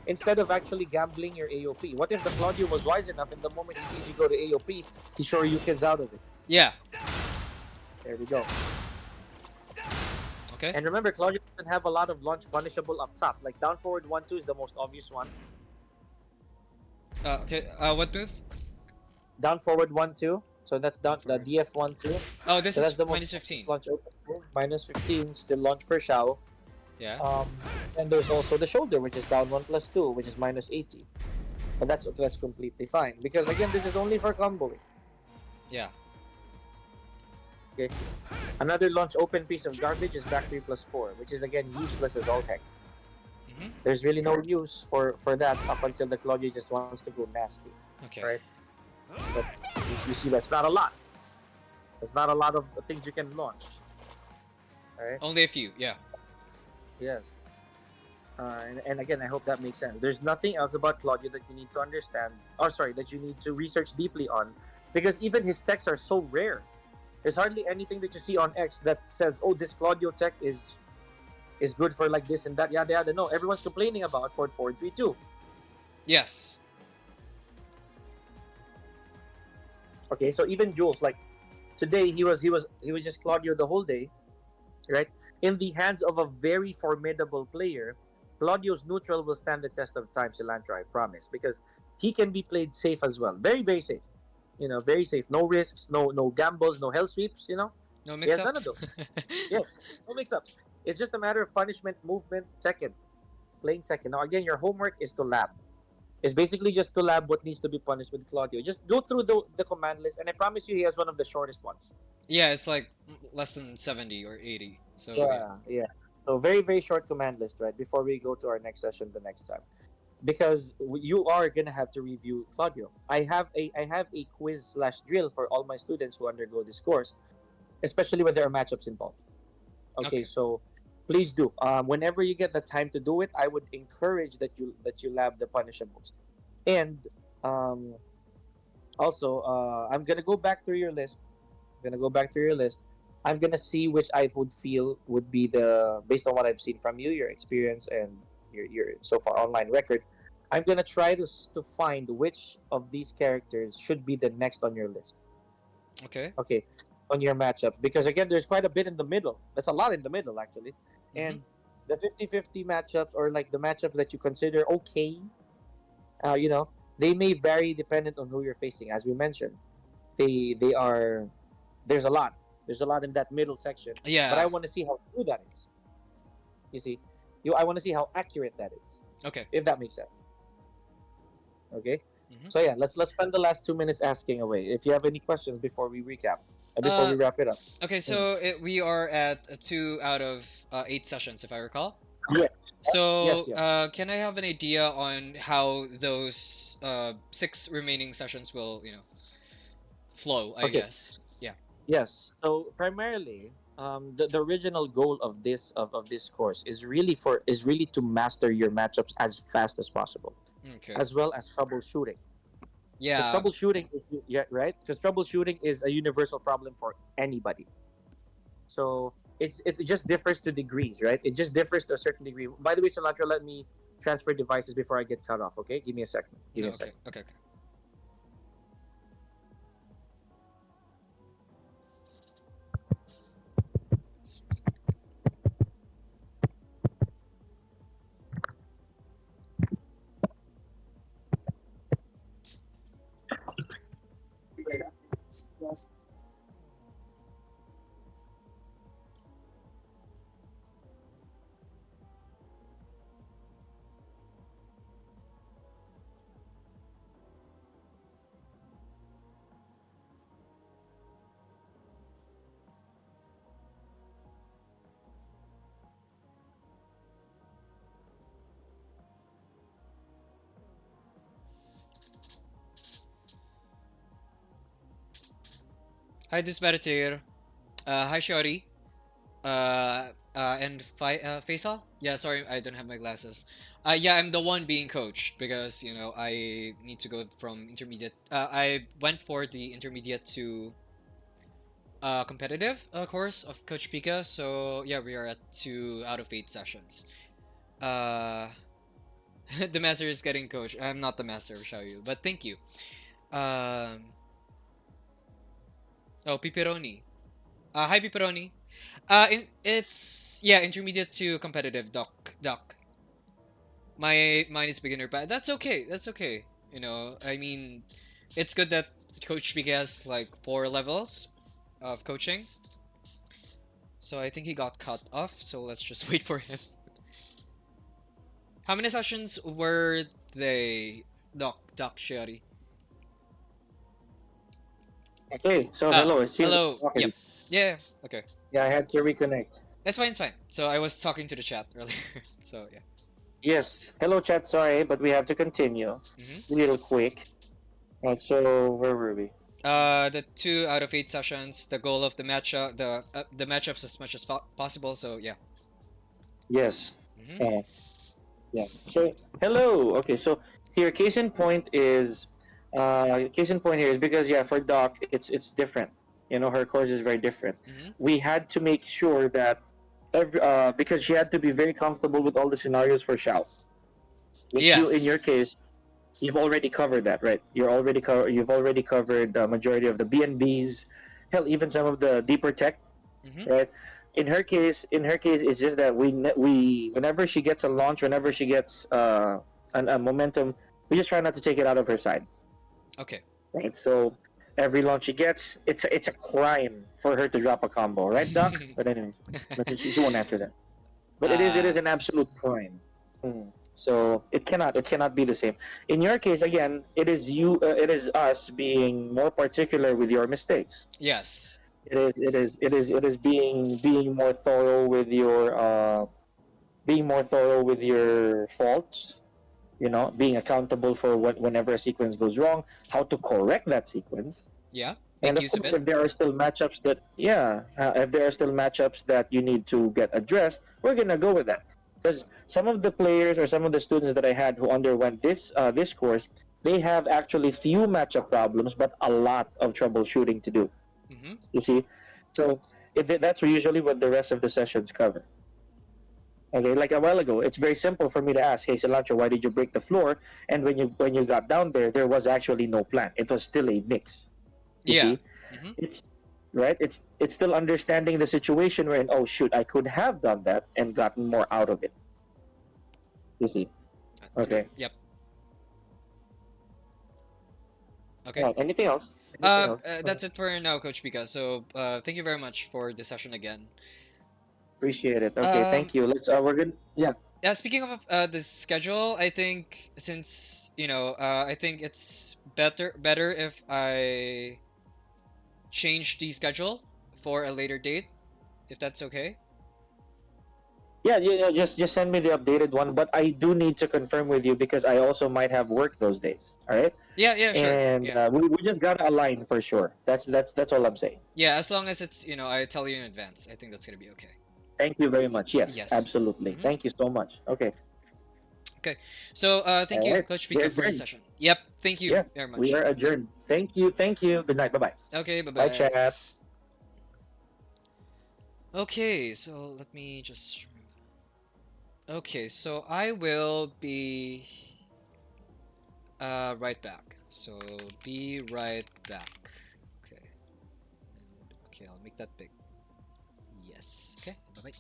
instead of actually gambling your AOP. What if the Claudio was wise enough, and the moment he sees you go to AOP, he sure you kids out of it? Yeah. There we go. Okay. And remember, Claudio doesn't have a lot of launch punishable up top. Like down forward 1-2 is the most obvious one. Okay. What move? Down forward 1-2. So that's down the Forward. DF 1-2. Oh, this So that's is the most minus 15. launch open move. Minus 15, still launch for Shao. Yeah. Um, and there's also the shoulder, which is down 1+2, which is minus 80. But that's completely fine, because again, this is only for comboing. Yeah. Okay. Another launch open piece of garbage is back 3+4, which is again useless as all heck. Mm-hmm. There's really no use for that up until the Claudio just wants to go nasty. Okay. Right. But you see, that's not a lot. There's not a lot of things you can launch. Alright? Only a few. Yeah. Yes. And again, I hope that makes sense. There's nothing else about Claudio that you need to understand, or sorry, that you need to research deeply on, because even his techs are so rare. There's hardly anything that you see on X that says, "Oh, this Claudio tech is good for like this and that, yada yada." No, everyone's complaining about 4432. Yes. Okay, so even Jules, like today, he was just Claudio the whole day, right? In the hands of a very formidable player, Claudio's neutral will stand the test of time, Silantro, I promise, because he can be played safe as well. Very, very safe. Very safe. No risks, no gambles, no hell sweeps, No He has none of mix-ups. those. Yes, no mix-ups. It's just a matter of punishment, movement, Tekken. Playing Tekken. Now, again, your homework is to lab. It's basically just to lab what needs to be punished with Claudio. Just go through the command list, and I promise you he has one of the shortest ones. Yeah, it's like less than 70 or 80. So yeah. Yeah. So very, very short command list, right? Before we go to our next session the next time. Because you are gonna have to review Claudio. I have a quiz slash drill for all my students who undergo this course, especially when there are matchups involved. Okay, Okay. so please do. Whenever you get the time to do it, I would encourage that you lab the punishables. And um, also, I'm gonna go back through your list. I'm gonna go back through your list. I'm gonna see which I would feel would be the, based on what I've seen from you, your experience, and your so far online record. I'm gonna try to find which of these characters should be the next on your list. Okay. Okay, on your matchups, because again, there's quite a bit in the middle. That's a lot in the middle actually, Mm-hmm. and the 50-50 matchups, or like the matchups that you consider okay, uh, you know, they may vary dependent on who you're facing, as we mentioned. they are there's a lot in that middle section, but I Yeah. want to see how true that is. You see, I want to see how accurate that is, Okay. if that makes sense. Okay. Hmm. So yeah, let's spend the last 2 minutes asking away. If you have any questions before we recap, before Uh. we wrap it up. Okay. Mm. So we are at 2 out of 8 sessions, if I recall. Yes, yes, So, yes. can I have an idea on how those 6 remaining sessions will, flow? I Okay. guess. Yeah. Yes. So primarily, the original goal of this course is really to master your matchups as fast as possible, Okay. as well as troubleshooting. Because Yeah. troubleshooting is, yeah, right. Because troubleshooting is a universal problem for anybody. So it just differs to degrees, right? It just differs to a certain degree. By the way, Cilantro, let me transfer devices before I get cut off. Okay, give me a second. Give No. me a Okay. second. Okay. Okay. Hi, this is Meditator. Hi, Shori. And Faisal? Yeah, sorry, I don't have my glasses. Yeah, I'm the one being coached because, I need to go from intermediate. I went for the intermediate to competitive course of Coach Pica. So, yeah, we are at 2 out of 8 sessions. Uh, the master is getting coached. I'm not the master of Xiaoyu, but thank you. Um, oh, Pipironi. Hi, Pipironi. It's yeah, intermediate to competitive. Doc. Mine is beginner, but that's okay. That's okay. I mean, it's good that Coach Big has like 4 levels of coaching. So I think he got cut off. So let's just wait for him. How many sessions were they, Doc Sherry? Okay. So Ah, hello. It seems that hello. I'm talking. Yep. Yeah. Okay. Yeah, I had to reconnect. That's fine. It's fine. So I was talking to the chat earlier. So yeah. Yes. Hello, chat. Sorry, but we have to continue Mm-hmm. real quick. So where were we? The 2 out of 8 sessions. The goal of the the matchups as much as possible. So yeah. Yes. Mm-hmm. Uh, yeah. So hello. Okay. So here, case in point here is because yeah, for Doc, it's different. You know, her course is very different. Mm-hmm. We had to make sure that because she had to be very comfortable with all the scenarios for Shao, which you in Yes. your case you've already covered that, right? You've already covered the majority of the BNBs, hell, even some of the deeper tech, Mm-hmm. right? In her case, it's just that we whenever she gets a launch, whenever she gets a momentum, we just try not to take it out of her side, Okay. right? So every launch she gets, it's a crime for her to drop a combo, right, Doc? But anyways, but she won't answer that. But it is uh. an absolute crime. Mm. So it cannot be the same. In your case, again, it is us being more particular with your mistakes. Yes. It is being more thorough with your faults. You know, being accountable for whenever a sequence goes wrong, how to correct that sequence, Yeah. and Make of use of course, it. if there are still matchups that, yeah, if there are still matchups that you need to get addressed, we're gonna go with that. Because some of the players or some of the students that I had who underwent this course, they have actually few matchup problems, but a lot of troubleshooting to do. Mm-hmm. You see, so that's usually what the rest of the sessions cover. Okay, like a while ago, it's very simple for me to ask, "Hey, Cilantro, why did you break the floor?" And when you got down there was actually no plan. It was still a mix. You Yeah. see, Mm-hmm. it's right. It's still understanding the situation where, oh shoot, I could have done that and gotten more out of it. You see, okay. Yep. Okay. Right. Anything else? Anything else? That's it for now, Coach Pika. So, thank you very much for the session again. Appreciate it. Okay, Um, thank you. Let's we're gonna yeah. yeah, speaking of the schedule, I think since I think it's better if I change the schedule for a later date, if that's okay. Yeah, just send me the updated one, but I do need to confirm with you because I also might have work those days. All right, Yeah, yeah, sure. and Yeah, we just gotta align for sure. That's all I'm saying. yeah. As long as it's I tell you in advance, I think that's gonna be okay. Thank you very much. Yes, Yes. absolutely. Hmm. Thank you so much. Okay. Okay. So, thank All you, right. Coach We're Pika, for the adjourned. session. Yep. Thank you Yeah, very we much. are adjourned. Thank you. Thank you. Good night. Bye bye. Okay. Bye Bye, bye. chat. Okay. So let me just. Okay. So I will be right back. So be right back. Okay. And okay, I'll make that big. Yes. Okay. Bye bye.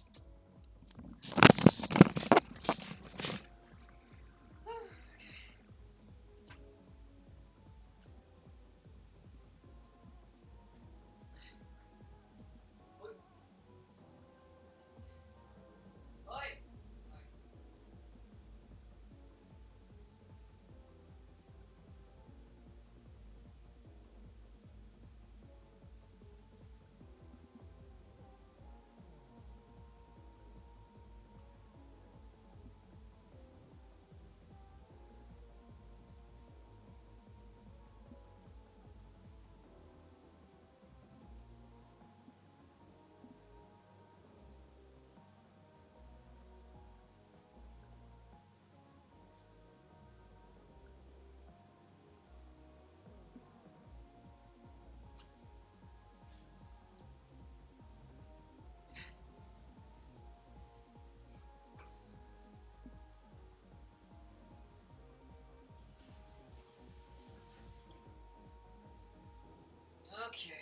Okay.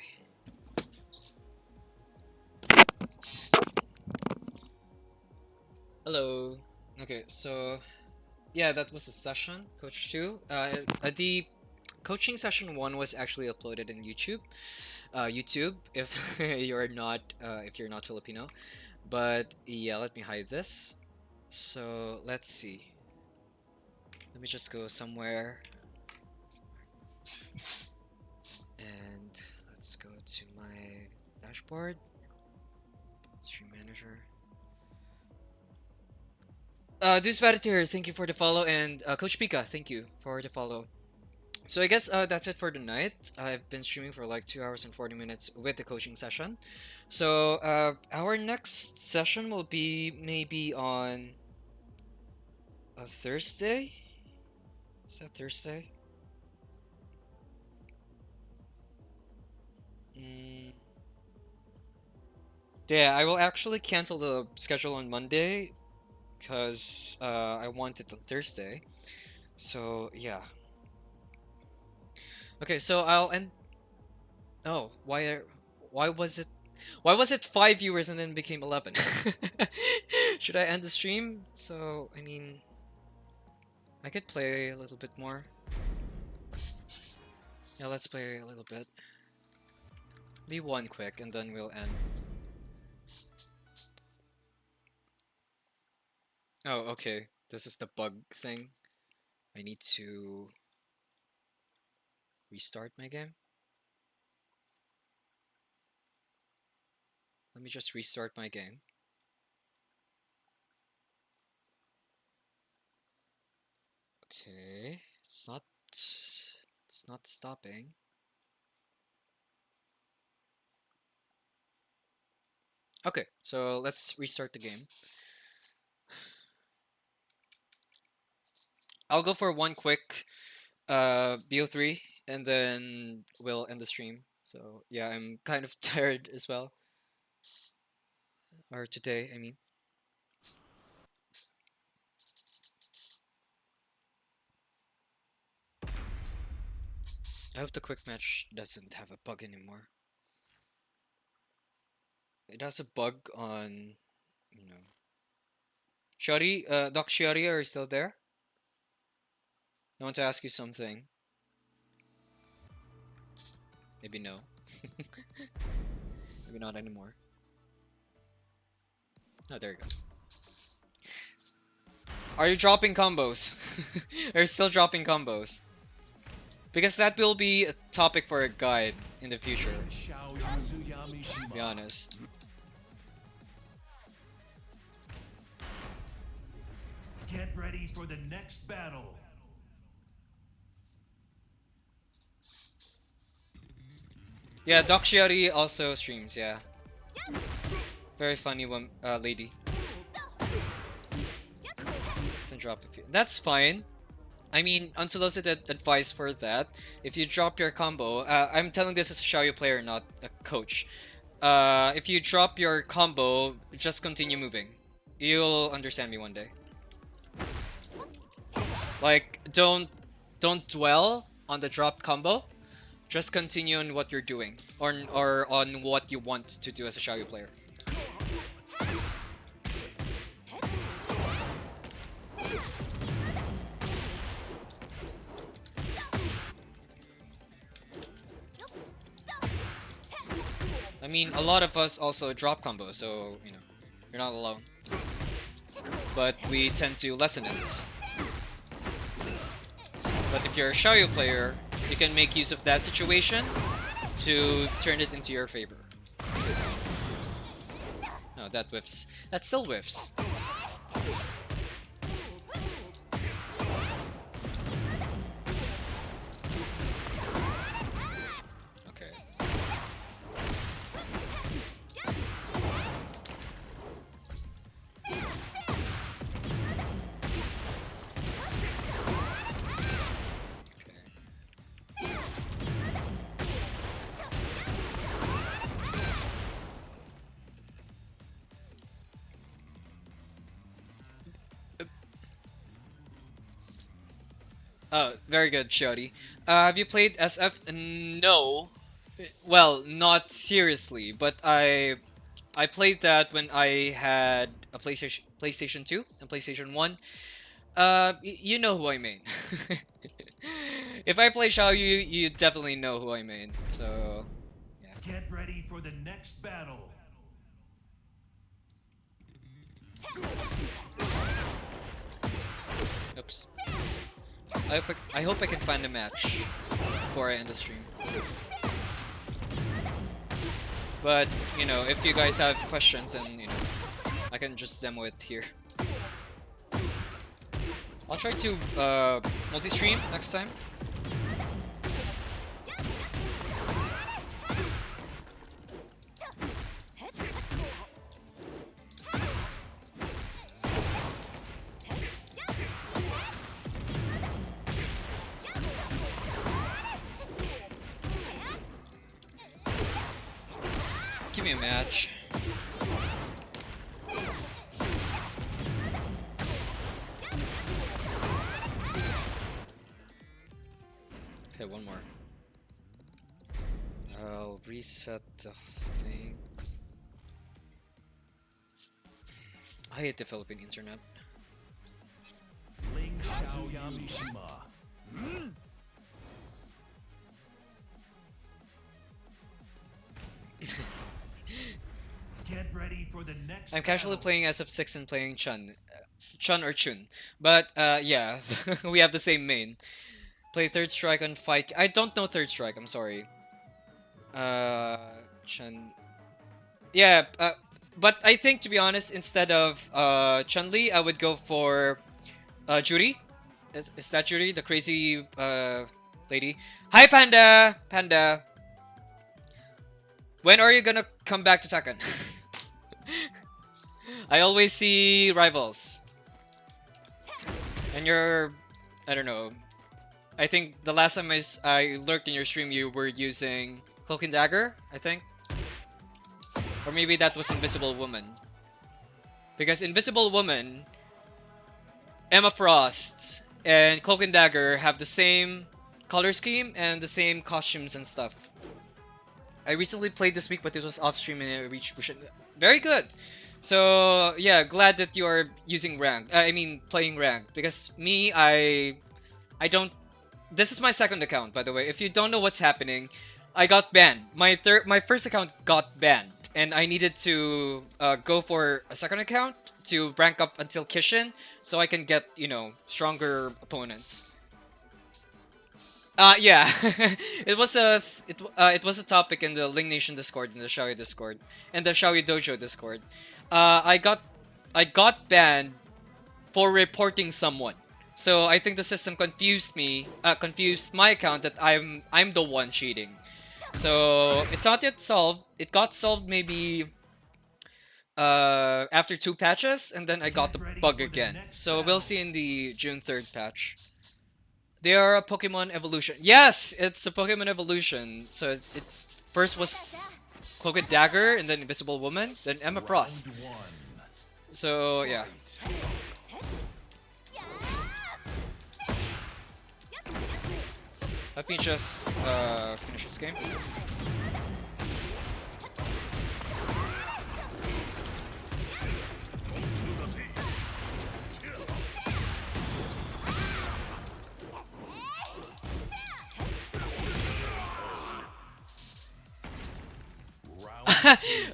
Hello. Okay. So yeah, that was the session, Coach Two. The coaching session one was actually uploaded in YouTube. YouTube, if if you're not Filipino. But yeah, let me hide this. So let's see. Let me just go somewhere, and let's go to my dashboard, stream manager. Deuce Vaditeer, thank you for the follow, and Coach Pika, thank you for the follow. So I guess that's it for tonight. I've been streaming for like 2 hours and 40 minutes with the coaching session. So our next session will be maybe on a Thursday. Is that Thursday? Mm, yeah, I will actually cancel the schedule on Monday because I want it on Thursday. So yeah. Okay, so I'll end. Oh, why was it? Why was it 5 viewers and then became 11? Should I end the stream? So I mean, I could play a little bit more. Yeah, let's play a little bit. Be one quick and then we'll end. Oh, okay. This is the bug thing. I need to restart my game. Let me just restart my game. Okay, it's not stopping. Okay, so let's restart the game. I'll go for one quick BO3 and then we'll end the stream. So yeah, I'm kind of tired as well. Or today, I mean. I hope the quick match doesn't have a bug anymore. It has a bug on, you know. Shari, Doc Shari, are you still there? I want to ask you something. Maybe no. Maybe not anymore. Oh, there you go. Are you dropping combos? Are you still dropping combos? Because that will be a topic for a guide in the future, to be honest. Get ready for the next battle. Yeah, Doc Shiori also streams, yeah. Very funny one, lady. To drop a few. That's fine. I mean, unsolicited advice for that. If you drop your combo, I'm telling this as a Xiaoyu player, not a coach. If you drop your combo, just continue moving. You'll understand me one day. Like, don't dwell on the drop combo. Just continue on what you're doing, or on what you want to do as a Xiaoyu player. I mean, a lot of us also drop combo, so, you know, you're not alone. But we tend to lessen it. But if you're a Xiaoyu player, you can make use of that situation to turn it into your favor. No, that whiffs. That still whiffs. Okay. Oh, very good, Shody. Have you played SF? No. Well, not seriously, but I played that when I had a PlayStation 2 and PlayStation 1. You know who I mean. If I play Xiao, you definitely know who I mean. So, yeah. Get ready for the next battle. Oops. I hope I can find a match before I end the stream. But, you know, if you guys have questions, then, you know, I can just demo it here. I'll try to multi-stream next time. Give me a match. Okay, one more. I'll reset the thing. I hate the Philippine internet. Ling Xiaoyamishima. Get ready for the next I'm casually battle. playing SF6 and playing Chun. Chun or Chun. But, yeah, we have the same main. Play Third Strike on Fight. I don't know Third Strike, I'm sorry. Chun. Yeah, but I think, to be honest, instead of Chun-Li, I would go for Juri. Is that Juri? The crazy lady. Hi, Panda! Panda. When are you gonna come back to Tekken? I always see rivals. And you're... I don't know. I think the last time I lurked in your stream, you were using Cloak and Dagger, I think. Or maybe that was Invisible Woman. Because Invisible Woman, Emma Frost, and Cloak and Dagger have the same color scheme and the same costumes and stuff. I recently played this week, but it was off stream and it reached very good. So yeah, glad that you are using ranked. I mean, playing ranked, because me, I don't. This is my second account, by the way. If you don't know what's happening, I got banned. My first account got banned, and I needed to go for a second account to rank up until Kishin, so I can get stronger opponents. Yeah, it was a topic in the Ling Nation Discord, in the Xiaoyu Discord, and the Xiaoyu Dojo Discord. I got banned for reporting someone. So I think the system confused my account that I'm the one cheating. So it's not yet solved. It got solved maybe after 2 patches, and then I got the bug again. So we'll see in the June 3rd patch. They are a Pokemon evolution. Yes, it's a Pokemon evolution. So it first was Cloak and Dagger, and then Invisible Woman, then Emma Frost. Round one. So yeah. Let me just finish this game.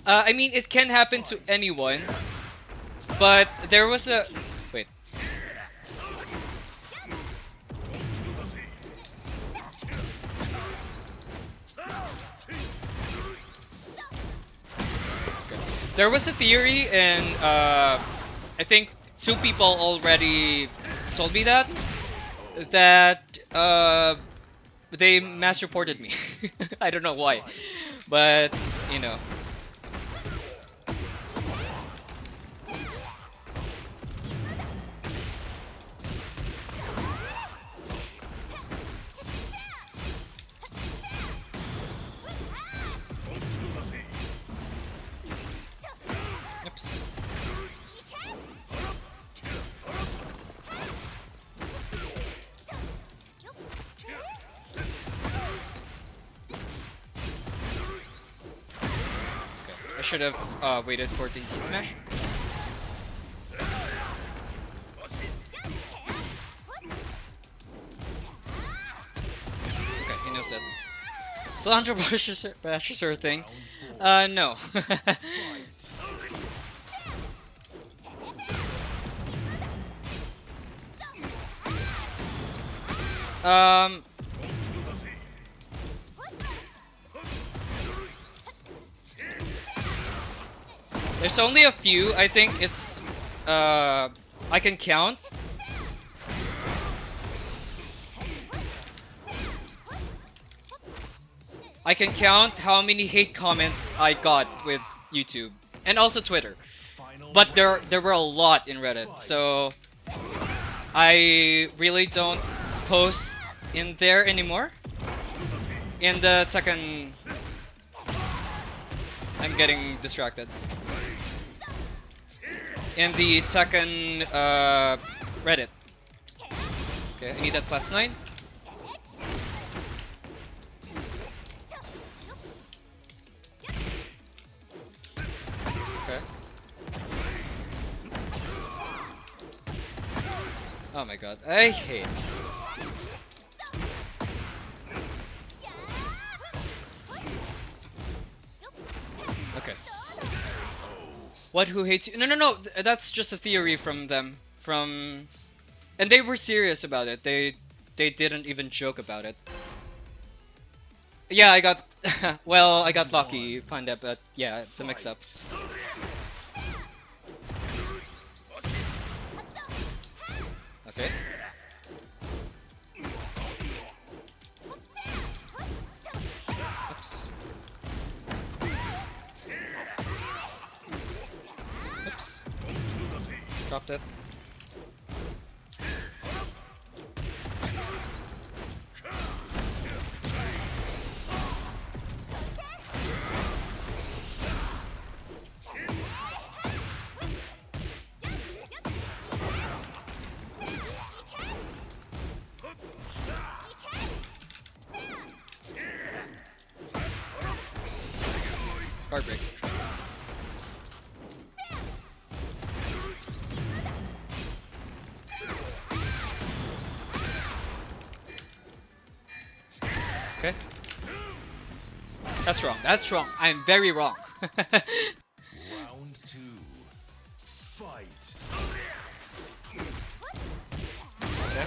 I mean, it can happen to anyone, but there was a... Wait. There was a theory, and I think 2 people already told me that they mass reported me. I don't know why, but you know. Oops. I should have waited for the heat smash. Okay, he knows it. Silantro bashes her thing. No. um. There's only a few. I think it's I can count. I can count how many hate comments I got with YouTube and also Twitter. But there were a lot in Reddit, so I really don't post in there anymore. In the Tekken, I'm getting distracted. In the Tekken Reddit. Okay, I need that +9. Okay. Oh my god, I hate. Okay. What? Who hates you? No. That's just a theory from them. And they were serious about it. They didn't even joke about it. Yeah, I got. Well, I got lucky, Panda, but yeah, the mix-ups. Okay. Oops. Oops. Dropped it. Guard break. Okay. That's wrong. That's wrong. I'm very wrong. Round 2. Fight. Okay.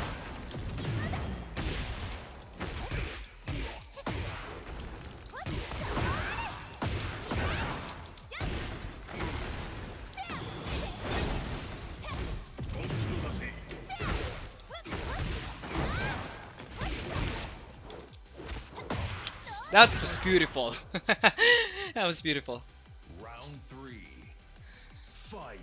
That was beautiful. That was beautiful. Round 3. Fight.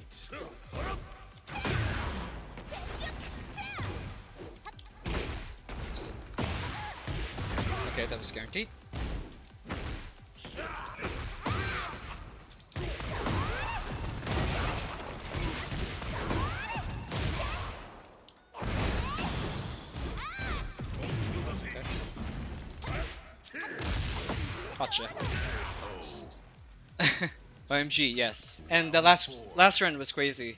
Okay, that was guaranteed. Gotcha. OMG, yes. And the last run was crazy.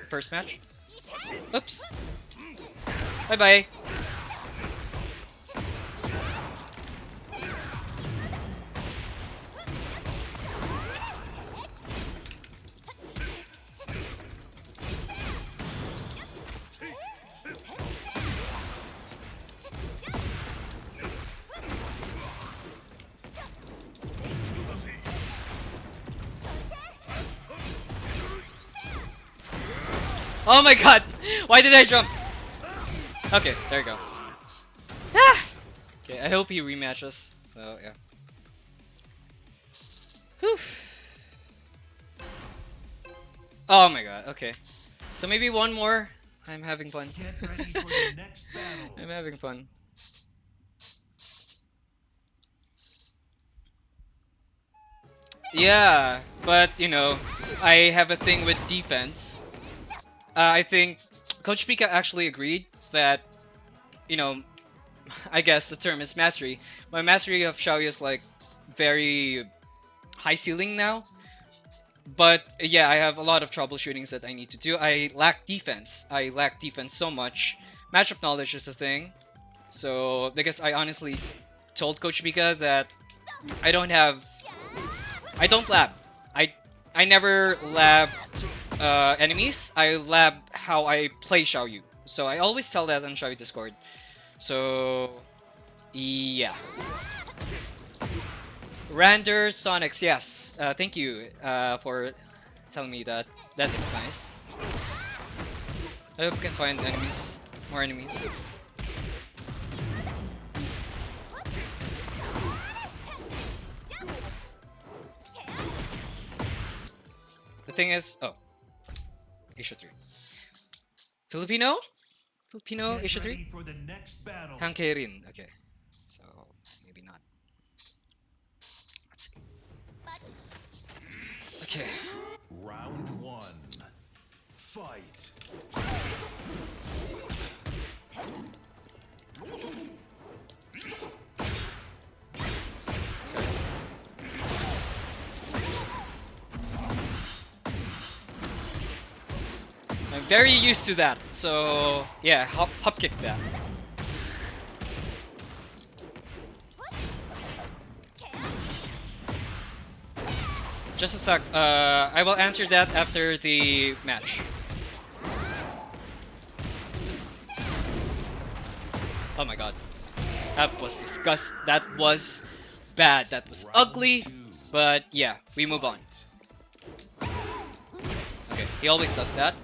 First match. Oops. Bye bye. Oh my god! Why did I jump? Okay, there you go. Ah! Okay, I hope he rematches. So, yeah. Whew. Oh my god, okay. So maybe one more. I'm having fun. Get ready for the next battle. I'm having fun. Yeah, but you know, I have a thing with defense. I think Coach Pica actually agreed that, you know, I guess the term is mastery. My mastery of Xiaoyu is like very high ceiling now. But yeah, I have a lot of troubleshootings that I need to do. I lack defense. I lack defense so much. Matchup knowledge is a thing. So because I honestly told Coach Pica that I don't have, I don't lab. I I never labbed enemies. I lab how I play Xiaoyu. So I always tell that on Xiaoyu Discord. So yeah. Rander Sonics, yes. Thank you for telling me that. That is nice. I hope we can find enemies, more enemies. The thing is, oh, Asia 3. Filipino? Filipino Get Asia ready 3? for the next battle. Hankerin, okay. So, maybe not. Let's see. Okay. Round 1. Fight. I'm very used to that, so yeah, hop kick that. Just a sec, I will answer that after the match. Oh my god. That was that was bad, that was ugly, but yeah, we move on. Okay, he always does that.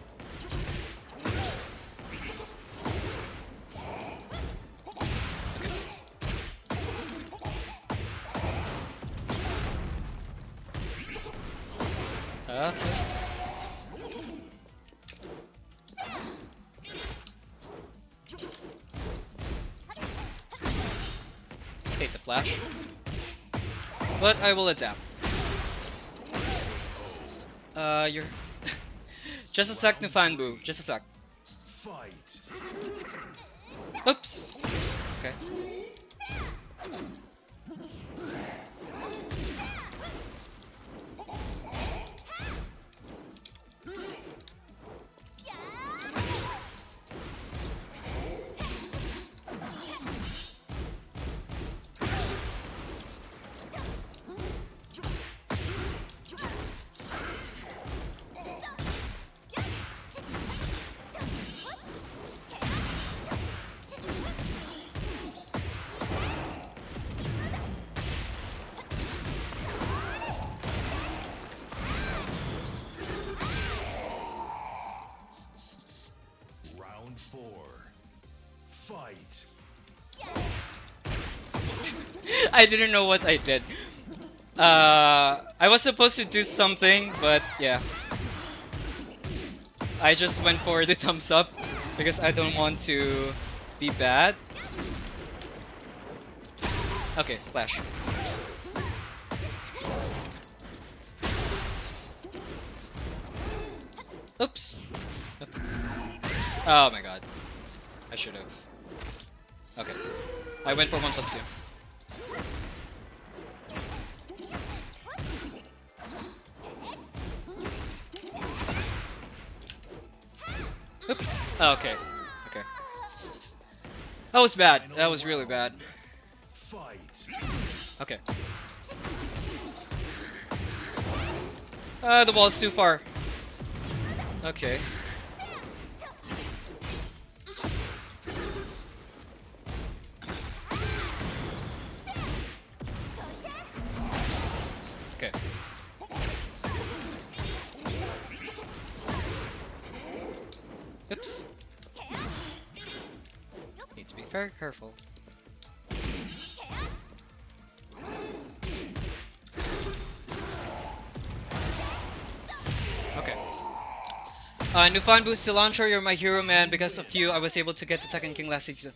Okay. Hate the flash. But I will adapt. You're... Just a sec, Nufanbu. Just a sec. Fight. Oops. Okay. I didn't know what I did. I was supposed to do something, but yeah. I just went for the thumbs up because I don't want to be bad. Okay, flash. Oops. Oh my god. I should have. Okay. I went for 1+2. Oop. Oh, okay. Okay. That was bad. That was really bad. Fight. Okay. The ball is too far. Okay. Okay. Oops. Need to be very careful. Okay. Newfound boost Silantro, you're my hero, man. Because of you, I was able to get to Tekken King last season.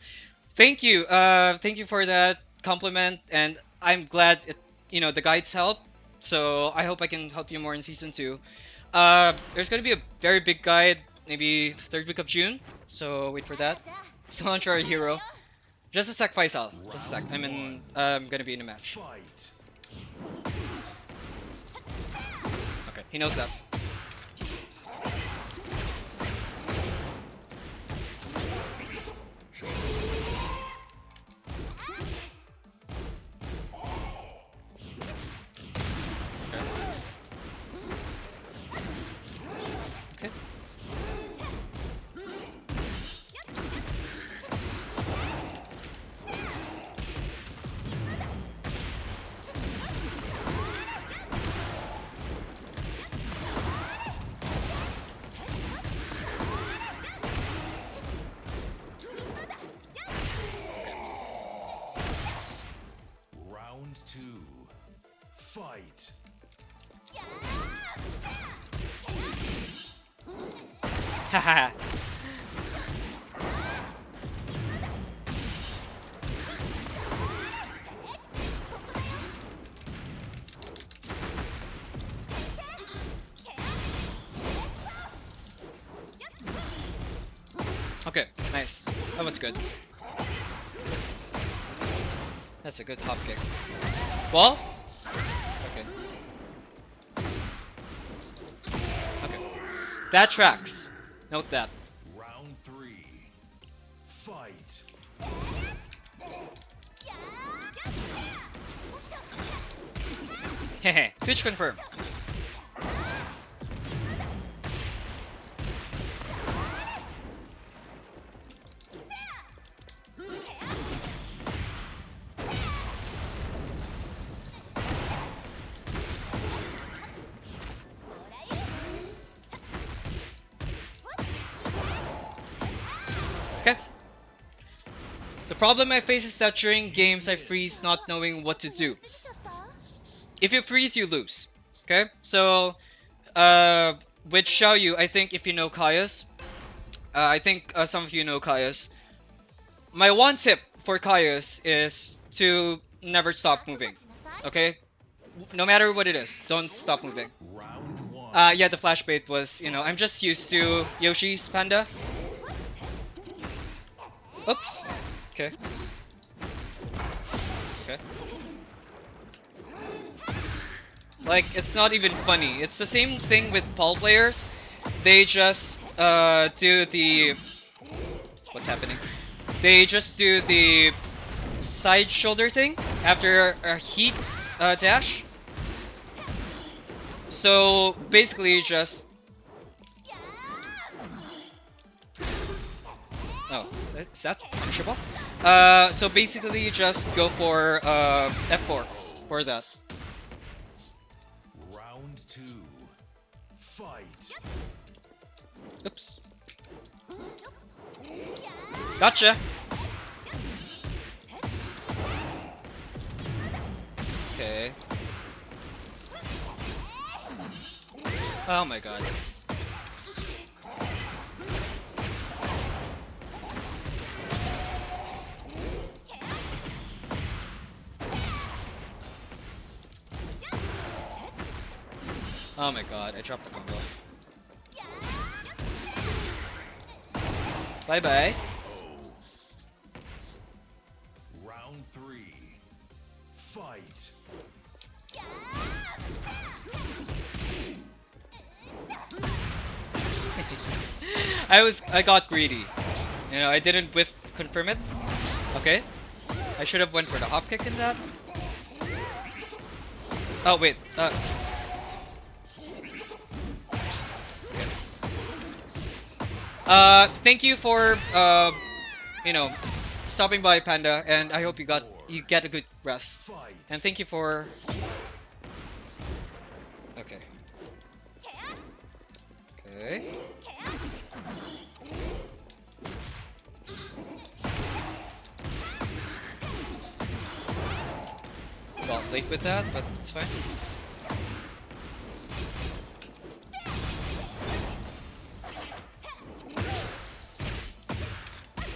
Thank you. Thank you for that compliment, and I'm glad the guides help. So I hope I can help you more in season 2. There's gonna be a very big guide, maybe 3rd week of June. So wait for that. Silantro, our hero. Just a sec, Faisal. Just a sec. I'm gonna be in a match. Fight. Okay, he knows that. Okay. Round 2. Fight. Haha. Okay, nice. That was good. That's a good hop kick. Wall? Okay. Okay. That tracks. Note that. Round 3. Fight. Hehe. Twitch confirm. Okay. The problem I face is that during games I freeze not knowing what to do. If you freeze, you lose. Okay? So, with Xiaoyu, I think if you know Caius, I think some of you know Caius. My one tip for Caius is to never stop moving. Okay? No matter what it is, don't stop moving. Round 1. Yeah, the flash bait was, I'm just used to Yoshi's panda. Oops. Okay. Okay. Like, it's not even funny. It's the same thing with Paul players. They just do the... What's happening? They just do the side shoulder thing after a heat dash. So basically just... Oh, is that punishable? So basically just go for F4 for that. Round 2. Fight. Oops. Gotcha! Okay. Oh my god. Oh my god, I dropped the combo. Bye bye. Round 3. Fight. I got greedy. You know, I didn't whiff confirm it. Okay. I should have went for the hop kick in that. Oh wait. Thank you for you know, stopping by, Panda, and I hope you get a good rest. Fight. And thank you for. Okay. Okay. Got late with that, but it's fine.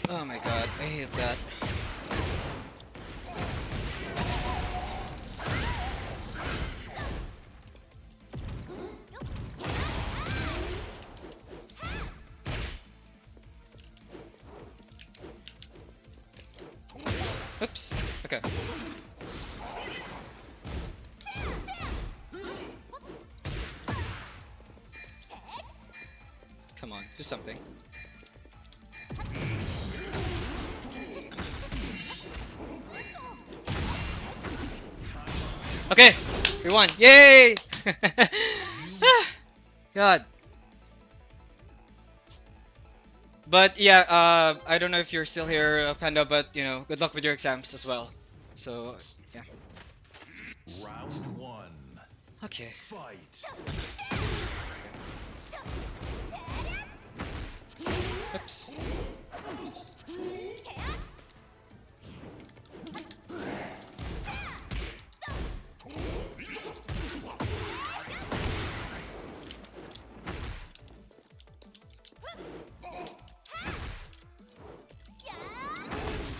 Oh my god, I hate that. Oops. Okay. Come on, do something. Okay, we won. Yay! God. But yeah, I don't know if you're still here, Panda, but you know, good luck with your exams as well. So, yeah. Round 1. Okay. Fight. Oops.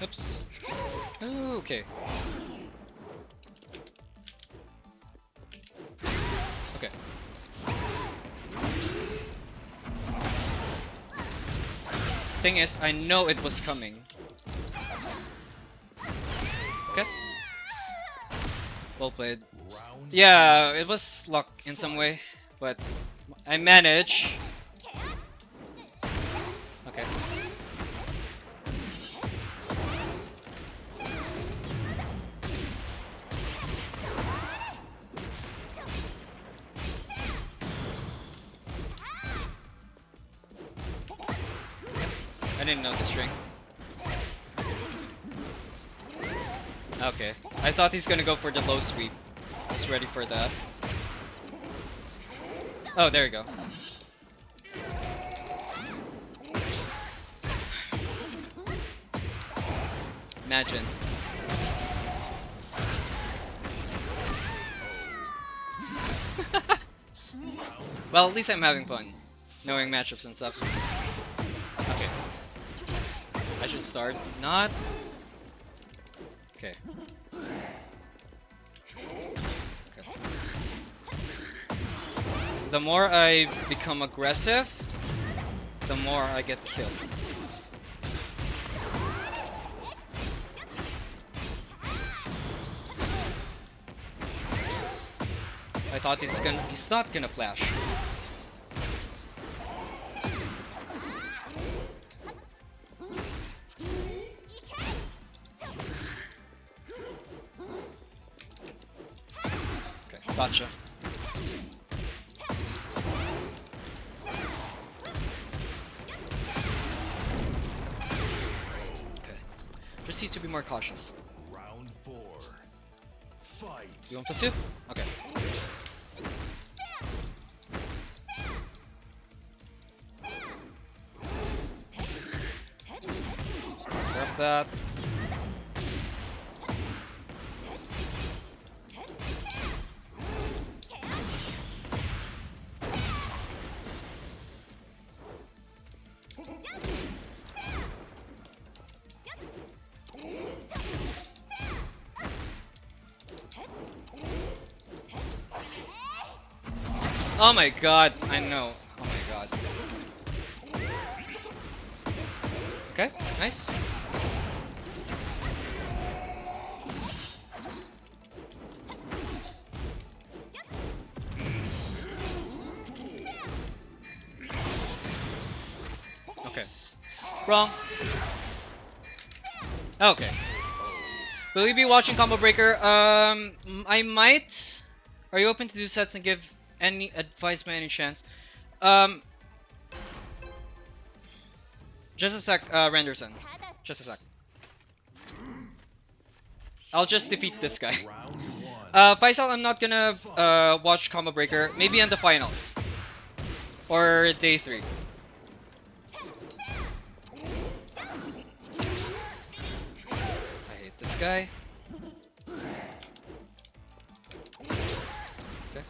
Oops. Okay. Okay. Thing is, I know it was coming. Okay. Well played. Round Yeah, it was luck in some way, but I managed. Okay. I didn't know the string. Okay. I thought he's gonna go for the low sweep. Just ready for that. Oh, there you go. Imagine. Well, at least I'm having fun. Knowing matchups and stuff. Okay. I should start. Not. Okay. Okay. The more I become aggressive, the more I get killed. I thought he's not gonna flash. Okay, gotcha. Okay. Just need to be more cautious. Round 4. Fight. You want pursue? Okay. Grab that. Oh my god, I know. Oh my god. Okay, nice. Okay. Wrong. Okay. Will you be watching Combo Breaker? I might. Are you open to do sets and give any advice by any chance? Um, just a sec, Renderson. Just a sec. I'll just defeat this guy. Round one. Faisal, I'm not gonna watch Combo Breaker. Maybe in the finals or day 3. I hate this guy. Okay.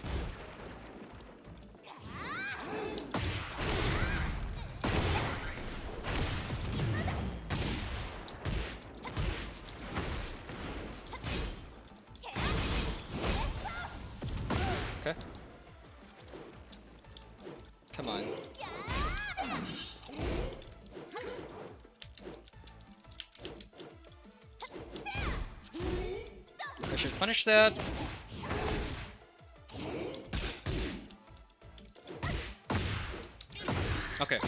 Okay. Come on. I should punish that. Okay.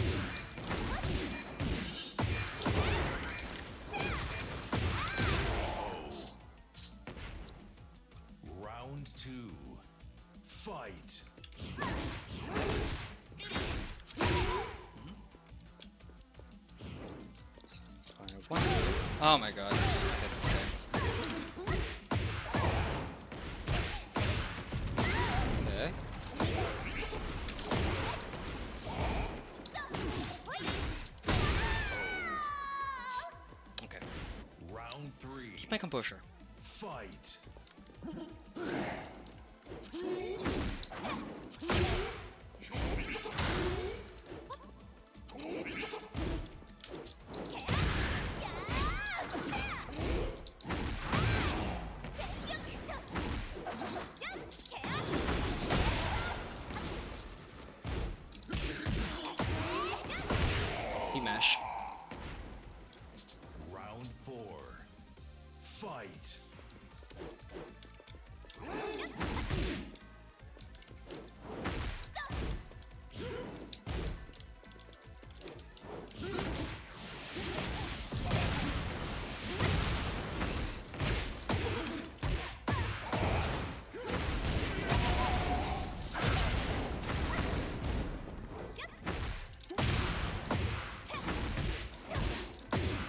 Round two. Fight. One. Oh my god. Get this guy. Okay. Okay. Round three. Keep my composure. Fight. He mash. Round four. Fight.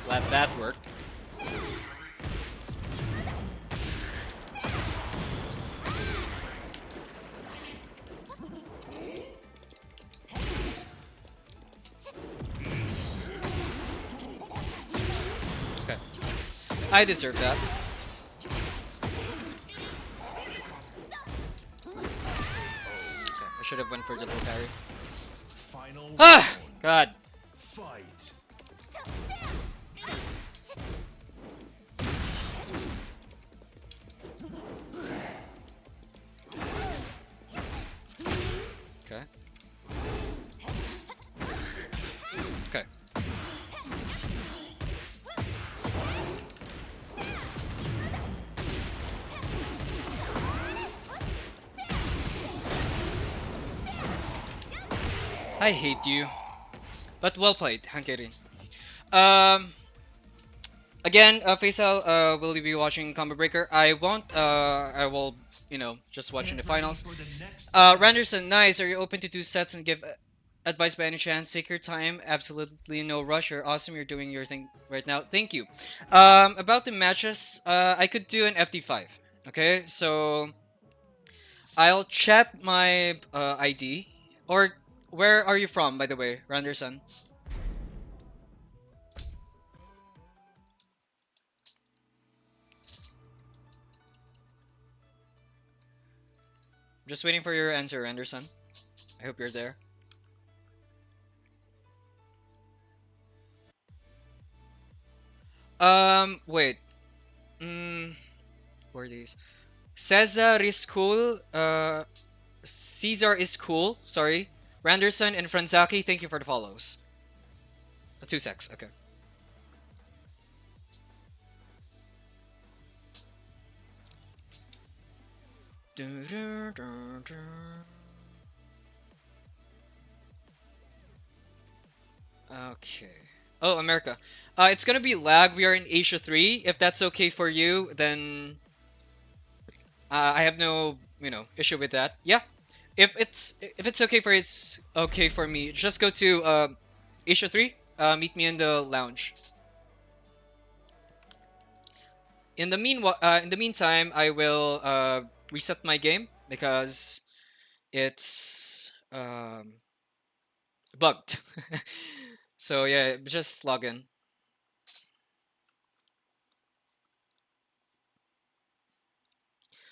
Glad that worked. Okay. I deserve that. Okay, I should have went for the low parry. Final Ah! round. God. Fight. Okay. Okay. I hate you. But well played, Hankerin. Um, again, Faisal, will you be watching Combo Breaker? I won't. I will, just watching the Get ready finals. for the next battle. Randerson, nice. Are you open to do sets and give advice by any chance? Take your time. Absolutely no rush. You're awesome. You're doing your thing right now. Thank you. About the matches, I could do an FD5. Okay, so I'll chat my ID. Or where are you from, by the way, Randerson? Just waiting for your answer, Anderson. I hope you're there. Wait. Mm, where are these? Cesar is cool. Caesar is cool. Sorry. Randerson and Franzaki, thank you for the follows. 2 secs. Okay. Okay. Oh, America. It's gonna be lag. We are in Asia 3. If that's okay for you, then I have no, issue with that. Yeah. If it's okay for it's okay for me. Just go to Asia 3. Meet me in the lounge. In the meantime, I will reset my game because it's bugged. So yeah, just log in.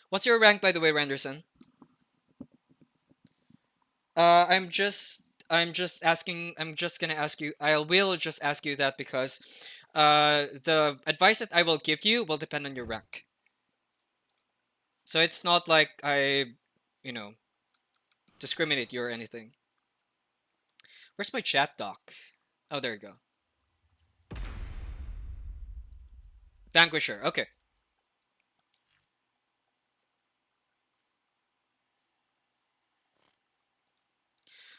What's your rank, by the way, Randerson? I'm just asking. I'm just gonna ask you. I will just ask you that because the advice that I will give you will depend on your rank. So it's not like I, you know, discriminate you or anything. Where's my chat doc? Oh, there you go. Vanquisher. Okay.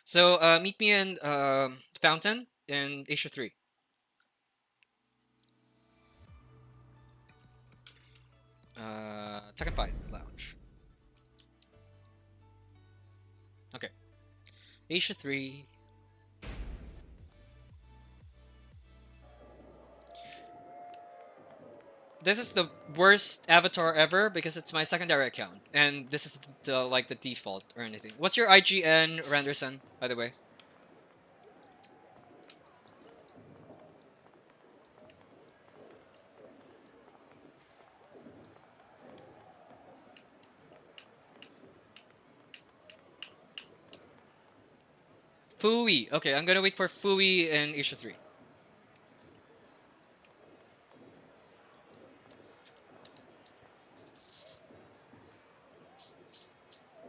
So meet me in Fountain in Asia 3. Tekken Fight Lounge. Okay. Asia 3. This is the worst avatar ever because it's my secondary account, and this is the default or anything. What's your IGN, Randerson, by the way? Fui. Okay, I'm gonna wait for Fui in Asia 3.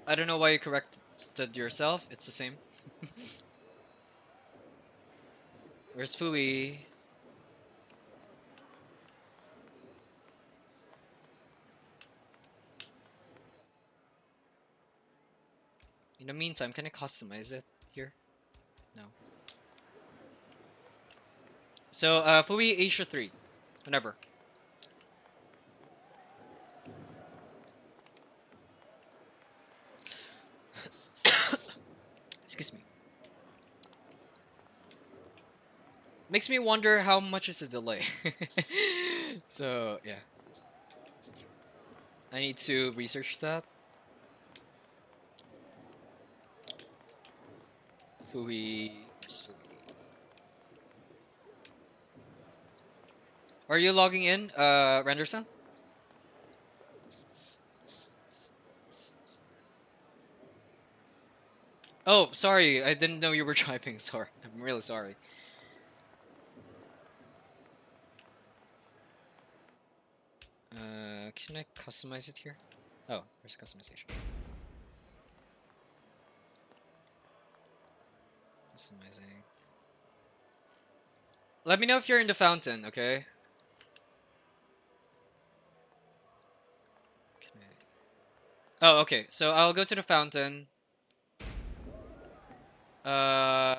I don't know why you corrected yourself. It's the same. Where's Fui? In the meantime, can I customize it here? No. So, Fui Asia 3. Whenever. Excuse me. Makes me wonder how much is the delay. So, yeah. I need to research that. Fui. Where's Fui? Are you logging in, Renderson? Oh, sorry. I didn't know you were driving. Sorry. I'm really sorry. Can I customize it here? Oh, there's customization. Customizing. Let me know if you're in the fountain, okay? Can I... Oh, okay. So I'll go to the fountain. Uh...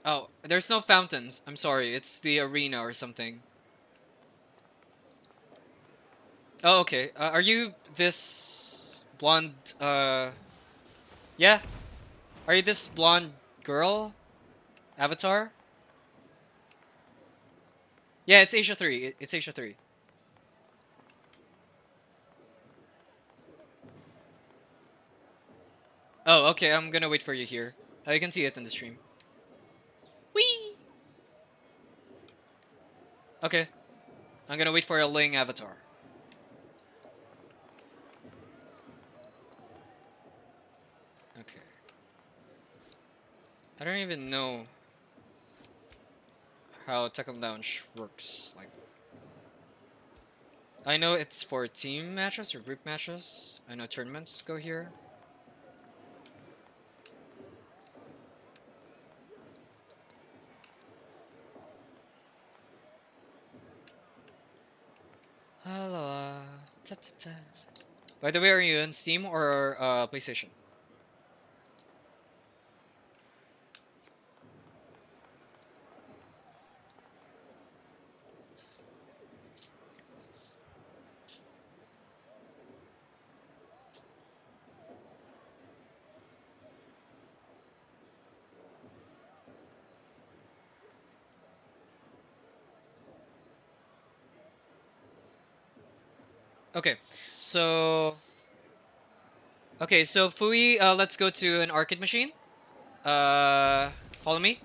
Oh, there's no fountains. I'm sorry. It's the arena or something. Oh, okay. Are you this blonde, Yeah? Are you this blonde girl? Avatar? Yeah, it's Asia 3. It's Asia 3. Oh, okay. I'm gonna wait for you here. You can see it in the stream. Whee! Okay. I'm gonna wait for a Ling avatar. Okay. I don't even know. how Tekken Lounge works. Like, I know it's for team matches or group matches. I know tournaments go here. Hello. Ta ta ta. By the way, are you on Steam or PlayStation? Okay, so so Fui, let's go to an arcade machine. Follow me.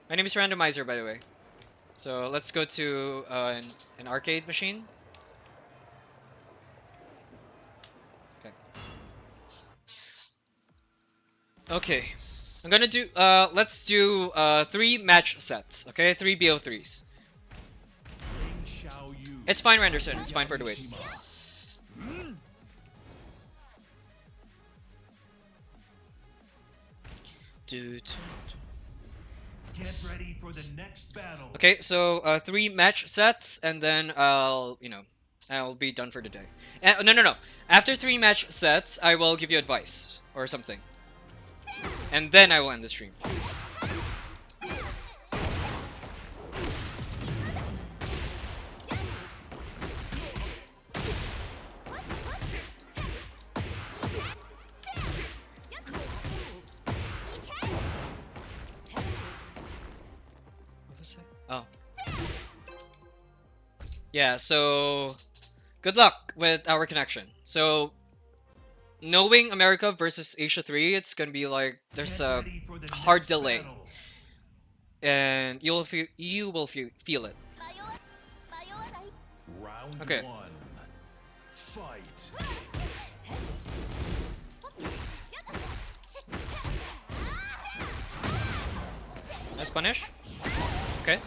My name is Randomizer, by the way. So let's go to an arcade machine. Okay. Okay. I'm gonna do let's do 3 match sets, okay? 3 BO3s. Ling Xiao Yu. It's fine, Randerson, it's fine for the wait. Dude. Get ready for the next battle. Okay, so 3 match sets, and then I'll be done for the day. No. After 3 match sets, I will give you advice or something, and then I will end the stream. What was that? Oh. Yeah, so good luck with our connection. So knowing America versus Asia 3, it's gonna be like there's Get a ready for the hard next delay, battle. and you will feel it. Round Okay. 1. Fight. Nice punish. Okay.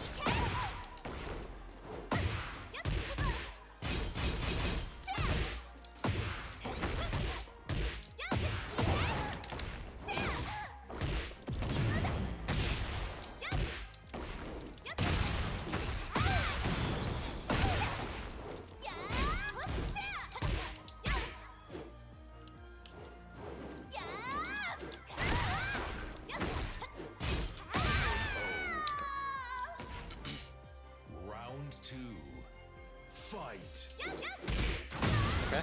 Round 2. Fight. Okay.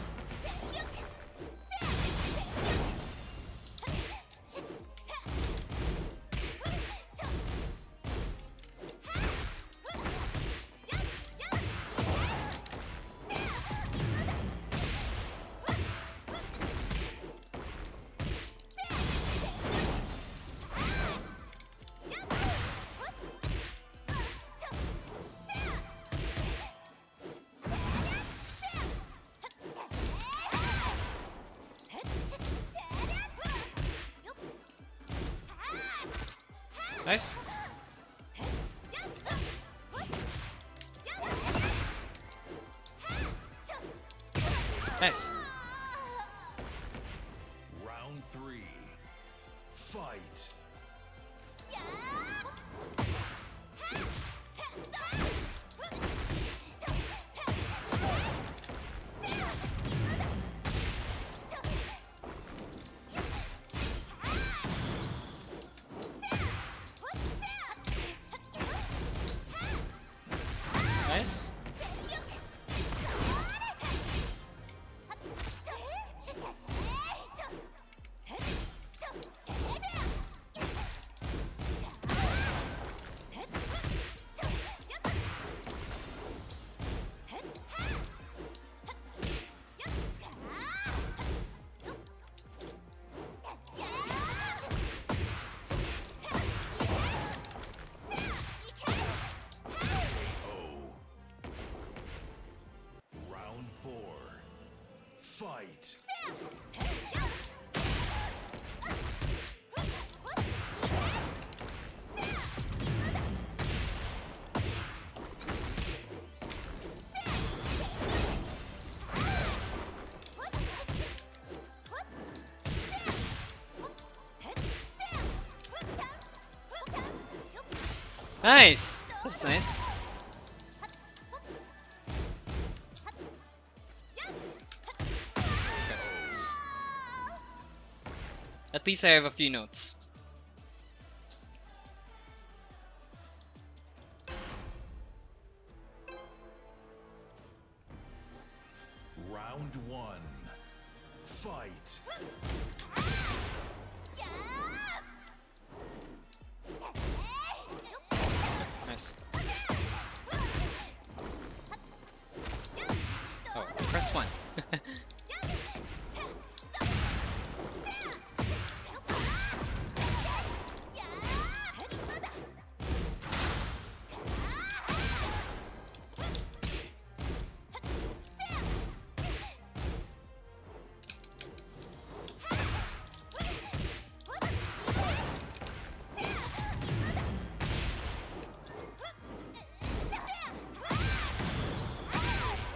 Nice. Nice. Round 3. Fight. Nice. Nice. That's nice. At least I have a few notes. Round one. Fight. Nice. Oh, press 1.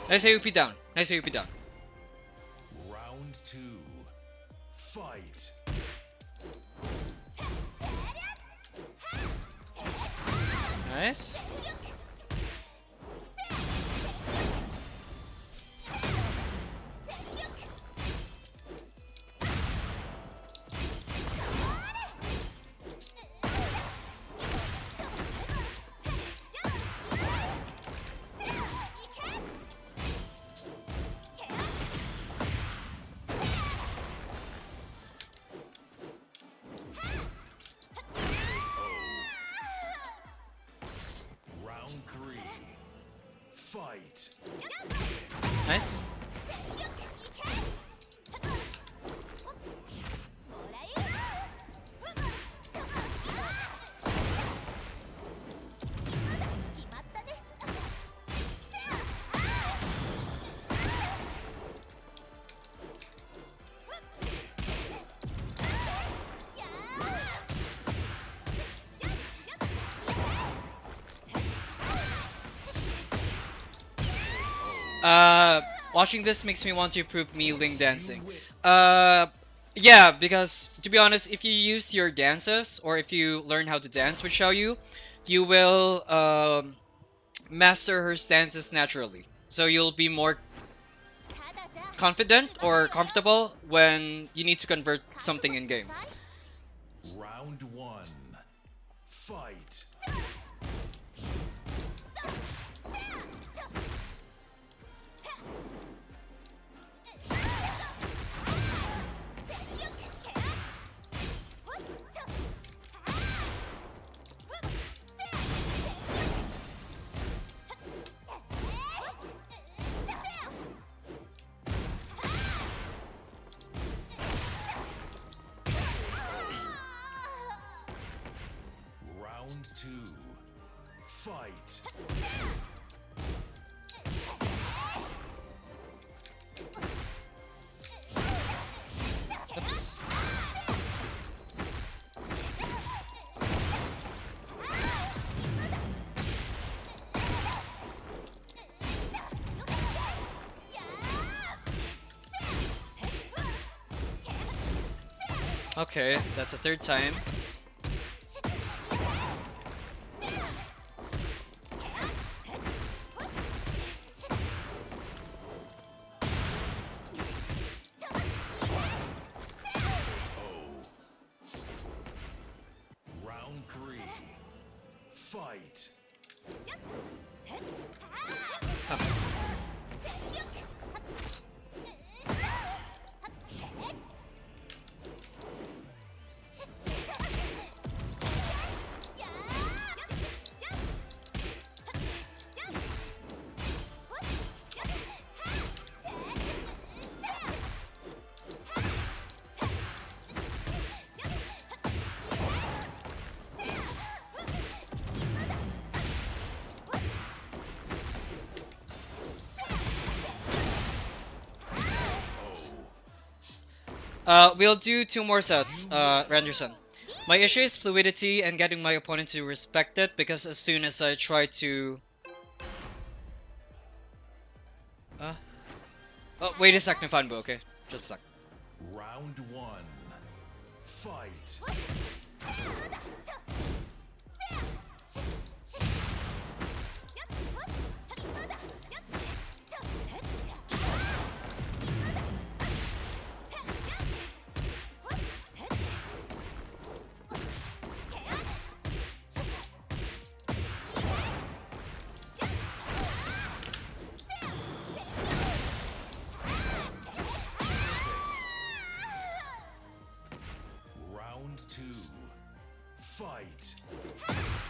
Nice AOP down. Nice AOP down. Round two. Fight. Nice. Round three. Fight. Nice. Watching this makes me want to improve Mealing dancing. Yeah, because to be honest, if you use your dances or if you learn how to dance with Xiaoyu, you will master her stances naturally. So you'll be more confident or comfortable when you need to convert something in game. Round one. Fight. Round two. Fight. Oops. Okay, that's a third time. Round three. Fight. We'll do 2 more sets, Randerson. My issue is fluidity and getting my opponent to respect it because as soon as I try to... Oh, wait a second, Fanbu, okay? Just a sec. Round one. Fight.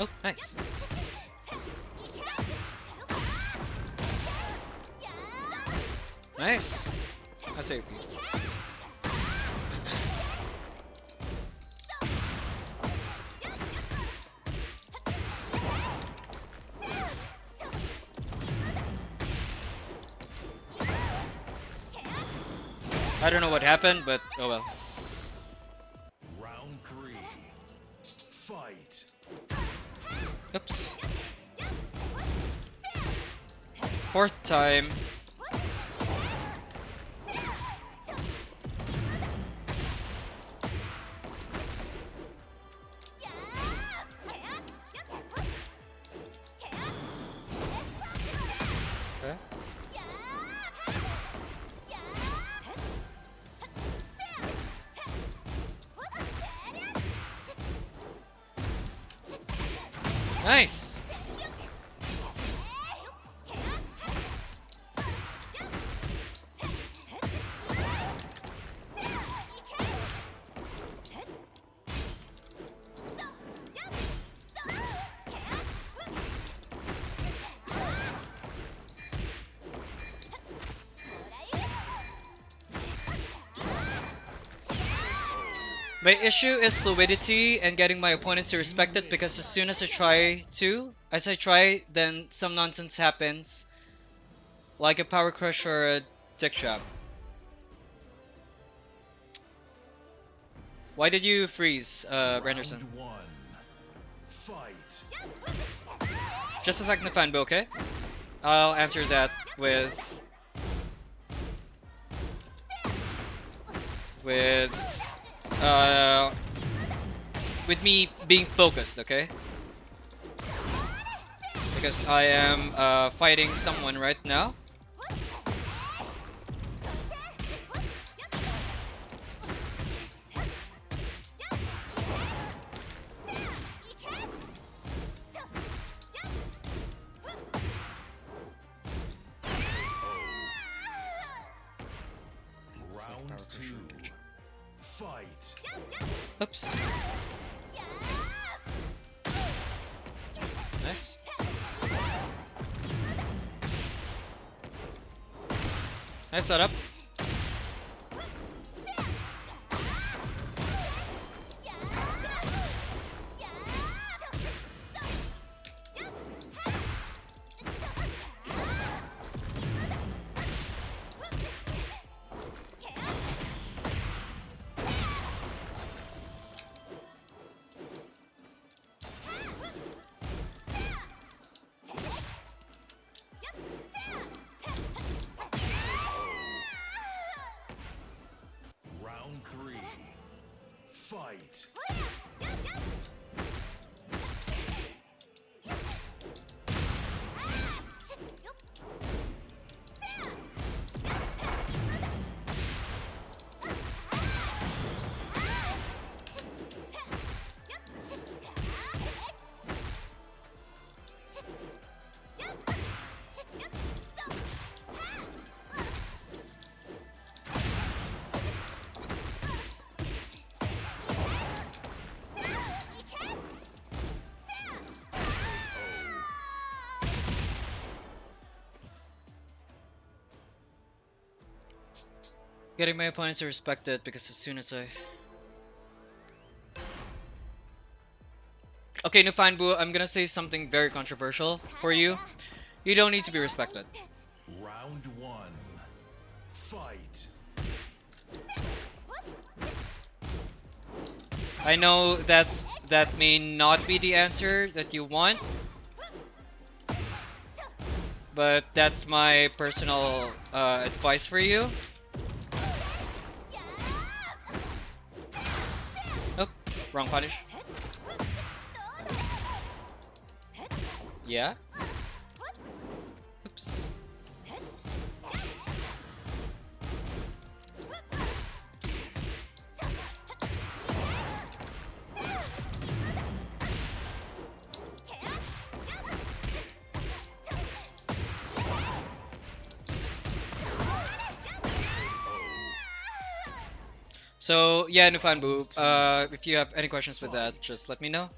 Oh, nice. Nice. That's AP. I don't know what happened, but oh well. Round 3. Fight. Oops. Fourth time. Okay. Nice. My issue is fluidity and getting my opponent to respect it, because as soon as I try, then some nonsense happens. Like a power crush or a dick trap. Why did you freeze, Renderson? Round 1. Fight. Just a second, fanbo, okay? I'll answer that with me being focused, okay? Because I am fighting someone right now. Round 2. Fight. Oops. Nice. Nice setup. Round 3. Fight. Getting my opponents to respect it, because as soon as I... Okay, Nufanbu, I'm gonna say something very controversial for you. You don't need to be respected. Round 1. Fight. I know that may not be the answer that you want, but that's my personal advice for you. Oh, wrong punish. Yeah? Oops. So yeah, Nufanbu, if you have any questions with that, just let me know.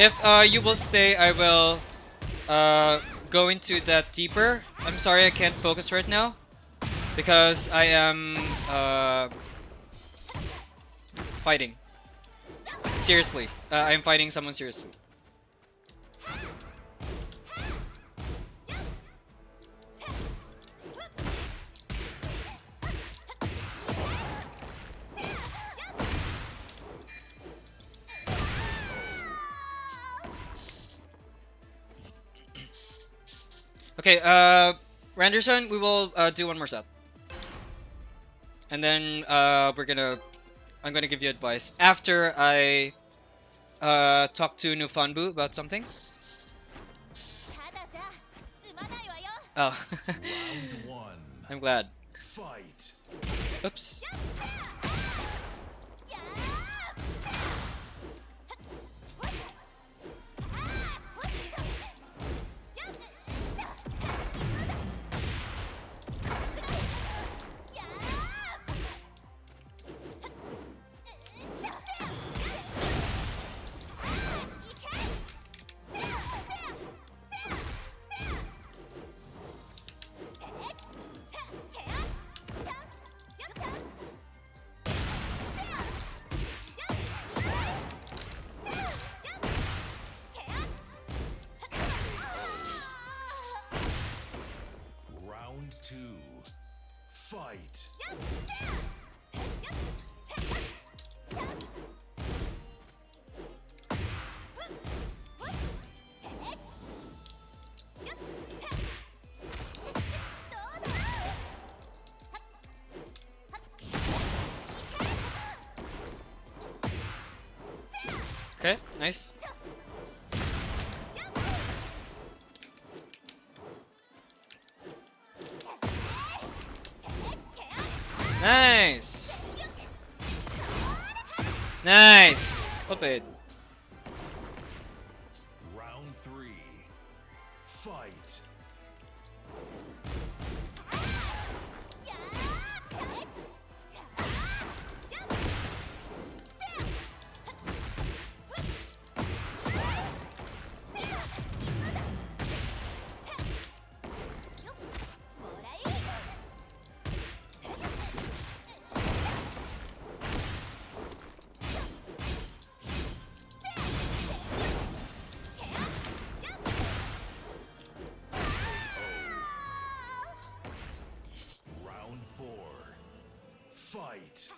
If you will stay, I will go into that deeper. I'm sorry I can't focus right now because I am fighting. Seriously, I am fighting someone seriously. Okay, Randerson, we will do one more set. And then I'm gonna give you advice after I talk to Nufanbu about something. Oh, Round one. I'm glad. Fight. Oops. Round two. Fight. Okay, nice. Nice. Nice. Well played. Round three. Fight. Round four. Fight.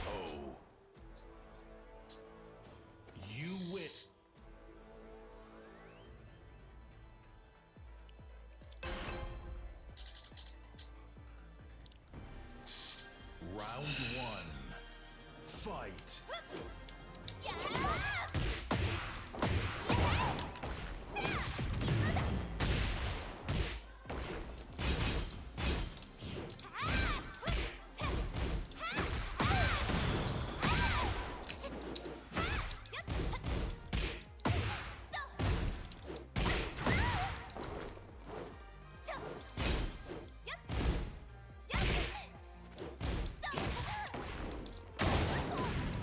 Oh. You win. Round one. Fight.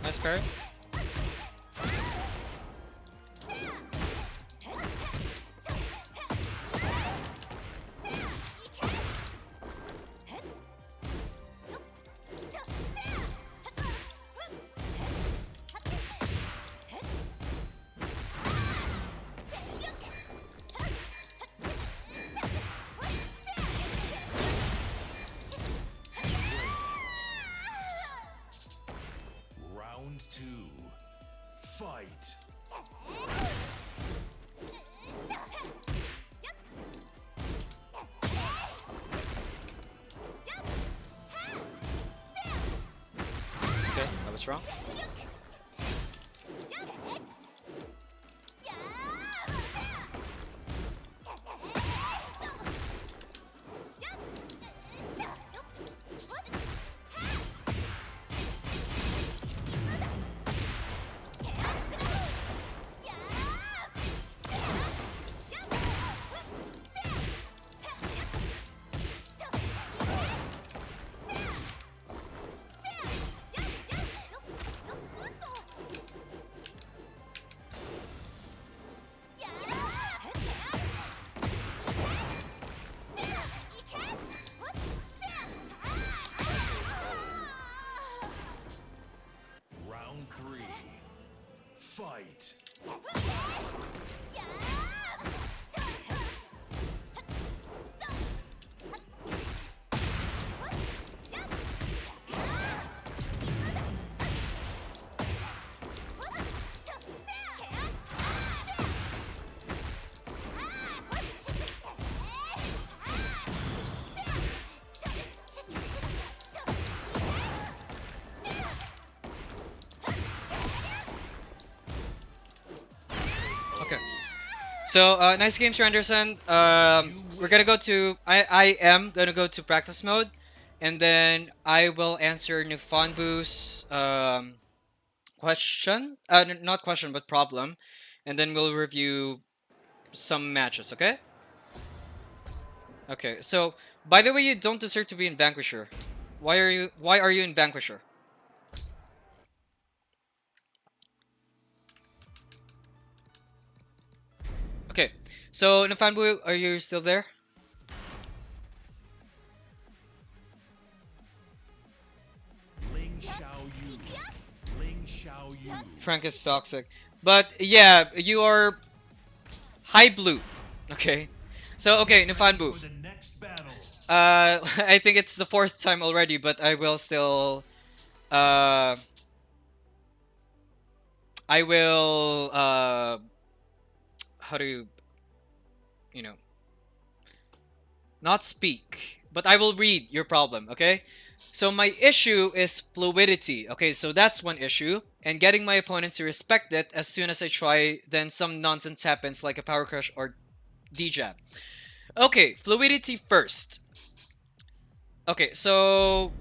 Nice parry. Round two. was wrong. Round 3. Fight. Okay. So, nice game, Sir Anderson. We're gonna go to. I am gonna go to practice mode, and then I will answer Nufanbu's question. Not question, but problem, and then we'll review some matches. Okay. Okay. So, by the way, you don't deserve to be in Vanquisher. Why are you? Why are you in Vanquisher? Okay. So, Nufanbu, are you still there? Ling Xiao Yu. Ling Xiao Yu. Frank is toxic. But yeah, you are high blue. Okay. So okay, Nufanbu. For the next battle. I think it's the fourth time already, but I will still uh I will how do you know not speak, but I will read your problem, okay? So my issue is fluidity. Okay, so that's one issue. And getting my opponent to respect it as soon as I try, then some nonsense happens like a power crush or D-jab. Okay, fluidity first. Okay, so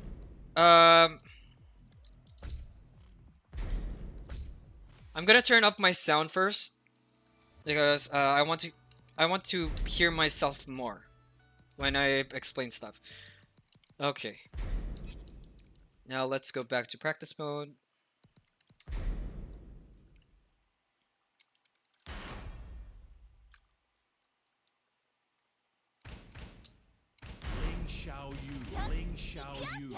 um I'm gonna turn up my sound first because I want to hear myself more when I explain stuff. Okay. Now let's go back to practice mode. Ling Xiao Yu. Ling Xiao Yu.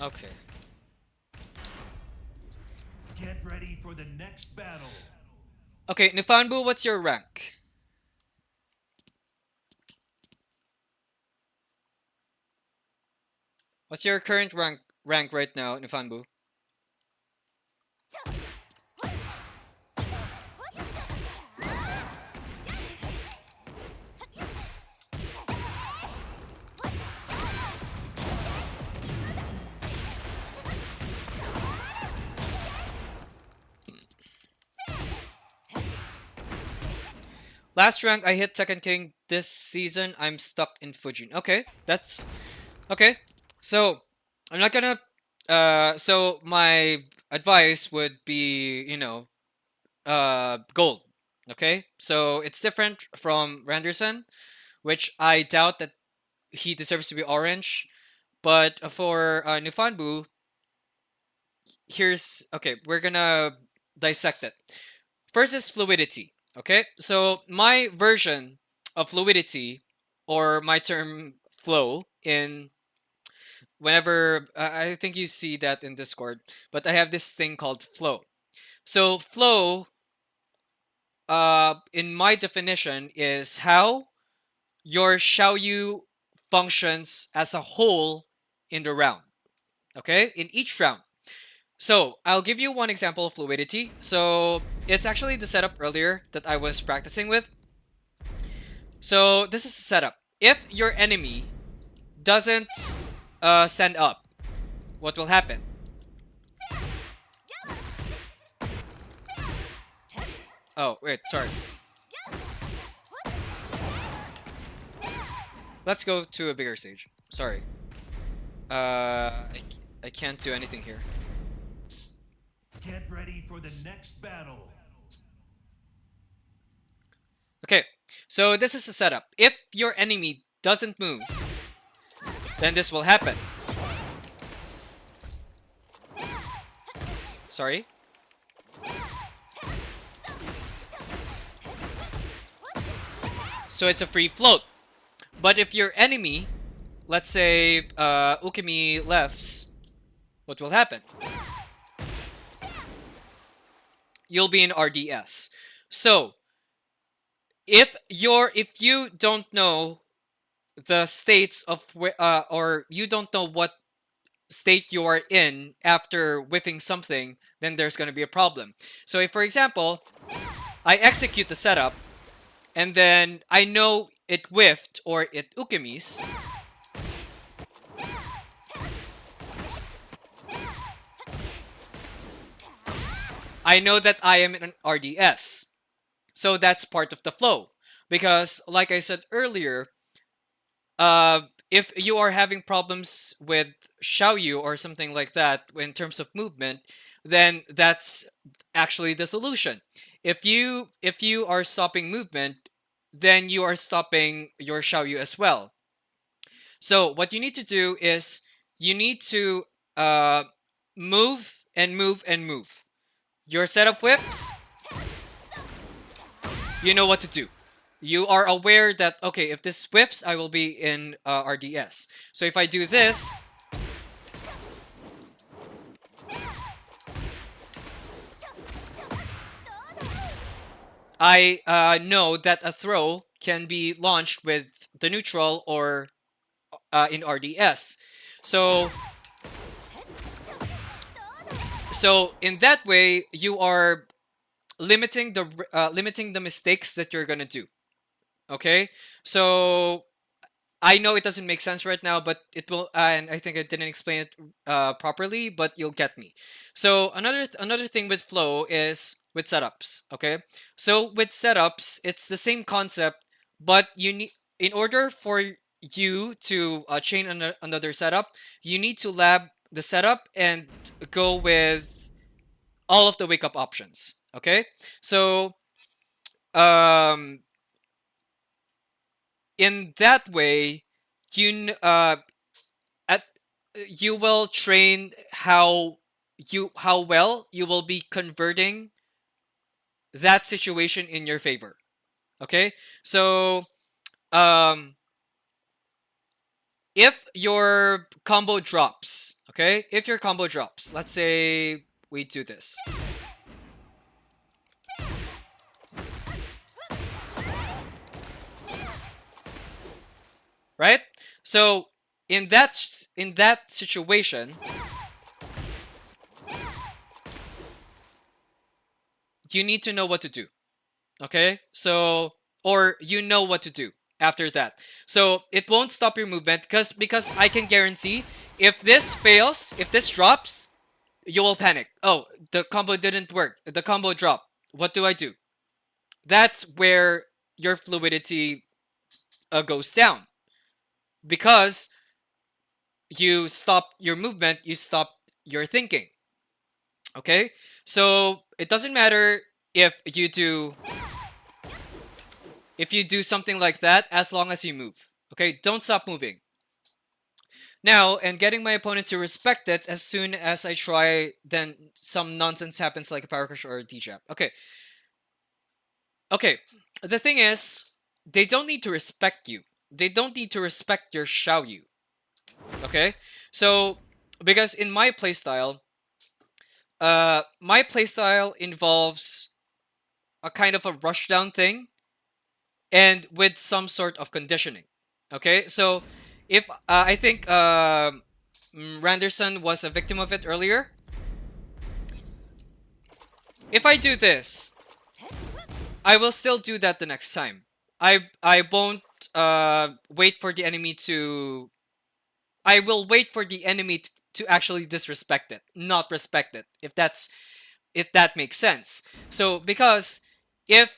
Okay. Get ready for the next battle. Okay, Nifanbu, what's your rank? What's your current rank right now, Nifanbu? Last rank, I hit Second King. This season, I'm stuck in Fujin. Okay, that's... Okay, so, I'm not gonna... so my advice would be, you know, gold. Okay, so it's different from Randerson, which I doubt that he deserves to be orange. But for Nufanbu, here's... Okay, we're gonna dissect it. First is fluidity. Okay, so my version of fluidity, or my term flow, in whenever I think you see that in Discord, but I have this thing called flow. So flow, in my definition, is how your Xiaoyu functions as a whole in the round. Okay, in each round. So I'll give you one example of fluidity. So it's actually the setup earlier that I was practicing with. So this is the setup. If your enemy doesn't stand up, what will happen? Oh, wait, sorry. Let's go to a bigger stage. Sorry. I can't do anything here. Get ready for the next battle. Okay, so this is the setup. If your enemy doesn't move, then this will happen. Sorry. So it's a free float. But if your enemy, let's say Ukemi lefts, what will happen? You'll be in RDS. So if you don't know the states of or you don't know what state you are in after whiffing something, then there's going to be a problem. So if, for example, I execute the setup and then I know it whiffed or it ukemis, I know that I am in an RDS. So that's part of the flow. Because, like I said earlier, if you are having problems with Xiaoyu or something like that in terms of movement, then that's actually the solution. If you are stopping movement, then you are stopping your Xiaoyu as well. So what you need to do is you need to move and move and move. Your setup whips, you know what to do. You are aware that, okay, if this whiffs, I will be in RDS. So if I do this, I know that a throw can be launched with the neutral or in RDS. So in that way, you are limiting the mistakes that you're gonna do. Okay, so I know it doesn't make sense right now, but it will, and I think I didn't explain it properly, but you'll get me. So another thing with flow is with setups. Okay, so with setups, it's the same concept, but you need, in order for you to chain another setup, you need to lab the setup and go with all of the wake up options. Okay, so um, in that way, you at you will train how well you will be converting that situation in your favor. Okay, so um if your combo drops, okay, if your combo drops, let's say we do this, right? So in that situation, you need to know what to do. Okay, so, or you know what to do after that. So it won't stop your movement because I can guarantee if this fails, if this drops, you will panic. Oh, the combo didn't work. The combo dropped. What do I do? That's where your fluidity goes down because you stop your movement, you stop your thinking. Okay, so it doesn't matter if you do something like that as long as you move. Okay, don't stop moving. Now, and getting my opponent to respect it as soon as I try, then some nonsense happens like a power crush or a D-jab. Okay. Okay. The thing is, they don't need to respect you. They don't need to respect your Xiaoyu. Okay? So, because in my playstyle involves a kind of a rushdown thing and with some sort of conditioning. Okay, so if I think Randerson was a victim of it earlier. If I do this, I will still do that the next time. I won't wait for the enemy to. I will wait for the enemy to actually disrespect it, not respect it. If that makes sense. So because if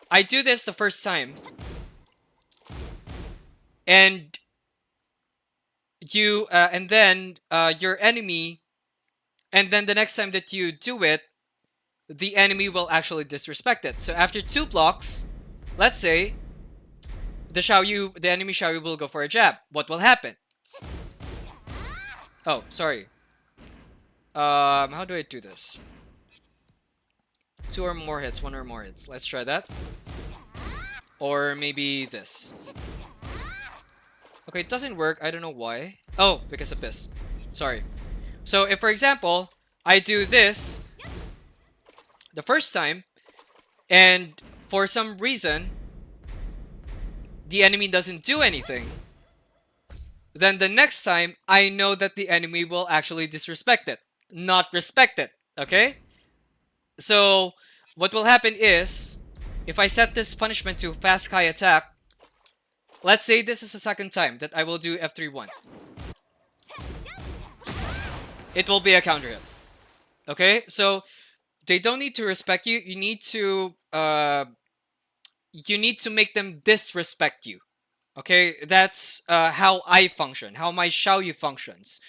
I do this the first time and and then your enemy, and then the next time that you do it, the enemy will actually disrespect it. So after 2 blocks, let's say the enemy Xiaoyu will go for a jab. What will happen? Oh, sorry. How do I do this? 2 or more hits, 1 or more hits. Let's try that. Or maybe this. Okay, it doesn't work. I don't know why. Oh, because of this. Sorry. So if, for example, I do this the first time, and for some reason, the enemy doesn't do anything, then the next time, I know that the enemy will actually disrespect it, not respect it, okay? So, what will happen is, if I set this punishment to fast Kai attack, let's say this is the second time that I will do F3-1. It will be a counter hit. Okay? So, they don't need to respect you. You need to make them disrespect you. Okay? That's how I function, how my Xiaoyu functions.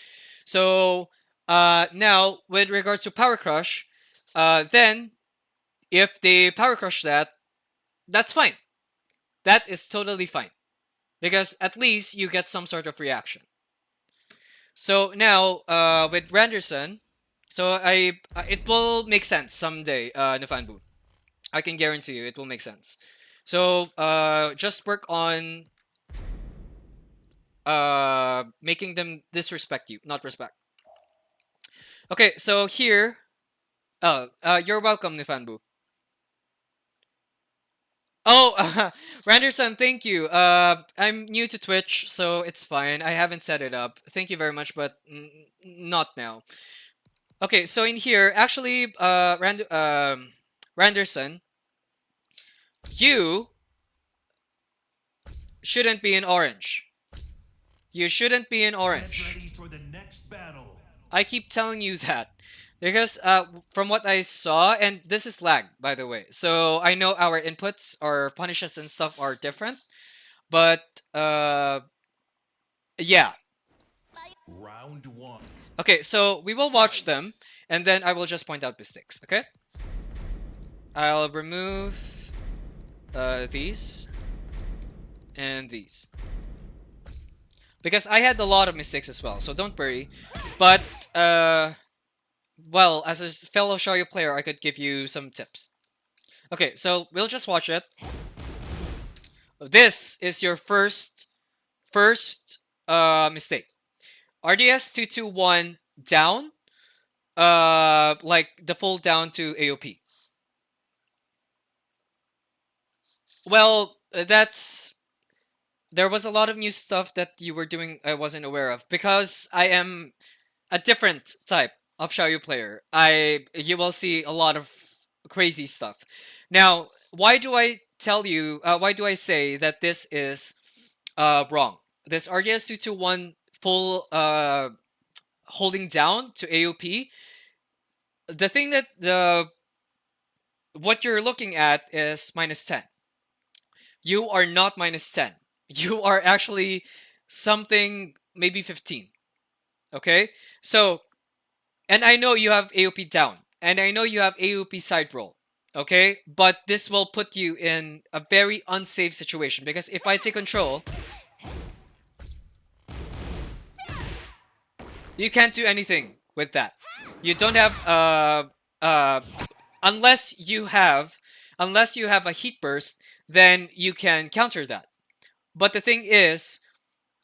So, now, with regards to Power Crush, then, if they Power Crush that, that's fine. That is totally fine. Because at least you get some sort of reaction. So now, with Randerson, so it will make sense someday, Nafanbu. I can guarantee you it will make sense. So just work on making them disrespect you, not respect. Okay, so here, you're welcome, Nifanbu. Oh, Randerson, thank you. I'm new to Twitch, so it's fine. I haven't set it up. Thank you very much, but not now. Okay, so in here, actually, Randerson, you shouldn't be in orange. You shouldn't be in Get orange. ready for the next battle. I keep telling you that. Because from what I saw, and this is lag, by the way. So I know our inputs or punishes and stuff are different. But yeah. Round one. Okay, so we will watch them, and then I will just point out mistakes, okay? I'll remove these and these. Because I had a lot of mistakes as well, so don't worry. But, well, as a fellow Shoyu player, I could give you some tips. Okay, so we'll just watch it. This is your first mistake. RDS 221 down, like the full down to AOP. Well, there was a lot of new stuff that you were doing I wasn't aware of because I am a different type of Xiaoyu player. You will see a lot of crazy stuff. Now, why do I tell you? Why do I say that this is wrong? This RDS 221 full holding down to AOP. The thing that what you're looking at is -10. You are not -10. You are actually something maybe 15. Okay? So, and I know you have AOP down, and I know you have AOP side roll. Okay? But this will put you in a very unsafe situation because if I take control, you can't do anything with that. You don't have unless you have a heat burst, then you can counter that. But the thing is,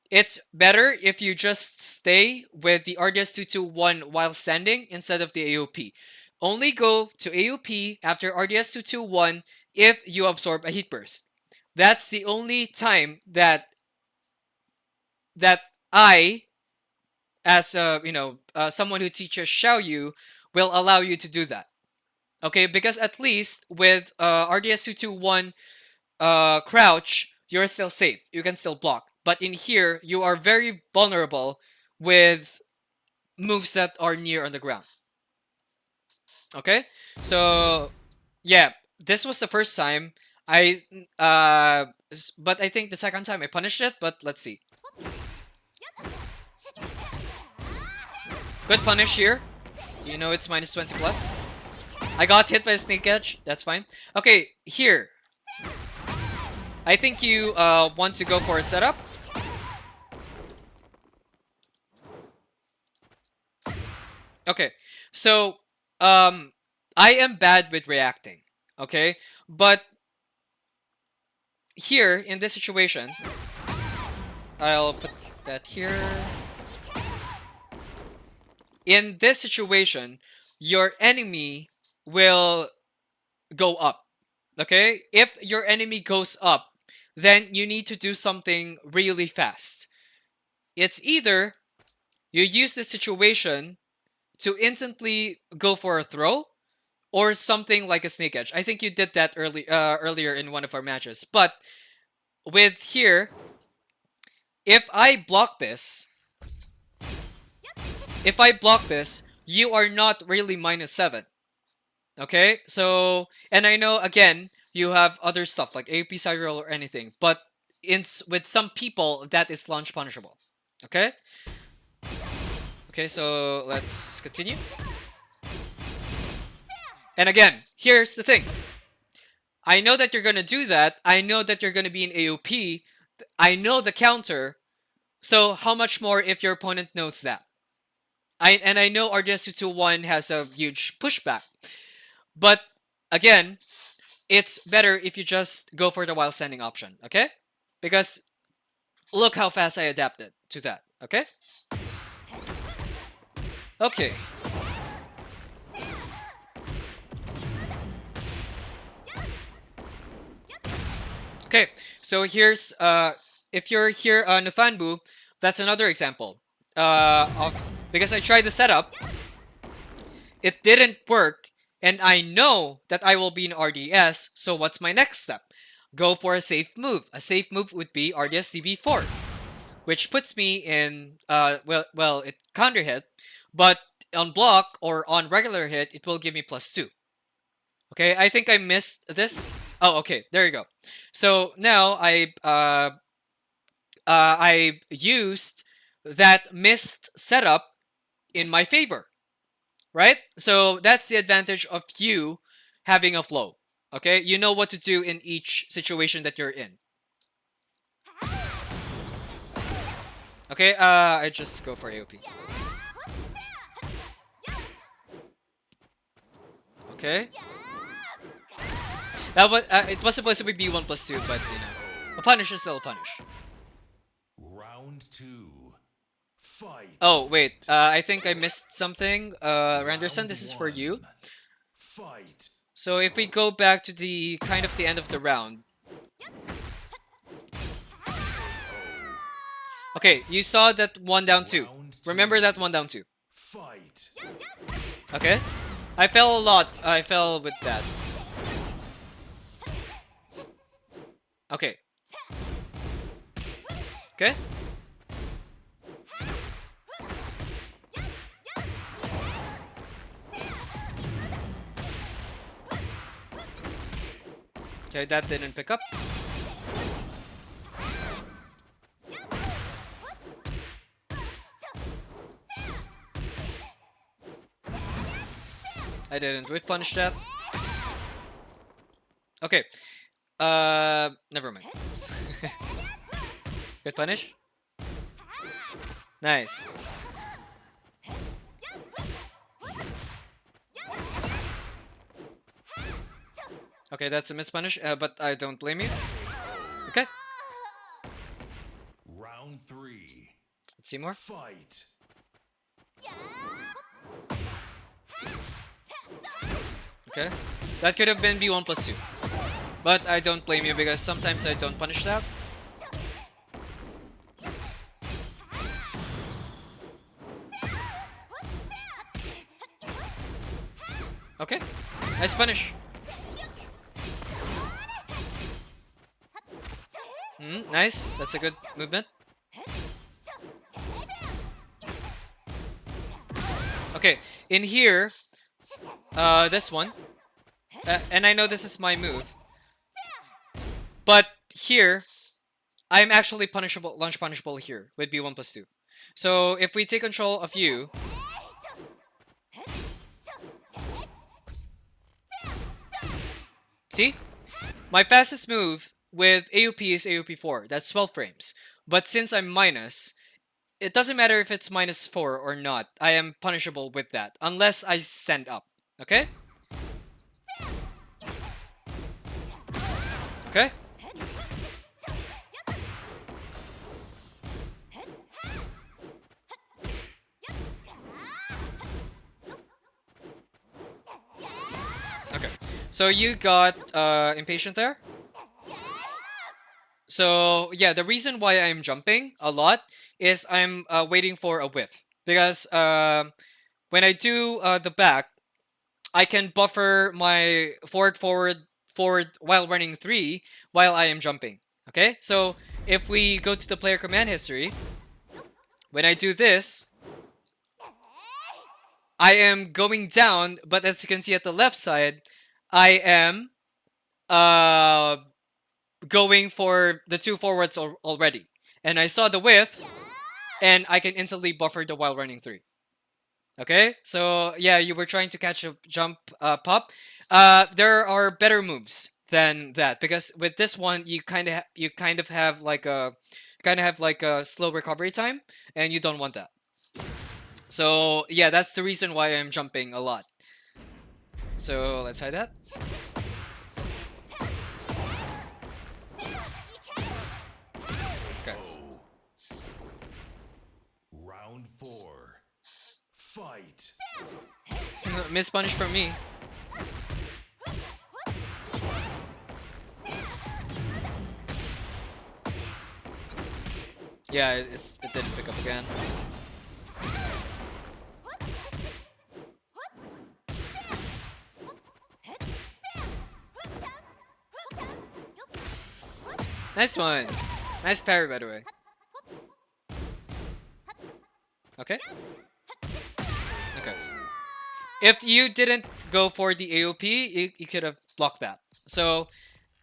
it's better if you just stay with the RDS 221 while standing instead of the AOP. Only go to AOP after RDS 221 if you absorb a heat burst. That's the only time that I, as someone who teaches Xiaoyu, will allow you to do that. Okay, because at least with RDS 221 crouch, you're still safe. You can still block. But in here, you are very vulnerable with moves that are near on the ground. Okay? So, yeah, this was the first time I but I think the second time I punished it, but let's see. Good punish here. You know it's minus 20 plus. I got hit by a sneak edge. That's fine. Okay, here. I think you want to go for a setup. Okay, so I am bad with reacting. Okay, but here in this situation, I'll put that here. In this situation, your enemy will go up. Okay, if your enemy goes up, then you need to do something really fast. It's either you use this situation to instantly go for a throw, or something like a snake edge. I think you did that earlier in one of our matches. But with here, if I block this, you are not really minus 7. Okay, so, and I know again you have other stuff like AP side roll or anything, but with some people that is launch punishable. Okay. Okay, so let's continue. And again, here's the thing. I know that you're gonna do that. I know that you're gonna be in AOP. I know the counter. So how much more if your opponent knows that? I know RDS221 has a huge pushback. But again, it's better if you just go for the while standing option, okay? Because look how fast I adapted to that, okay? Okay. Okay, so here's if you're here on Nufanbu, that's another example. Of because I tried the setup, it didn't work, and I know that I will be in RDS, so what's my next step? Go for a safe move. A safe move would be RDS DB4, which puts me in well, it counter hit, but on block or on regular hit, it will give me +2. Okay, I think I missed this. Oh, okay, there you go. So now I used that missed setup in my favor, right? So that's the advantage of you having a flow. Okay, you know what to do in each situation that you're in. Okay, I just go for AOP. Okay. That was it was supposed to be B1 +2, but you know, a punish is still a punish. Round 2. Fight. Oh wait, I think I missed something. Randerson, this is for you. Fight. So if we go back to the kind of the end of the round. Okay, you saw that 1 down 2. Remember that 1 down 2. Fight. Okay? I fell a lot. I fell with that. Okay. Okay? Okay, that didn't pick up. I didn't whiff punish that. Okay. Never mind. Good punish. Nice. Okay, that's a miss punish, but I don't blame you. Okay. Round 3. Let's see more. Fight. Okay. That could have been B1 +2. But I don't blame you because sometimes I don't punish that. Okay. Nice punish. Nice. That's a good movement. Okay, in here, this one, and I know this is my move, but here, I'm actually punishable, launch punishable here with B1+2. So if we take control of you, see? My fastest move with AOP is AOP4. That's 12 frames. But since I'm minus, it doesn't matter if it's -4 or not. I am punishable with that. Unless I stand up. Okay? Okay? Okay. So you got impatient there? So yeah, the reason why I'm jumping a lot is I'm waiting for a whiff. Because when I do the back, I can buffer my forward while running 3 while I am jumping. Okay? So if we go to the player command history, when I do this, I am going down, but as you can see at the left side, I am uh, going for the 2 forwards already. And I saw the whiff, and I can instantly buffer the while running 3. Okay, so yeah, you were trying to catch a jump pop. There are better moves than that because with this one you kind of have like a slow recovery time, and you don't want that. So yeah, that's the reason why I'm jumping a lot. So let's try that. Okay. Round 4. Fight. Miss punish from me. Yeah, it didn't pick up again. Nice one. Nice parry, by the way. Okay. Okay. If you didn't go for the AOP, you could have blocked that. So,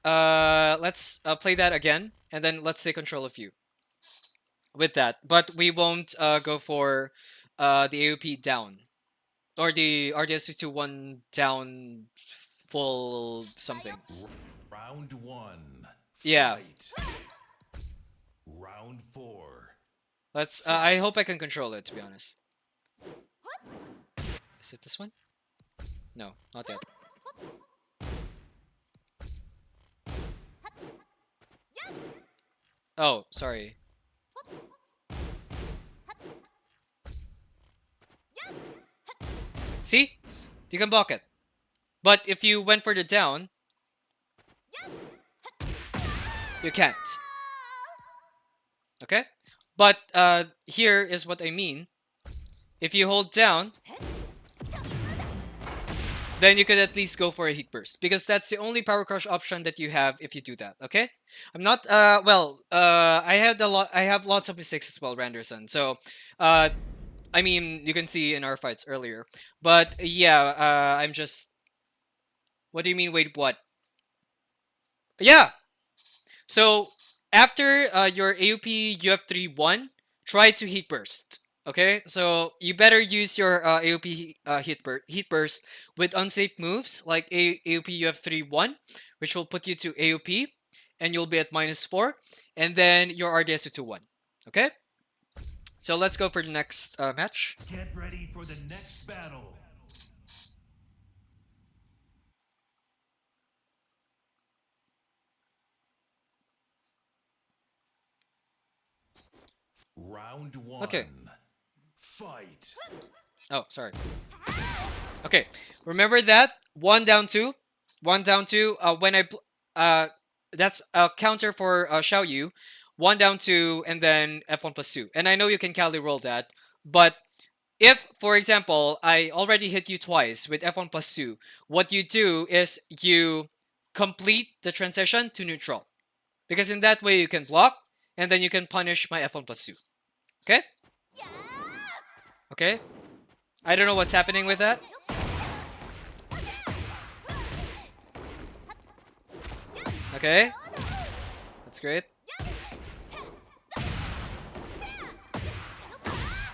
let's play that again, and then let's take control of you with that. But we won't go for the AOP down or the RDS221 down full something. Round 1. Yeah. Fight. Round 4. Let's. I hope I can control it. To be honest. Is it this one? No, not yet. Oh, sorry. See? You can block it. But if you went for the down, you can't. Okay? But here is what I mean. If you hold down, then you could at least go for a heat burst because that's the only power crush option that you have if you do that. Okay, I'm not I have lots of mistakes as well, Randerson. So I mean, you can see in our fights earlier, but yeah, I'm just. What do you mean? Wait, what? Yeah. So after your AOP UF3-1, try to heat burst. Okay, so you better use your AOP heat burst with unsafe moves like AOP UF3-1, which will put you to AOP, and you'll be at -4, and then your RDS2-1. Okay, so let's go for the next match. Get ready for the next battle. Round 1. Okay. Fight. Oh, sorry. Okay, remember that 1 down 2, 1 down 2. That's a counter for Xiao Yu. 1 down 2, and then F1+2. And I know you can Cali roll that, but if, for example, I already hit you twice with F1+2, what you do is you complete the transition to neutral. Because in that way you can block, and then you can punish my F1+2. Okay? Okay? I don't know what's happening with that. Okay. That's great.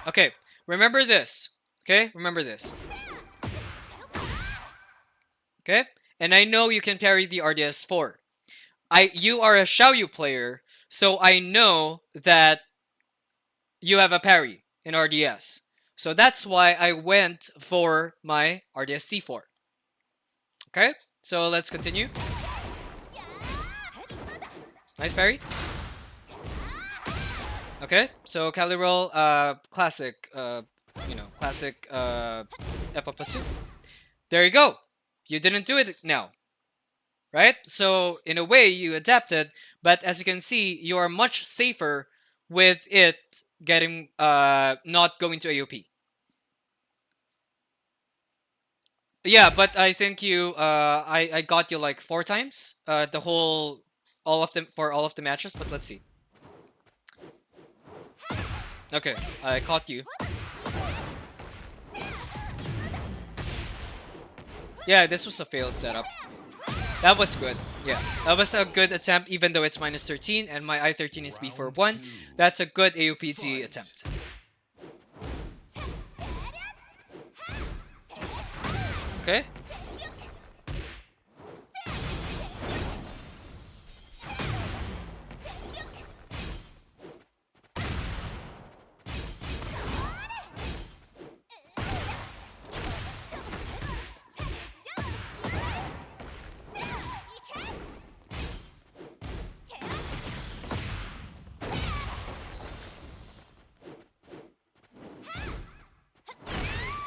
Okay. Remember this. Okay? Remember this. Okay? And I know you can parry the RDS 4. You are a Xiaoyu player, so I know that you have a parry in RDS. So that's why I went for my RDS C4. Okay? So let's continue. Nice parry. Okay, so Caliroll, classic, classic, F up pursuit. There you go. You didn't do it now, right? So in a way, you adapted, but as you can see, you are much safer with it getting, not going to AOP. Yeah, but I think I got you like 4 times, all of the matches, but let's see. Okay, I caught you. Yeah, this was a failed setup. That was good. Yeah, that was a good attempt, even though it's minus 13 and my I-13 is B41. That's a good AUPT attempt. Okay.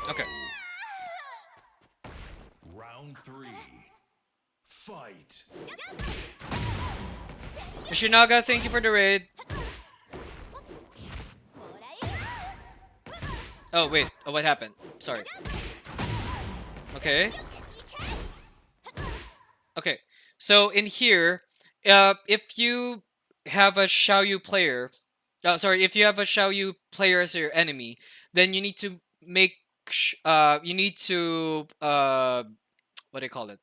Okay. Round 3. Fight. Yoshinaga, thank you for the raid. Oh, wait. Oh, what happened? Sorry. Okay. Okay. So in here, if you have a Xiaoyu player, if you have a Xiaoyu player as your enemy, then you need to what do you call it?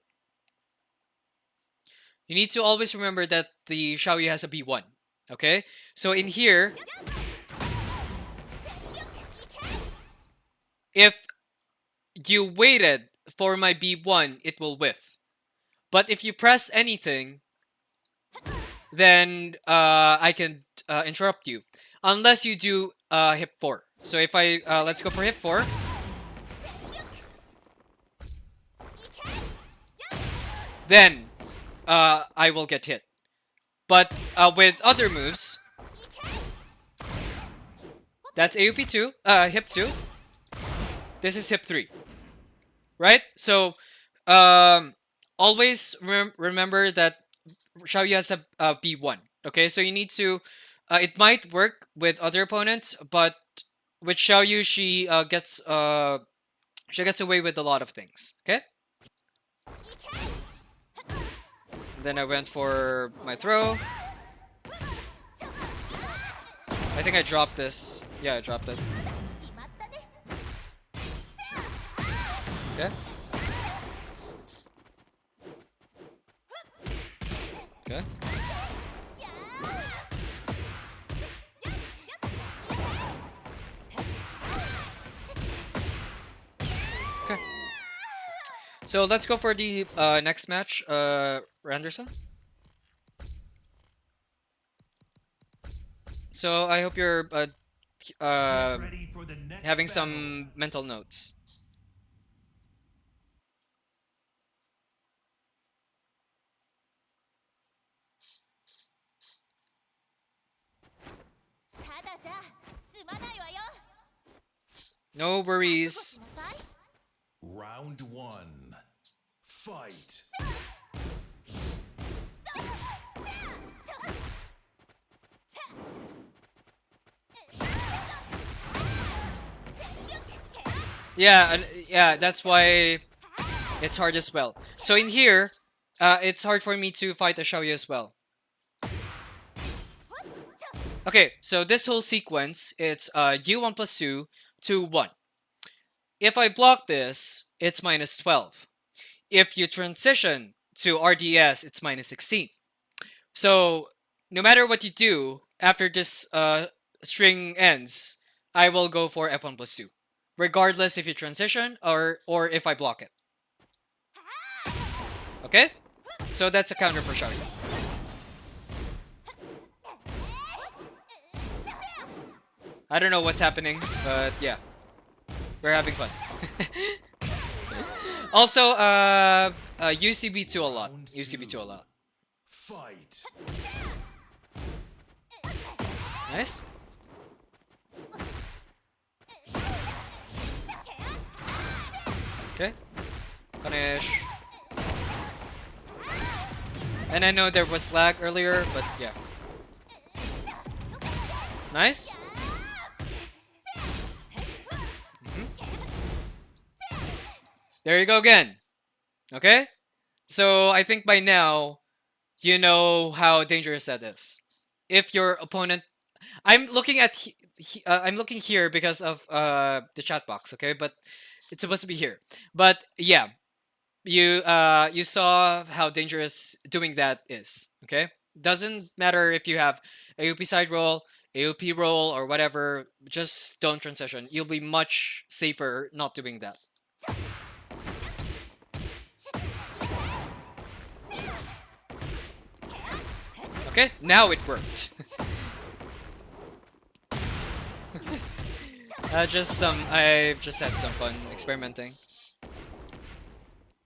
You need to always remember that the Xiaoyu has a B1. Okay? So in here, if you waited for my B1, it will whiff. But if you press anything, then I can interrupt you. Unless you do hip 4. So if let's go for hip 4. Then I will get hit. But with other moves, that's AUP 2, hip 2. This is hip 3. Right? So always remember that Xiaoyu has a B1. Okay, so you need to. It might work with other opponents, but with Xiaoyu, she gets away with a lot of things. Okay. Then I went for my throw. I think I dropped this. Yeah, I dropped it. Okay. Okay. Okay. So let's go for the next match, Randerson. So I hope you're Ready for the next having battle. some mental notes. No worries. Round 1. Fight. Yeah, and yeah, that's why it's hard as well. So in here, it's hard for me to fight a Xiaoyu as well. Okay, so this whole sequence, it's U1 plus 2, 2, 1. If I block this, it's minus 12. If you transition to RDS, it's minus 16. So no matter what you do, after this string ends, I will go for F1 plus 2. Regardless if you transition or if I block it. Okay? So that's a counter for Shari. I don't know what's happening, but yeah. We're having fun. Also, UCB2 a lot. UCB2 a lot. Fight. Nice. Okay. Punish. And I know there was lag earlier, but yeah. Nice. There you go again. Okay? So I think by now, you know how dangerous that is. If your opponent... I'm looking at... I'm looking here because of the chat box, okay? But it's supposed to be here. But yeah, you saw how dangerous doing that is, okay? Doesn't matter if you have AOP side roll, AOP roll, or whatever, just don't transition. You'll be much safer not doing that. Okay, now it worked. I just had some fun experimenting.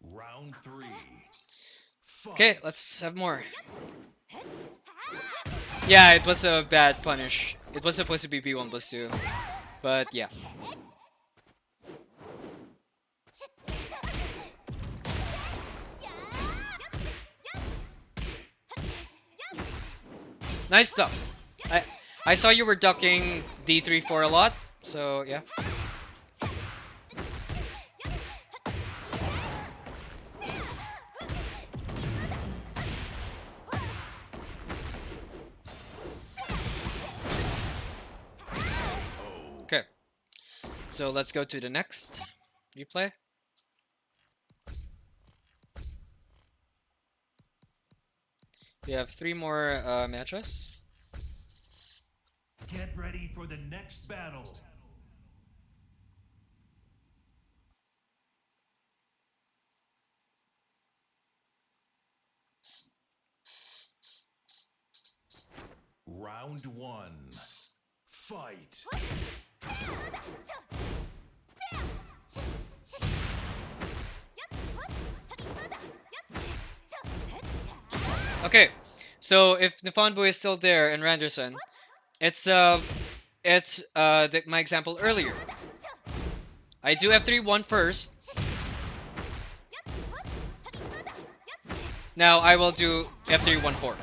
Round 3. Okay, let's have more. Yeah, it was a bad punish. It was supposed to be B1 plus 2. But yeah. Nice stuff. I saw you were ducking D3-4 a lot, so yeah. Okay. So let's go to the next replay. We have 3 more matches. Get ready for the next battle. Round 1. Fight. Okay, so if Nifonbu is still there and Randerson, it's my example earlier. I do F3-1 first. Now I will do F3-1-4.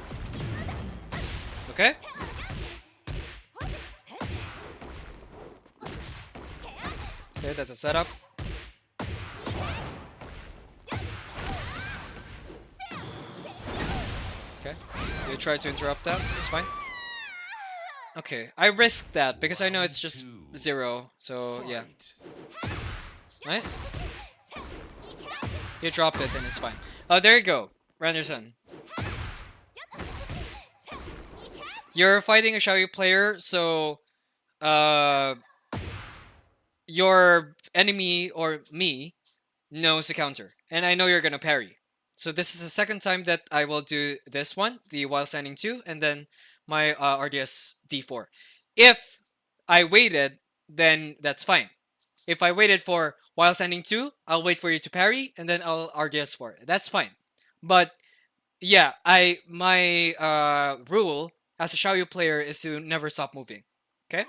Okay? Okay, that's a setup. Okay, you try to interrupt that, it's fine. Okay, I risked that because I know it's just 0, so yeah. Nice. You drop it and it's fine. Oh, there you go, Randerson. You're fighting a Xiaoyu player, so your enemy or me knows the counter, and I know you're gonna parry. So this is the second time that I will do this one, the while standing 2, and then my RDS D4. If I waited, then that's fine. If I waited for while standing 2, I'll wait for you to parry, and then I'll RDS 4. That's fine. But yeah, my rule as a Xiaoyu player is to never stop moving. Okay?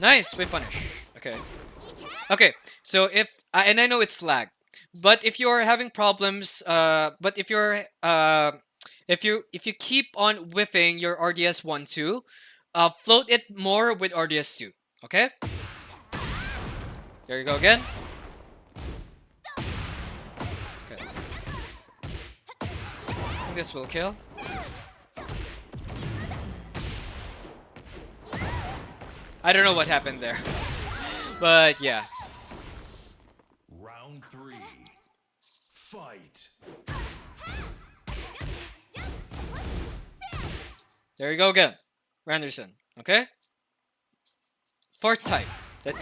Nice, whip punish. Okay. Okay, so if and I know it's lag, but if you're having problems, but if you're if you keep on whiffing your RDS 1-2, float it more with RDS 2. Okay. There you go again. Okay. I think this will kill. I don't know what happened there. But yeah. Round 3. Fight. There you go again. Randerson. Okay? Fourth time. That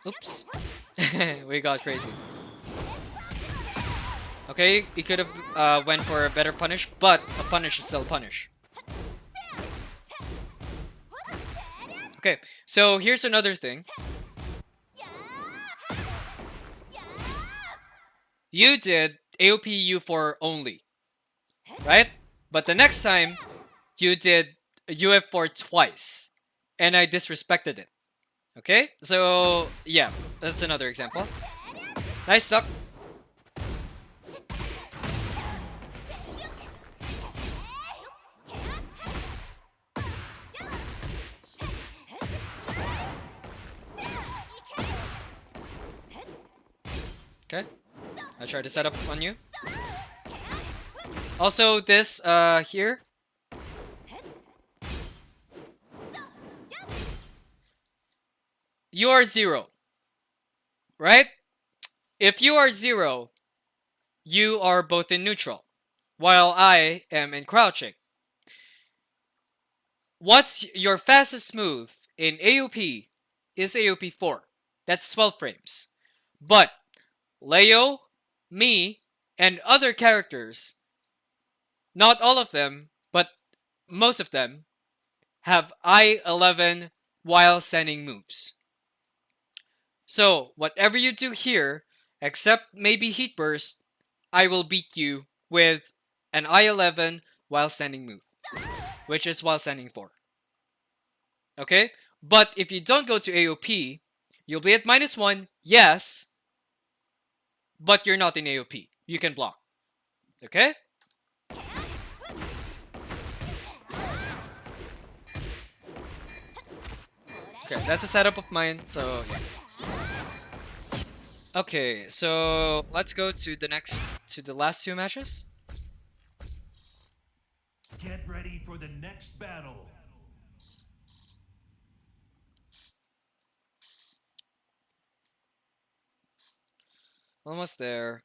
Oops. We got crazy. Okay, he could have went for a better punish, but a punish is still a punish. Okay, so here's another thing. You did AOP U4 only, right? But the next time, you did UF4 twice, and I disrespected it. Okay, so yeah, that's another example. Nice duck. Okay, I try to set up on you. Also, this here. You are 0, right? If you are 0, you are both in neutral, while I am in crouching. What's your fastest move in AOP is AOP 4. That's 12 frames. But Leo, me, and other characters, not all of them, but most of them, have I-11 while standing moves. So, whatever you do here, except maybe Heat Burst, I will beat you with an I-11 while standing move, which is while standing 4. Okay? But if you don't go to AOP, you'll be at -1, yes, but you're not in AOP. You can block. Okay? Okay, that's a setup of mine, so yeah. Okay, so let's go to the last 2 matches. Get ready for the next battle. Almost there.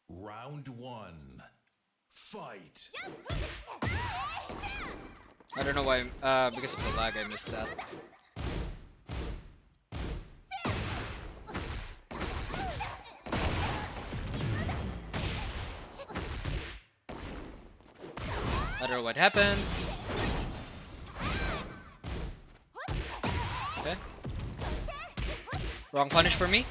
Round 1. Fight. I don't know why, because of the lag, I missed that. I don't know what happened. Okay. Wrong punish for me.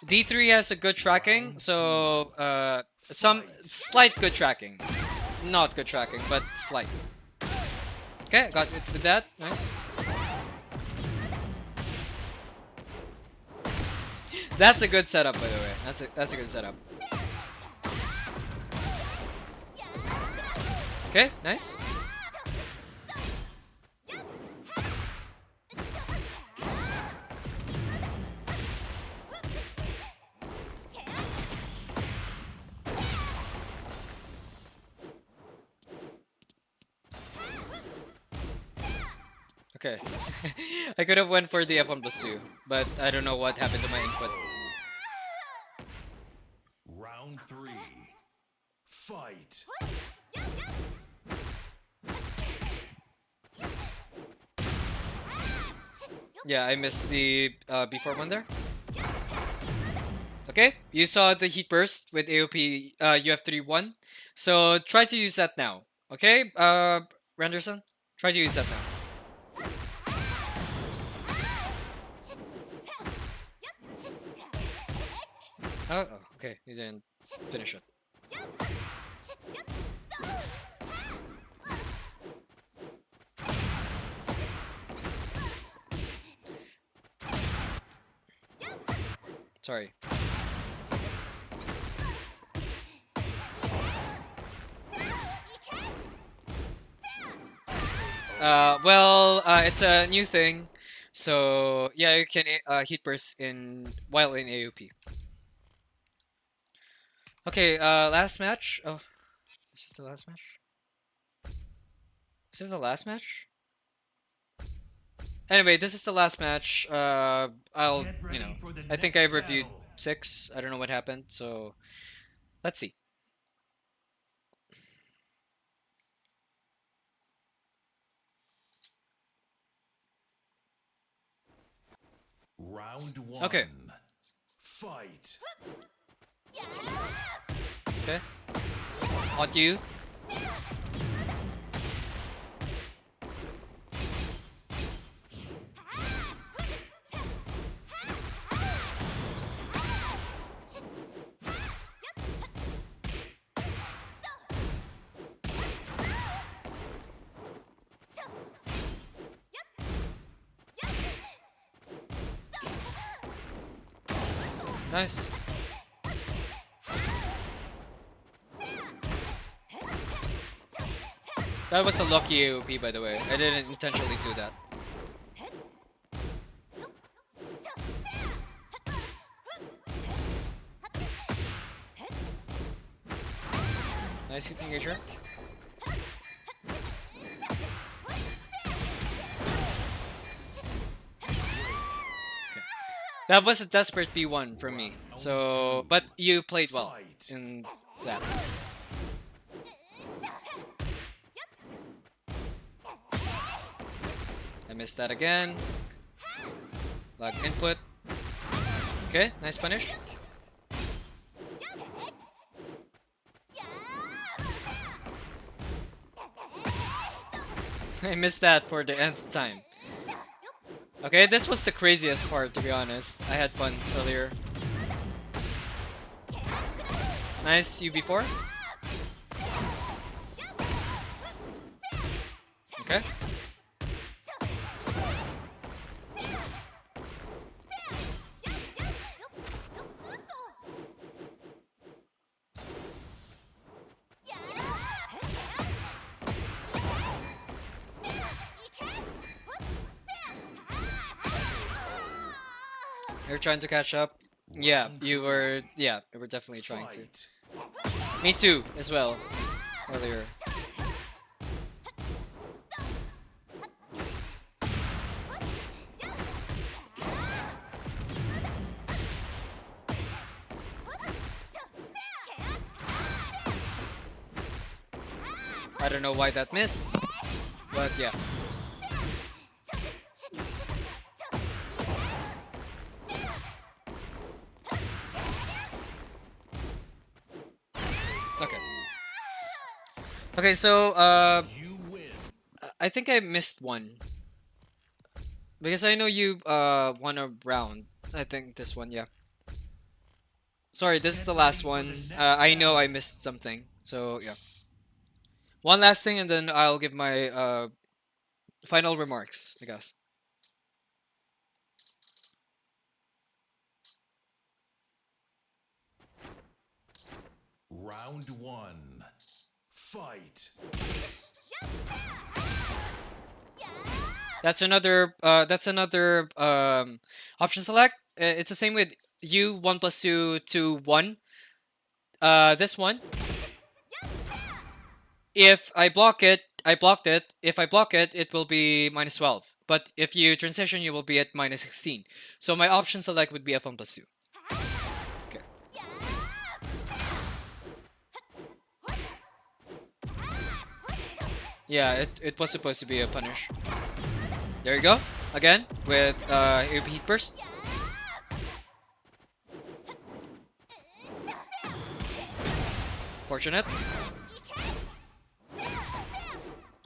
D3 has a good tracking, so some slight good tracking. Not good tracking, but slight. Okay, got it with that. Nice. That's a good setup, by the way. That's a good setup. Okay, nice. Okay. I could have went for the F1+2, but I don't know what happened to my input. Round 3. Fight. Yeah, I missed the before one there. Okay, you saw the heat burst with AOP UF3-1, so try to use that now. Okay, Randerson, try to use that now. Oh, okay, you didn't finish it. Sorry. Well, it's a new thing, so yeah, you can heat burst in while in AOP. Okay, last match. Oh, is this the last match? Is this the last match? Anyway, this is the last match. I'll, Get you ready know, for the I think I next reviewed battle. 6. I don't know what happened, so let's see. Round one. Okay. Fight. Okay. On you. Nice. That was a lucky AOP, by the way. I didn't intentionally do that. Nice hitting engager. That was a desperate B1 from me. So, but you played well in that. I missed that again. Lag input. Okay, nice punish. I missed that for the nth time. Okay, this was the craziest part, to be honest. I had fun earlier. Nice UB4. Okay. You're trying to catch up. Yeah, you were. Yeah, we were definitely trying to. Me too, as well. Earlier. I don't know why that missed, but yeah. Okay. Okay, so You win. I think I missed one because I know you won a round. I think this one, yeah. Sorry, this is Get the last ready for one. the next I know I battle. missed something, so yeah. One last thing, and then I'll give my final remarks, I guess. Round one. Fight. That's another option select. It's the same with you 1 plus 2 to 1. This one. If I block it, I blocked it. If I block it, it will be minus 12. But if you transition, you will be at minus 16. So my option select would be F1 plus 2. Okay. Yeah, it was supposed to be a punish. There you go. Again, with AOP heat burst. Fortunate.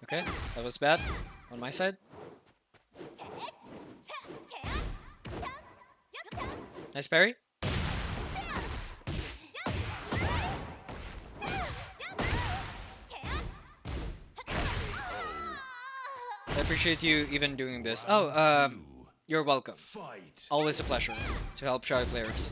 Okay, that was bad on my side. Nice parry. I appreciate you even doing this. Oh, you're welcome. Fight. Always a pleasure to help shy players.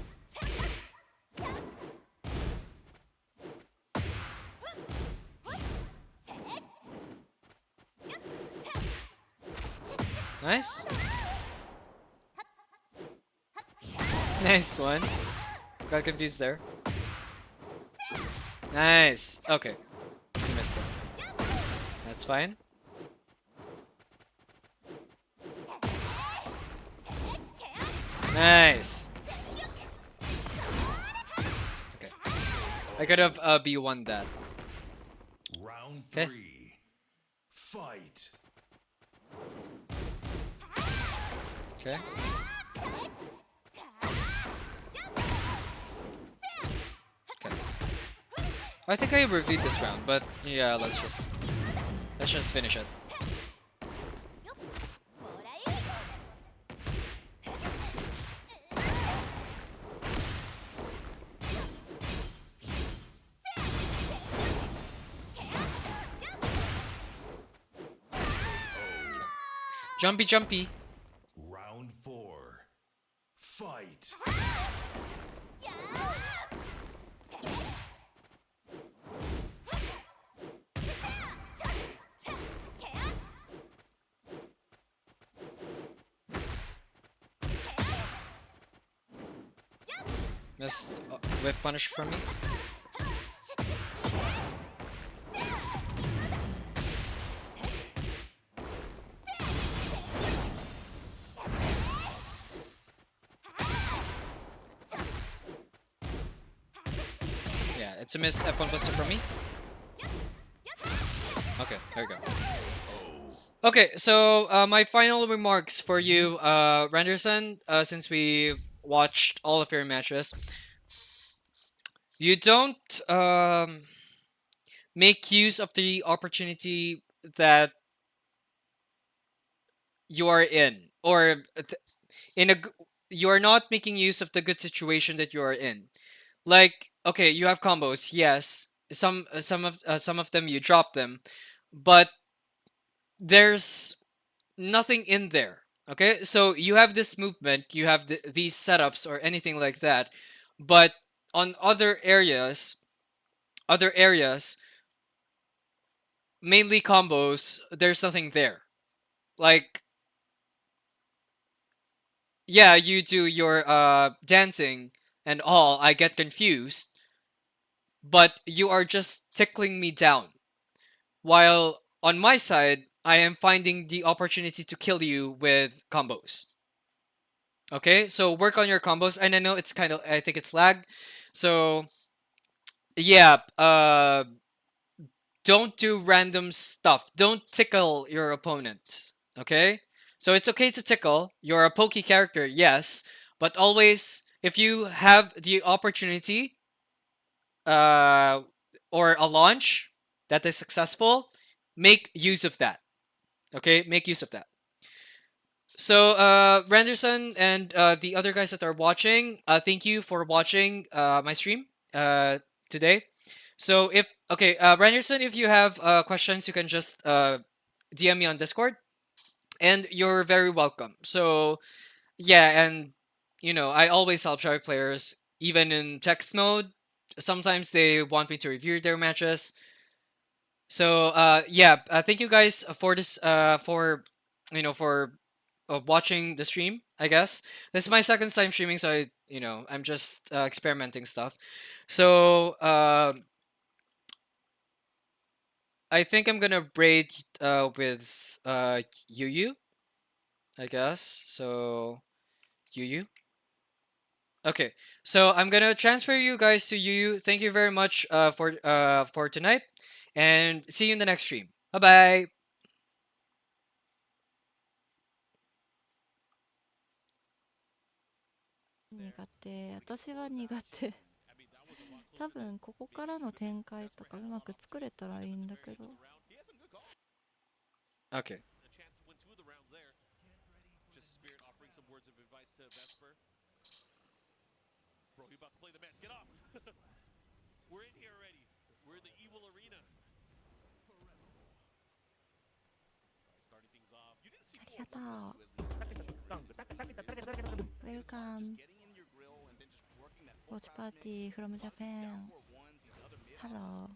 Nice. Nice one. Got confused there. Nice. Okay. You missed it. That's fine. Nice. Okay. I could have B1 that. Round Okay. 3. Fight. Okay. Okay. I think I reviewed this round, but yeah, let's just finish it. Jumpy, jumpy. Round 4. Fight. Missed whiff punish from me. Yeah, it's a missed F1 buster from me. Okay, there we go. Okay, so my final remarks for you, Renderson, since we watched all of your matches. You don't make use of the opportunity that you are in, or in a you are not making use of the good situation that you are in. Like, okay, you have combos, yes. Some of them you drop them, but there's nothing in there. Okay, so you have this movement, you have these setups or anything like that, but on other areas, mainly combos, there's nothing there. Like, yeah, you do your dancing and all, I get confused, but you are just tickling me down. While on my side, I am finding the opportunity to kill you with combos. Okay, so work on your combos, and I know it's kind of, I think it's lag. So yeah, don't do random stuff. Don't tickle your opponent. Okay, so it's okay to tickle. You're a pokey character, yes, but always if you have the opportunity, uh, or a launch that is successful, make use of that. Okay, make use of that. So, Randerson and the other guys that are watching, thank you for watching my stream today. So, if okay, Randerson, if you have questions, you can just DM me on Discord, and you're very welcome. So, yeah, and I always help Shark players, even in text mode. Sometimes they want me to review their matches. So yeah, thank you guys for this for for watching the stream. I guess this is my second time streaming, so I'm just experimenting stuff. So I think I'm gonna braid with Yu, I guess. So Yu. Okay, so I'm gonna transfer you guys to Yu. Thank you very much for tonight, and see you in the next stream. Bye bye. 苦手、私は苦手。多分ここからの展開とかうまく作れたらいいんだけど。Okay. Bro, he about to play the match. Get off! We're in here already. We're in the evil arena. Starting things off. You didn't see ありがとう。Welcome. Watch party from Japan. Hello.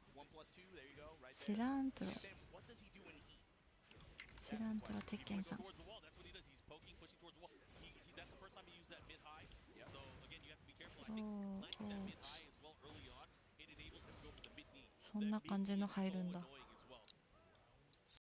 Silantro. テッケンさん。そんな感じの入るんだ。